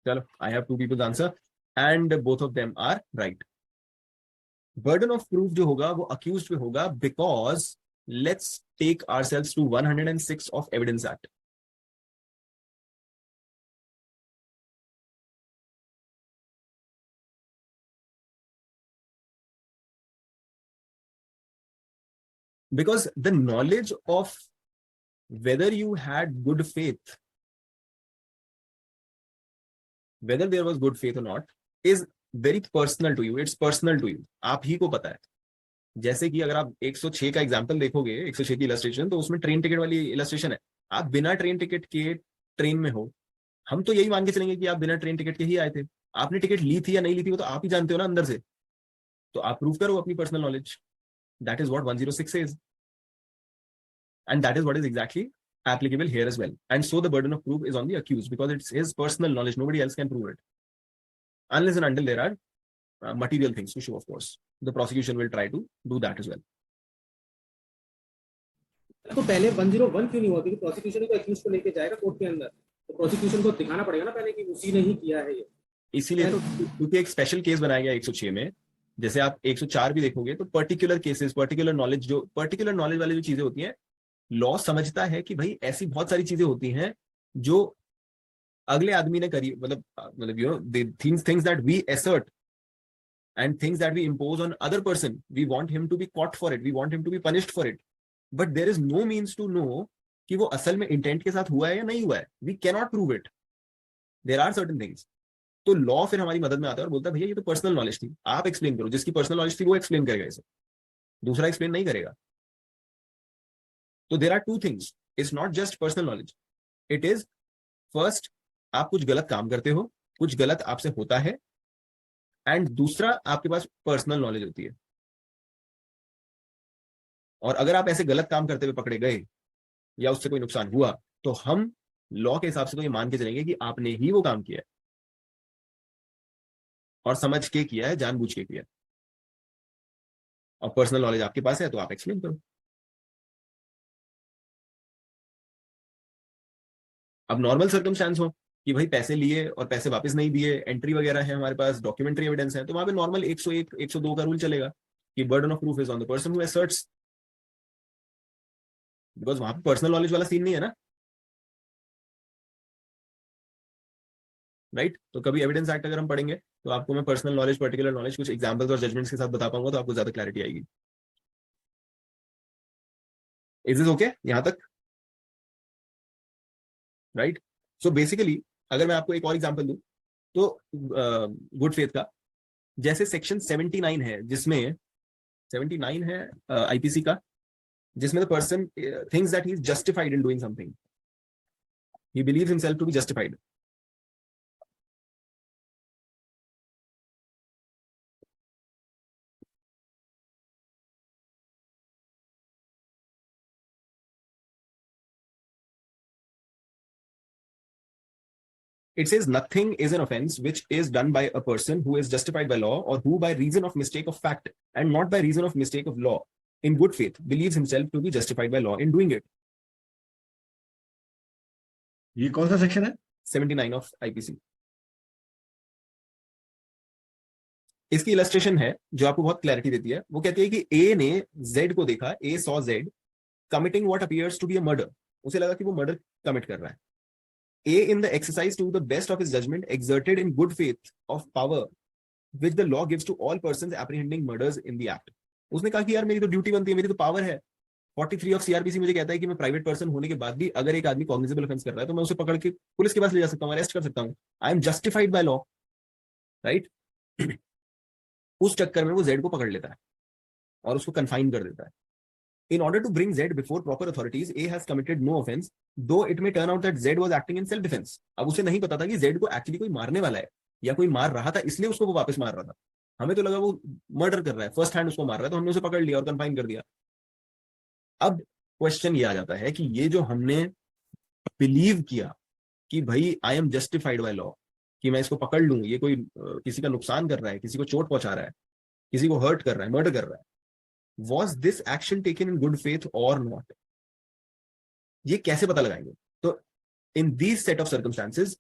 चलो, I have two people's answer and both of them are right. Burden of proof जो होगा वो accused पे होगा, because let's take ourselves to 106 of Evidence Act. Because the knowledge of whether you had good faith, whether there was good faith or not, is very personal to you. It's personal to you. आप ही को पता है। जैसे कि अगर आप 106 का example देखोगे, 106 की इलस्ट्रेशन, तो उसमें ट्रेन टिकट वाली इलस्ट्रेशन है। आप बिना ट्रेन टिकट के ट्रेन में हो, हम तो यही मान के चलेंगे कि आप बिना ट्रेन टिकट के ही आए थे। आपने टिकट ली थी या नहीं ली थी वो तो आप ही जानते हो ना अंदर से, तो आप प्रूव करो अपनी personal knowledge. That is what 106 says, and that is what is exactly applicable here as well. And so the burden of proof is on the accused, because it's his personal knowledge. Nobody else can prove it, unless and until there are material things to show. Of course, the prosecution will try to do that as well. तो पहले 101 क्यों नहीं हुआ? क्योंकि prosecution को accused को लेके जाएगा कोर्ट के अंदर, तो प्रोसिक्यूशन को दिखाना पड़ेगा ना पहले कि उसी ने ही किया है ये। इसीलिए तो क्योंकि एक स्पेशल केस बनाया गया 106 में। जैसे आप 104 भी देखोगे तो पर्टिकुलर केसेस, पर्टिकुलर नॉलेज, जो पर्टिकुलर नॉलेज वाली जो चीजें होती हैं, लॉ समझता है कि भाई ऐसी बहुत सारी चीजें होती हैं जो अगले आदमी ने करी, मतलब you know the things that we assert and things that we impose on other person, we want him to be caught for it, we want him to be punished for it, but there is no means to know कि वो असल में intent के साथ हुआ है या नहीं हुआ है। we cannot prove it, there are certain things. तो लॉ फिर हमारी मदद में आता है और बोलता है भैया ये तो पर्सनल नॉलेज थी, आप एक्सप्लेन करो। जिसकी पर्सनल नॉलेज थी वो एक्सप्लेन करेगा इसे, दूसरा एक्सप्लेन नहीं करेगा। तो there are two things, it's not just personal knowledge, it is first आप कुछ गलत काम करते हो, कुछ गलत आपसे होता है, एंड दूसरा आपके पास पर्सनल नॉलेज होती है। और अगर आप ऐसे गलत काम करते हुए पकड़े गए या उससे कोई नुकसान हुआ, तो हम लॉ के हिसाब से तो ये मान के चलेंगे कि आपने ही वो काम किया है और समझ के किया है, जानबूझ के किया है, और पर्सनल नॉलेज आपके पास है तो आप एक्सप्लेन करो। अब नॉर्मल सर्कमस्टेंस हो कि भाई पैसे लिए और पैसे वापस नहीं दिए, एंट्री वगैरह है हमारे पास, डॉक्यूमेंट्री एविडेंस है, तो वहां पे नॉर्मल 101 102 का रूल चलेगा कि burden of proof is on the person who assets, because वहां पे पर्सनल नॉलेज वाला सीन नहीं है ना। राइट? तो कभी एविडेंस एक्ट अगर हम पढ़ेंगे तो आपको मैं पर्सनल नॉलेज, पर्टिकुलर नॉलेज, कुछ एग्जांपल्स और जजमेंट्स के साथ बता पाऊंगा, तो आपको ज्यादा क्लैरिटी आएगी। इज दिस ओके यहां तक? राइट? सो बेसिकली अगर मैं आपको एक और एग्जांपल दूं तो गुड फेथ का, जैसे सेक्शन 79 है, जिसमें 79 है आईपीसी का, जिसमें the person thinks that he is justified in doing something, he believes himself to be justified. It says nothing is an offense which is done by a person who is justified by law, or who by reason of mistake of fact and not by reason of mistake of law in good faith believes himself to be justified by law in doing it. ये कौन सा section है? 79 of IPC. इसकी illustration है जो आपको बहुत clarity देती है। वो कहती है कि ए ने जेड को देखा, A saw Z committing what appears to be a murder, उसे लगा कि वो मर्डर कमिट कर रहा है। A in the exercise to the best of his judgment exerted in good faith of power which the law gives to all persons apprehending murders in the act. उसने कहा कि यार मेरी तो ड्यूटी बनती है, मेरी तो पावर है। 43 ऑफ सीआरपीसी मुझे कहता है कि मैं प्राइवेट पर्सन होने के बाद भी अगर एक आदमी कॉग्निजेबल ऑफेंस कर रहा है तो मैं उसे पकड़ के पुलिस के पास ले जा सकता हूँ, अरेस्ट कर सकता हूँ। I am justified by law, right? उस चक्कर में वो जेड को पकड़ लेता है और उसको कन्फाइन कर देता है। In order to bring Z before proper authorities, A has committed no offense, though it may turn out that Z was acting in self-defense. अब उसे नहीं पता था कि Z को एक्चुअली कोई मारने वाला है या कोई मार रहा था, इसलिए उसको वो वापस मार रहा था। हमें तो लगा वो मर्डर कर रहा है, फर्स्ट हैंड उसको मार रहा है, तो हमने उसे पकड़ लिया और कन्फाइन कर दिया। अब क्वेश्चन ये आ जाता है कि ये जो हमने बिलीव किया कि भाई I am justified by law, कि मैं इसको पकड़ लूं, ये कोई किसी का नुकसान कर रहा है, किसी को चोट पहुंचा रहा है, किसी को हर्ट कर रहा है, मर्डर कर रहा है, was this action taken in good faith or not? ये कैसे पता लगाएंगे? तो in these set of circumstances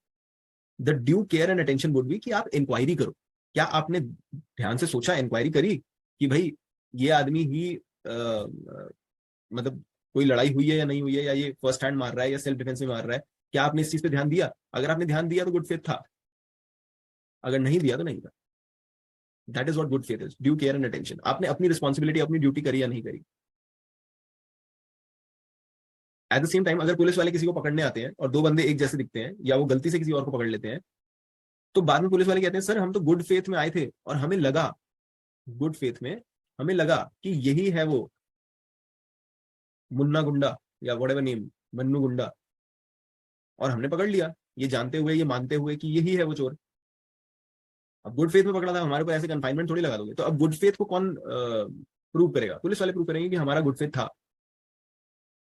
the due care and attention would be कि आप इंक्वायरी करो। क्या आपने ध्यान से सोचा, इंक्वायरी करी कि भाई ये आदमी ही मतलब कोई लड़ाई हुई है या नहीं हुई है, या ये फर्स्ट हैंड मार रहा है या सेल्फ डिफेंस में मार रहा है? क्या आपने इस चीज पे ध्यान दिया? अगर आपने ध्यान दिया तो गुड फेथ था, अगर नहीं दिया तो नहीं था। That is what good faith is, due care and attention. आपने अपनी रिस्पॉन्सिबिलिटी, अपनी ड्यूटी करी या नहीं करी। एट द सेम टाइम अगर पुलिस वाले किसी को पकड़ने आते हैं और दो बंदे एक जैसे दिखते हैं, या वो गलती से किसी और को पकड़ लेते हैं, तो बाद में पुलिस वाले कहते हैं सर हम तो गुड फेथ में आए थे और हमें लगा, गुड फेथ में हमें लगा कि यही है वो मुन्ना गुंडा या व्हाटएवर नेम, मन्नू गुंडा, और हमने पकड़ लिया, ये जानते हुए, ये मानते हुए कि यही है वो चोर। अब गुड फेथ में पकड़ा था, हमारे ऊपर ऐसे कन्फाइनमेंट थोड़ी लगा दोगे। तो अब गुड फेथ को कौन प्रूव करेगा? पुलिस वाले प्रूव करेंगे कि हमारा गुड फेथ था।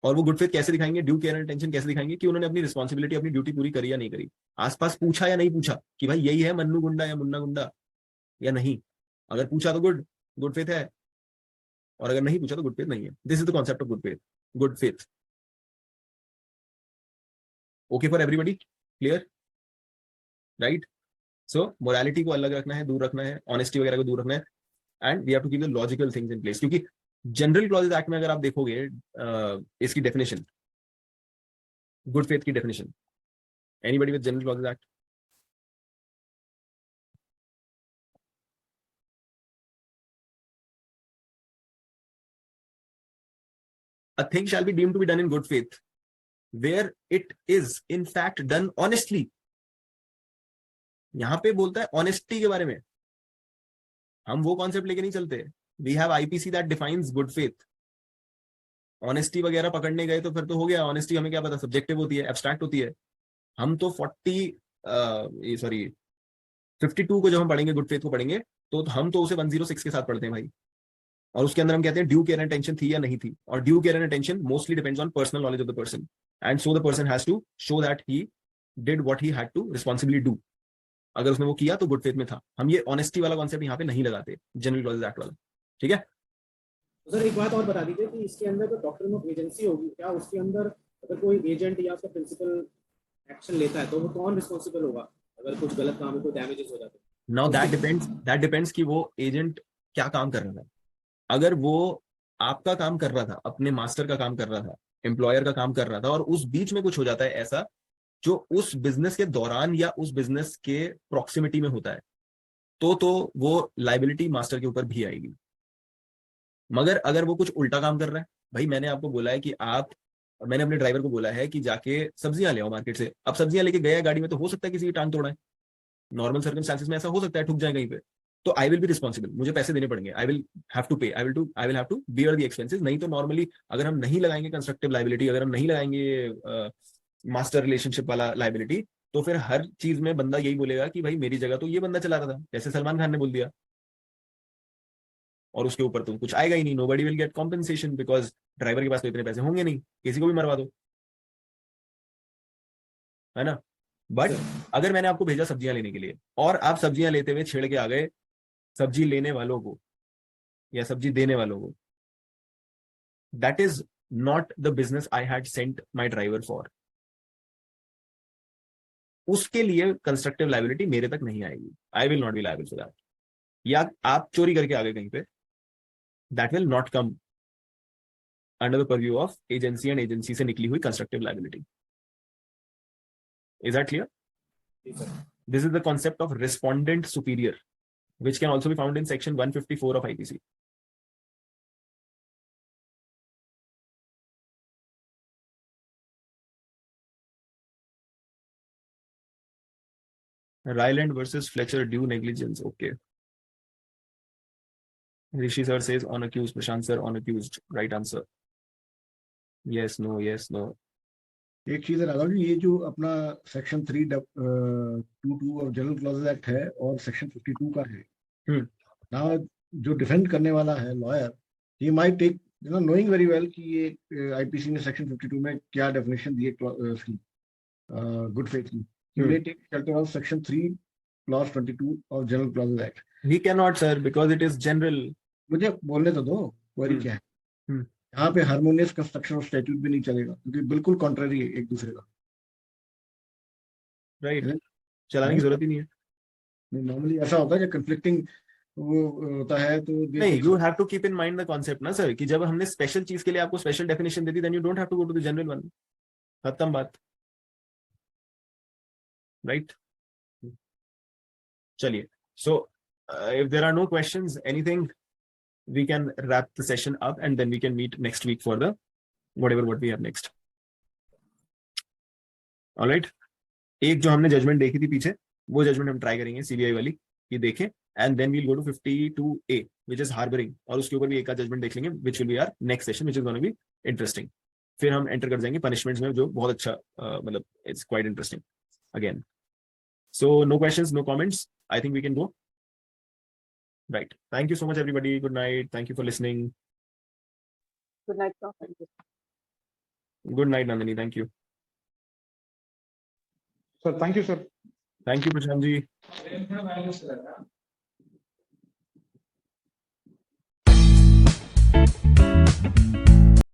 और वो गुड फेथ कैसे दिखाएंगे, ड्यू केयर एंड अटेंशन कैसे दिखाएंगे? कि उन्होंने अपनी रिस्पॉन्सिबिलिटी, अपनी ड्यूटी पूरी करी या नहीं करी, आसपास पूछा या नहीं पूछा कि भाई यही है मन्नू गुंडा या मुन्ना गुंडा या नहीं। अगर पूछा तो गुड फेथ है, और अगर नहीं पूछा तो गुड फेथ नहीं है। This is the concept of good faith. Okay for everybody? Clear? Right? So morality को अलग रखना है, दूर रखना है, ऑनेस्टी वगैरह को दूर रखना है, and we have to keep the logical things in place. क्योंकि जनरल क्लॉजेज एक्ट में अगर आप देखोगे इसकी डेफिनेशन, गुड फेथ की definition, anybody with general clauses act? A thing shall be deemed to be done in good faith where it is in fact done honestly. यहां पे बोलता है ऑनेस्टी के बारे में। हम वो कॉन्सेप्ट लेके नहीं चलते। We have IPC that defines good faith. Honesty वगैरह पकड़ने गए तो फिर तो हो गया। ऑनेस्टी हमें क्या पता, सब्जेक्टिव होती है, एब्स्ट्रैक्ट होती है। हम तो 52 को जब हम पढ़ेंगे, गुड फेथ को पढ़ेंगे, तो हम तो उसे 106 के साथ पढ़ते हैं भाई। और उसके अंदर हम कहते हैं ड्यू केयर एंड अटेंशन थी या नहीं थी। और due care and attention mostly depends on personal knowledge of the person, and so the person has to show that he did what he had to responsibly do. अगर उसने वो किया तो गुड फेथ में था। हम ये ऑनेस्टी वाला कॉन्सेप्ट यहाँ पे नहीं लगाते, जनरल क्लॉजेज एक्ट वाला। ठीक है? सर एक बात और बता दीजिए कि इसके अंदर जो डॉक्ट्रिन ऑफ एजेंसी होगी, क्या उसके अंदर अगर कोई एजेंट या उसका प्रिंसिपल एक्शन लेता है तो वो कौन रिस्पॉन्सिबल होगा अगर कुछ गलत काम हो, कोई डैमेजेस हो जाते हैं? नाउ दैट डिपेंड्स कि वो एजेंट क्या काम कर रहा था। अगर वो आपका काम कर रहा था, अपने मास्टर का काम कर रहा था, एम्प्लॉयर का काम कर रहा था, और उस बीच में कुछ हो जाता है ऐसा जो उस बिजनेस के दौरान या उस बिजनेस के प्रॉक्सिमिटी में होता है, तो वो लाइबिलिटी मास्टर के ऊपर भी आएगी। मगर अगर वो कुछ उल्टा काम कर रहा है, भाई मैंने आपको बोला है कि मैंने अपने ड्राइवर को बोला है कि जाके सब्जियां ले आओ मार्केट से, अब सब्जियां लेके गया गाड़ी में, तो हो सकता है किसी की टांग तोड़ा है, नॉर्मल सर्कमस्टेंसेस में ऐसा हो सकता है, ठुक जाए कहीं पे, तो आई विल बी रिस्पॉन्सिबल, मुझे पैसे देने पड़ेंगे, आई will have to pay, I will have to bear the expenses. नहीं तो नॉर्मली अगर हम नहीं लगाएंगे कंस्ट्रक्टिव लाइबिलिटी, अगर हम नहीं लगाएंगे मास्टर रिलेशनशिप वाला लाइबिलिटी, तो फिर हर चीज में बंदा यही बोलेगा कि भाई मेरी जगह तो ये बंदा चला रहा था, जैसे सलमान खान ने बोल दिया, और उसके ऊपर तो कुछ आएगा ही नहीं, nobody will get compensation because driver के पास तो इतने पैसे होंगे नहीं, किसी को भी मरवा दो, है ना। बट अगर मैंने आपको भेजा सब्जियां लेने के लिए और आप सब्जियां लेते हुए छेड़ के आ गए सब्जी लेने वालों को या सब्जी देने वालों को, that is not the business I had sent my driver for. उसके लिए कंस्ट्रक्टिव लाइबिलिटी मेरे तक नहीं आएगी, I will not be liable for that. या आप चोरी करके आ गए कहीं पे, that will not come under the purview of agency and agency से निकली हुई constructive liability. Is that clear? This is the concept of respondent superior, which can also be found in section 154 of IPC. Ryland versus Fletcher, due negligence. Okay. Rishi sir says on accused, Prashant sir on accused. Right answer. Yes, no, yes, no. एक चीज है राघव जी, ये जो अपना section 322 of general clauses act है और section 52 का है, ना जो डिफेंड करने वाला है lawyer, he might take knowing very well कि ये आईपीसी ने सेक्शन 52 में क्या डेफिनेशन दी है गुड फेथ की, he may take shelter of section 3 clause 22 of general clauses act. He cannot, sir, because it is general. मुझे बोलने तो दो, क्वेरी क्या है। यहाँ पे हार्मोनियस कंस्ट्रक्शन ऑफ स्टैट्यूट भी नहीं चलेगा क्योंकि बिल्कुल कॉन्ट्ररी है एक दूसरे का, राइट। चलाने की जरूरत ही नहीं है। नॉर्मली ऐसा होता है जब कंफ्लिक्टिंग वो होता है तो नहीं, you have to keep in mind the concept ना सर, कि जब हमने स्पेशल चीज के लिए आपको स्पेशल डेफिनेशन दे दी, then you don't have to go to the general one. खत्म बात, राइट। चलिए, so if there are no questions, anything, we can wrap the session up and then we can meet next week for the what we have next. All right. एक जो हमने judgement देखी थी पीछे, वो जजमेंट हम try करेंगे CBI वाली, ये देखें, and then we'll go to 52A which is harbouring, और उसके ऊपर भी एक जजमेंट देख लेंगे which will be our next session which is going to be interesting. फिर हम एंटर कर जाएंगे पनिशमेंट्स में, जो बहुत अच्छा मतलब it's quite interesting again. So no questions, no comments. I think we can go. Right. Thank you so much, everybody. Good night. Thank you for listening. Good night, sir. Thank you. Good night, Nandini. Thank you. Sir, thank you, sir. Thank you, Prashant ji.